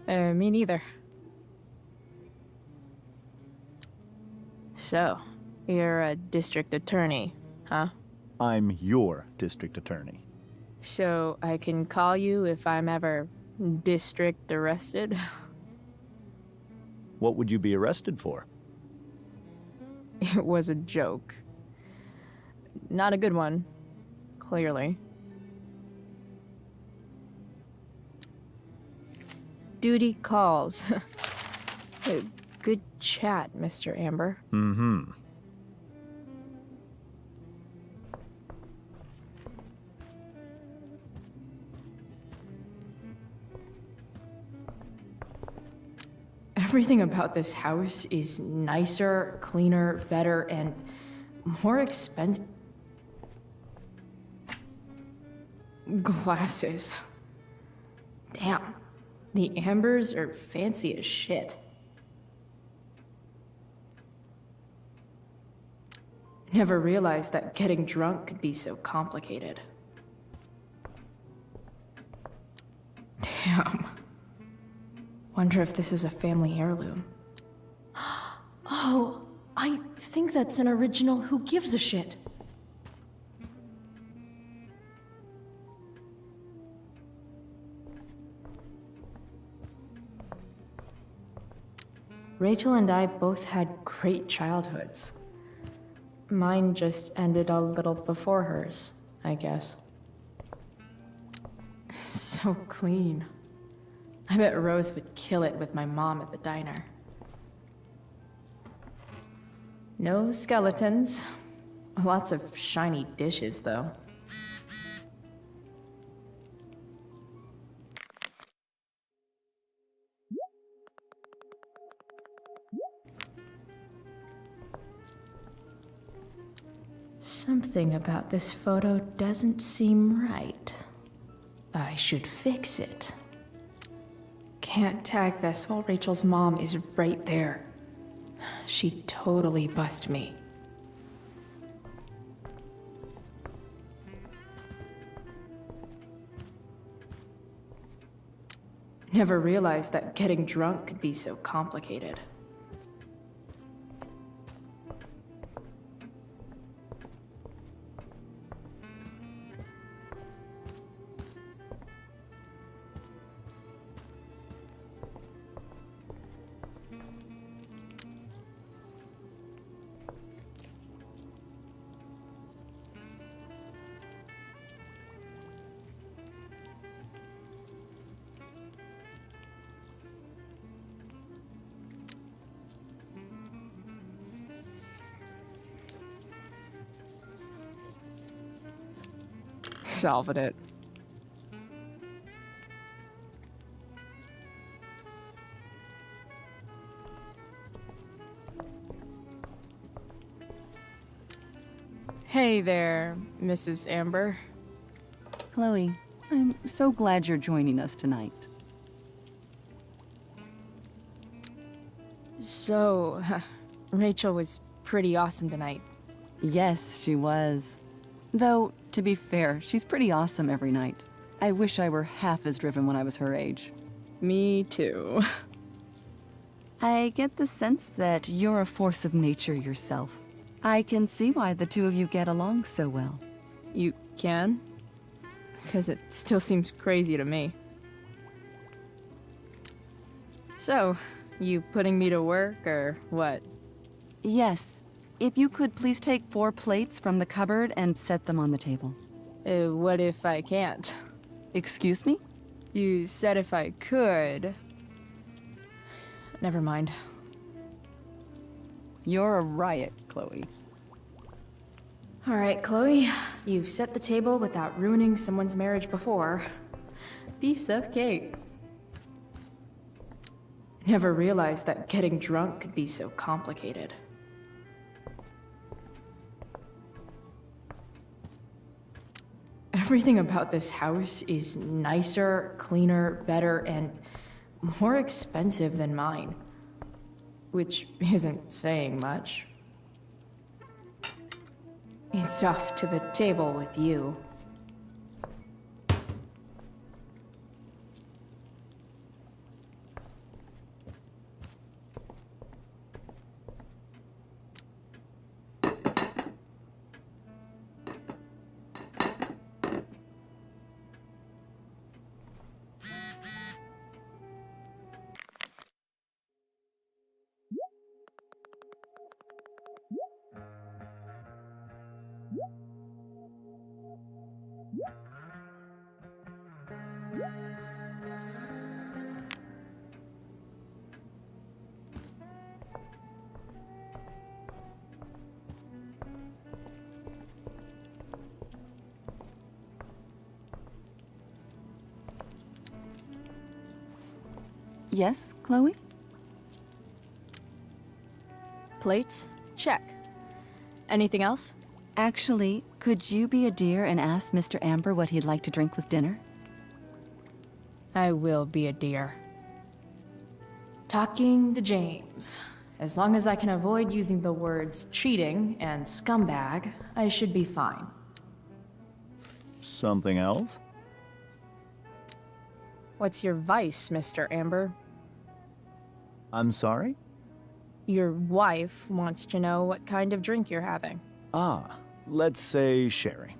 Me neither. So, you're a district attorney, huh? I'm your district attorney. So I can call you if I'm ever district arrested? What would you be arrested for? It was a joke. Not a good one, clearly. Duty calls. Good chat, Mr. Amber. Mm-hmm. Everything about this house is nicer, cleaner, better, and more expensive. Glasses. Damn. The Ambers are fancy as shit. Never realized that getting drunk could be so complicated. Damn. Wonder if this is a family heirloom. Oh, I think that's an original Who Gives a Shit. Rachel and I both had great childhoods. Mine just ended a little before hers, I guess. So clean. I bet Rose would kill it with my mom at the diner. No skeletons. Lots of shiny dishes, though. Something about this photo doesn't seem right. I should fix it. Can't tag this while Rachel's mom is right there. She'd totally bust me. Never realized that getting drunk could be so complicated. Salvin it. Hey there, Mrs. Amber. Chloe, I'm so glad you're joining us tonight. So, Rachel was pretty awesome tonight. Yes, she was. Though, to be fair, she's pretty awesome every night. I wish I were half as driven when I was her age. Me too. I get the sense that you're a force of nature yourself. I can see why the two of you get along so well. You can? Because it still seems crazy to me. So, you putting me to work, or what? Yes. If you could please take 4 plates from the cupboard and set them on the table. What if I can't? Excuse me? You said if I could. Never mind. You're a riot, Chloe. All right, Chloe. You've set the table without ruining someone's marriage before. Piece of cake. Never realized that getting drunk could be so complicated. Everything about this house is nicer, cleaner, better, and more expensive than mine. Which isn't saying much. It's off to the table with you. Yes, Chloe? Plates? Check. Anything else? Actually, could you be a dear and ask Mr. Amber what he'd like to drink with dinner? I will be a dear. Talking to James. As long as I can avoid using the words cheating and scumbag, I should be fine. Something else? What's your vice, Mr. Amber? I'm sorry? Your wife wants to know what kind of drink you're having. Ah, let's say sherry.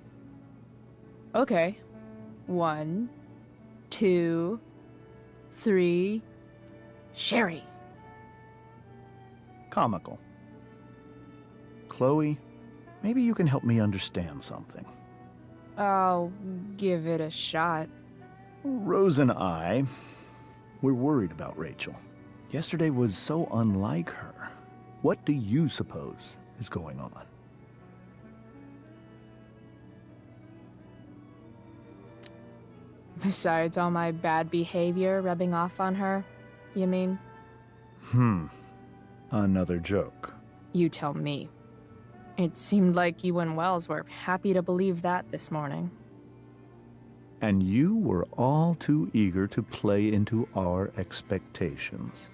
Okay. 1, 2, 3. Sherry. Comical. Chloe, maybe you can help me understand something. I'll give it a shot. Rose and I, we're worried about Rachel. Yesterday was so unlike her. What do you suppose is going on? Besides all my bad behavior rubbing off on her, you mean? Another joke. You tell me. It seemed like you and Wells were happy to believe that this morning. And you were all too eager to play into our expectations.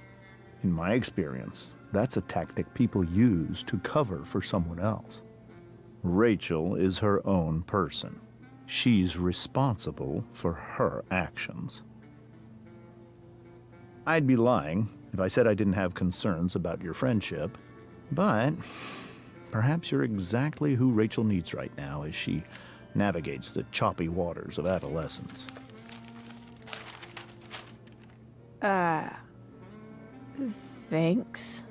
In my experience, that's a tactic people use to cover for someone else. Rachel is her own person. She's responsible for her actions. I'd be lying if I said I didn't have concerns about your friendship, but perhaps you're exactly who Rachel needs right now as she navigates the choppy waters of adolescence. Thanks.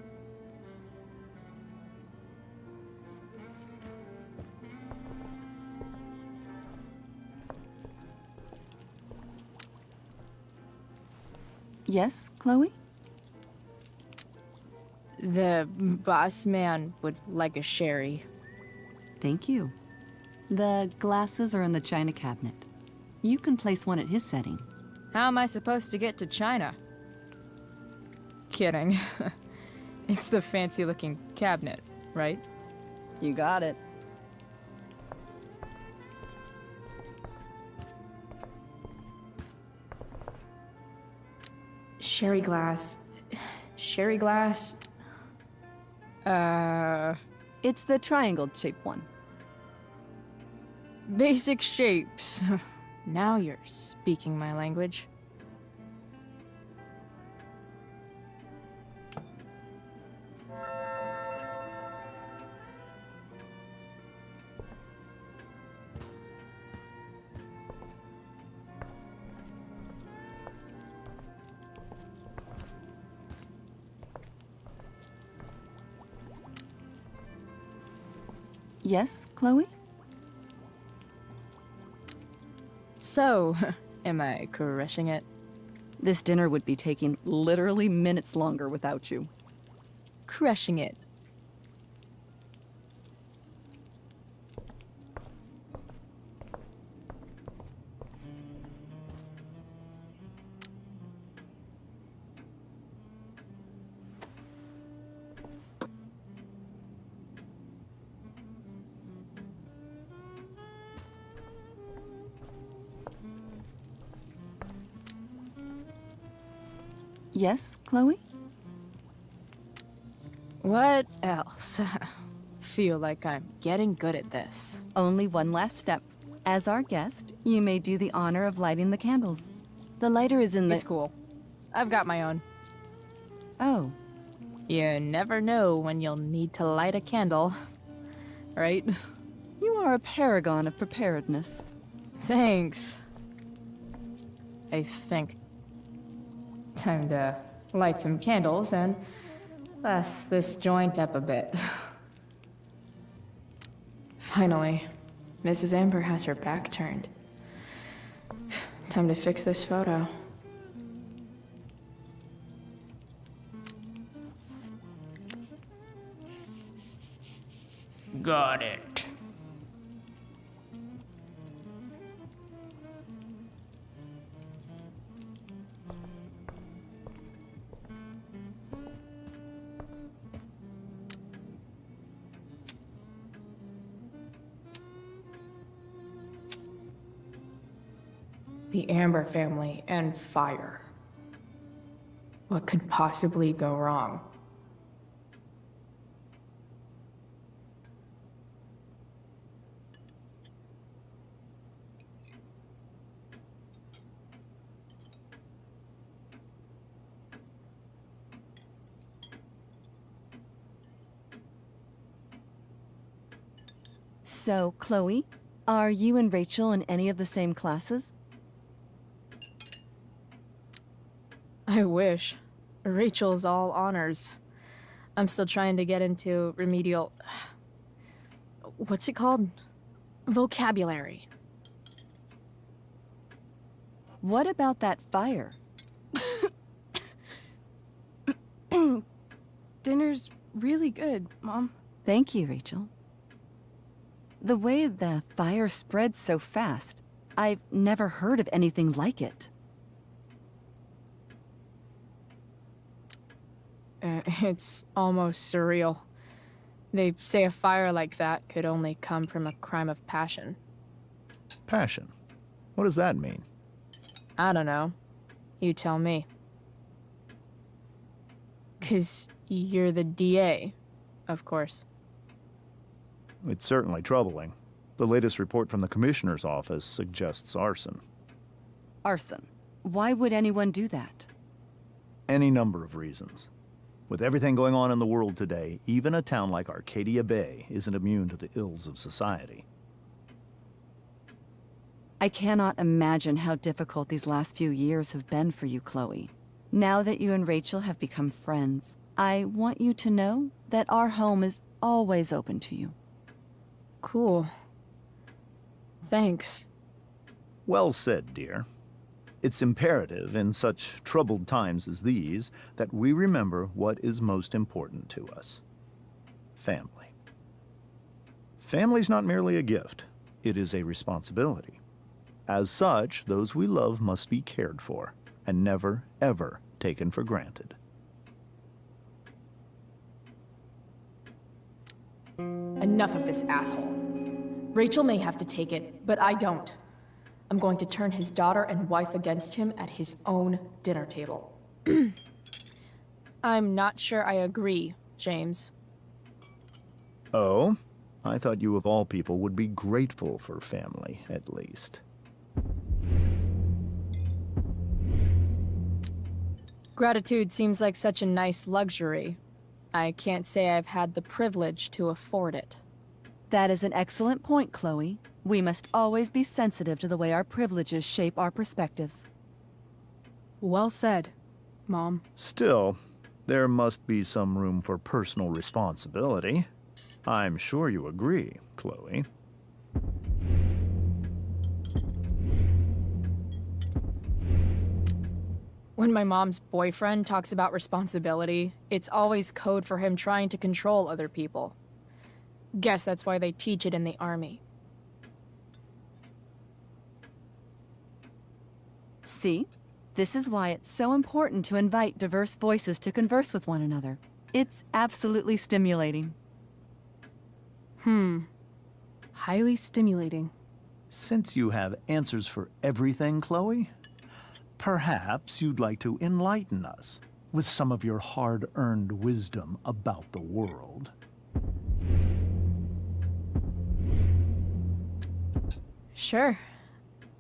Yes, Chloe? The boss man would like a sherry. Thank you. The glasses are in the china cabinet. You can place one at his setting. How am I supposed to get to China? Kidding. It's the fancy-looking cabinet, right? You got it. Sherry glass. Sherry glass. It's the triangle-shaped one. Basic shapes. Now you're speaking my language. Yes, Chloe? So, am I crushing it? This dinner would be taking literally minutes longer without you. Crushing it. Yes, Chloe? What else? Feel like I'm getting good at this. Only one last step. As our guest, you may do the honor of lighting the candles. The lighter is in the— It's cool. I've got my own. Oh. You never know when you'll need to light a candle, right? You are a paragon of preparedness. Thanks. I think. Time to light some candles and bless this joint up a bit. Finally, Mrs. Amber has her back turned. Time to fix this photo. Got it. the Amber family and fire. What could possibly go wrong? So, Chloe, are you and Rachel in any of the same classes? I wish. Rachel's all honors. I'm still trying to get into remedial... What's it called? Vocabulary. What about that fire? Dinner's really good, Mom. Thank you, Rachel. The way the fire spreads so fast, I've never heard of anything like it. It's almost surreal. They say a fire like that could only come from a crime of passion. Passion? What does that mean? I don't know. You tell me. 'Cause you're the DA, of course. It's certainly troubling. The latest report from the Commissioner's office suggests arson. Arson. Why would anyone do that? Any number of reasons. With everything going on in the world today, even a town like Arcadia Bay isn't immune to the ills of society. I cannot imagine how difficult these last few years have been for you, Chloe. Now that you and Rachel have become friends, I want you to know that our home is always open to you. Cool. Thanks. Well said, dear. It's imperative in such troubled times as these that we remember what is most important to us. Family. Family's not merely a gift, it is a responsibility. As such, those we love must be cared for, and never, ever taken for granted. Enough of this asshole. Rachel may have to take it, but I don't. I'm going to turn his daughter and wife against him at his own dinner table. I'm not sure I agree, James. Oh? I thought you of all people would be grateful for family, at least. Gratitude seems like such a nice luxury. I can't say I've had the privilege to afford it. That is an excellent point, Chloe. We must always be sensitive to the way our privileges shape our perspectives. Well said, Mom. Still, there must be some room for personal responsibility. I'm sure you agree, Chloe. When my mom's boyfriend talks about responsibility, it's always code for him trying to control other people. Guess that's why they teach it in the army. See? This is why it's so important to invite diverse voices to converse with one another. It's absolutely stimulating. Highly stimulating. Since you have answers for everything, Chloe, perhaps you'd like to enlighten us with some of your hard-earned wisdom about the world. Sure.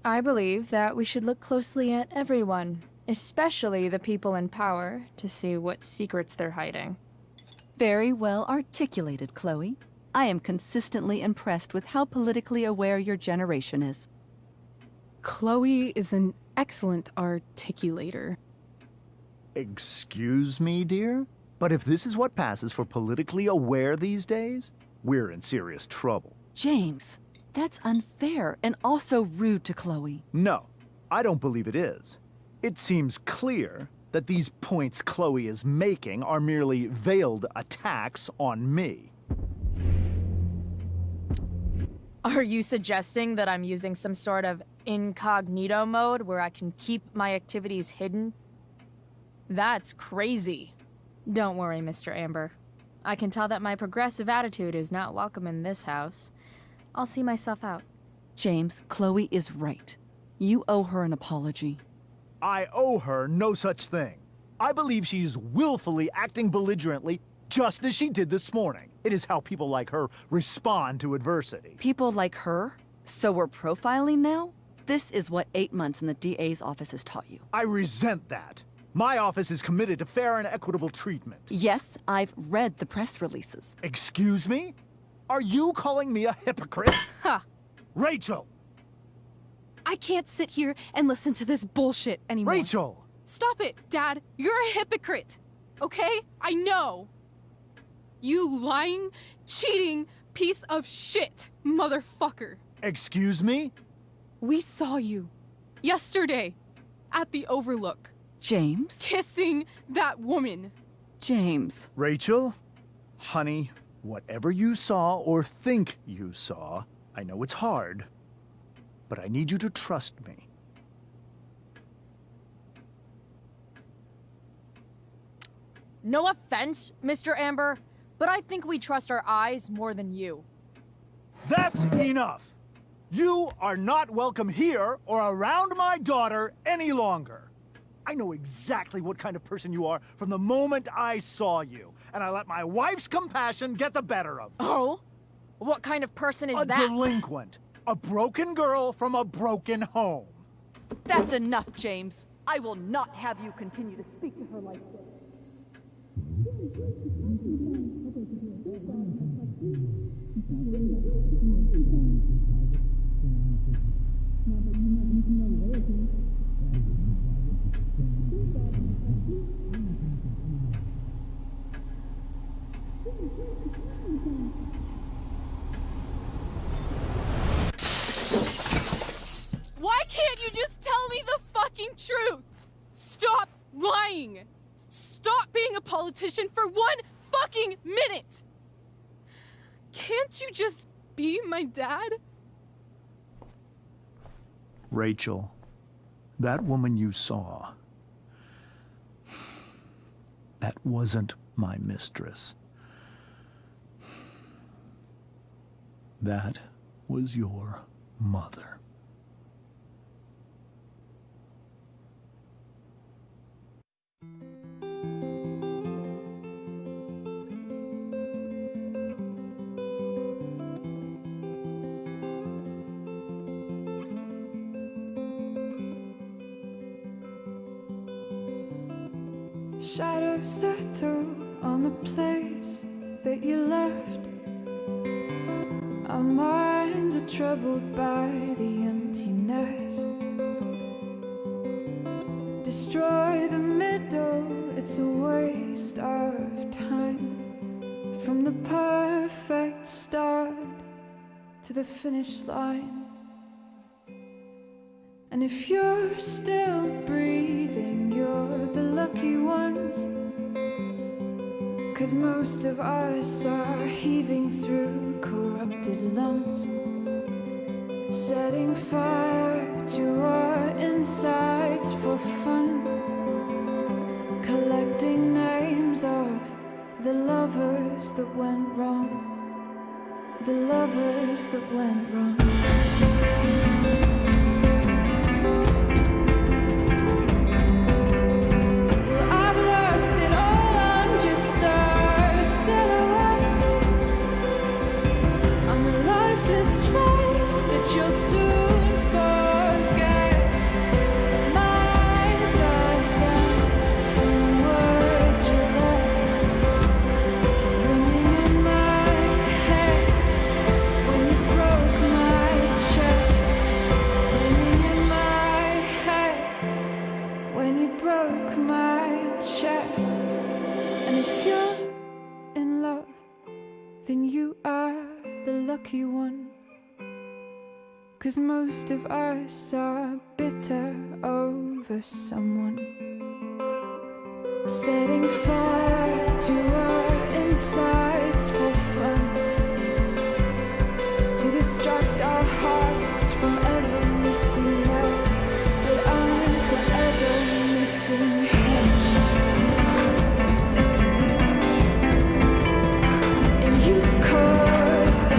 I believe that we should look closely at everyone, especially the people in power, to see what secrets they're hiding. Very well articulated, Chloe. I am consistently impressed with how politically aware your generation is. Chloe is an excellent articulator. Excuse me, dear? But if this is what passes for politically aware these days, we're in serious trouble. James, that's unfair and also rude to Chloe. No, I don't believe it is. It seems clear that these points Chloe is making are merely veiled attacks on me. Are you suggesting that I'm using some sort of incognito mode where I can keep my activities hidden? That's crazy. Don't worry, Mr. Amber. I can tell that my progressive attitude is not welcome in this house. I'll see myself out. James, Chloe is right. You owe her an apology. I owe her no such thing. I believe she's willfully acting belligerently, just as she did this morning. It is how people like her respond to adversity. People like her? So we're profiling now? This is what 8 months in the DA's office has taught you. I resent that. My office is committed to fair and equitable treatment. Yes, I've read the press releases. Excuse me? Are you calling me a hypocrite? Ha! Rachel! I can't sit here and listen to this bullshit anymore. Rachel! Stop it, Dad! You're a hypocrite! Okay? I know! You lying, cheating piece of shit, motherfucker! Excuse me? We saw you yesterday at the Overlook. James? Kissing that woman. James. Rachel? Honey, whatever you saw or think you saw, I know it's hard, but I need you to trust me. No offense, Mr. Amber, but I think we trust our eyes more than you. That's enough! You are not welcome here or around my daughter any longer. I know exactly what kind of person you are from the moment I saw you, and I let my wife's compassion get the better of me. Oh? What kind of person is a that? delinquent. A broken girl from a broken home. That's enough, James. I will not have you continue to speak to her like this. Why can't you just tell me the fucking truth? Stop lying! Stop being a politician for 1 fucking minute! Can't you just be my dad? Rachel, that woman you saw, that wasn't my mistress. That was your mother. Shadows settle on the place that you left. Our minds are troubled by the emptiness. Destroy the middle, it's a waste of time. From the perfect start to the finish line. And if you're still breathing, you're the lucky ones. 'Cause most of us are heaving through corrupted lungs, setting fire to our insides for fun, collecting names of the lovers that went wrong, the lovers that went wrong. You'll soon forget. My eyes are down from the words you left, ringing in my head when you broke my chest, ringing in my head when you broke my chest. And if you're in love, then you are the lucky one. 'Cause most of us are bitter over someone, setting fire to our insides for fun, to distract our hearts from ever missing that. But I'm forever missing him. And you caused it.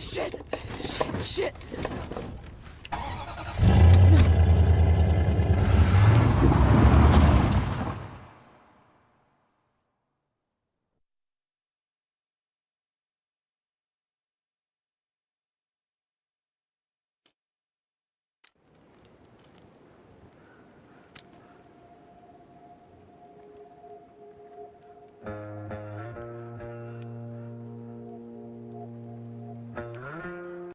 Shit! Shit!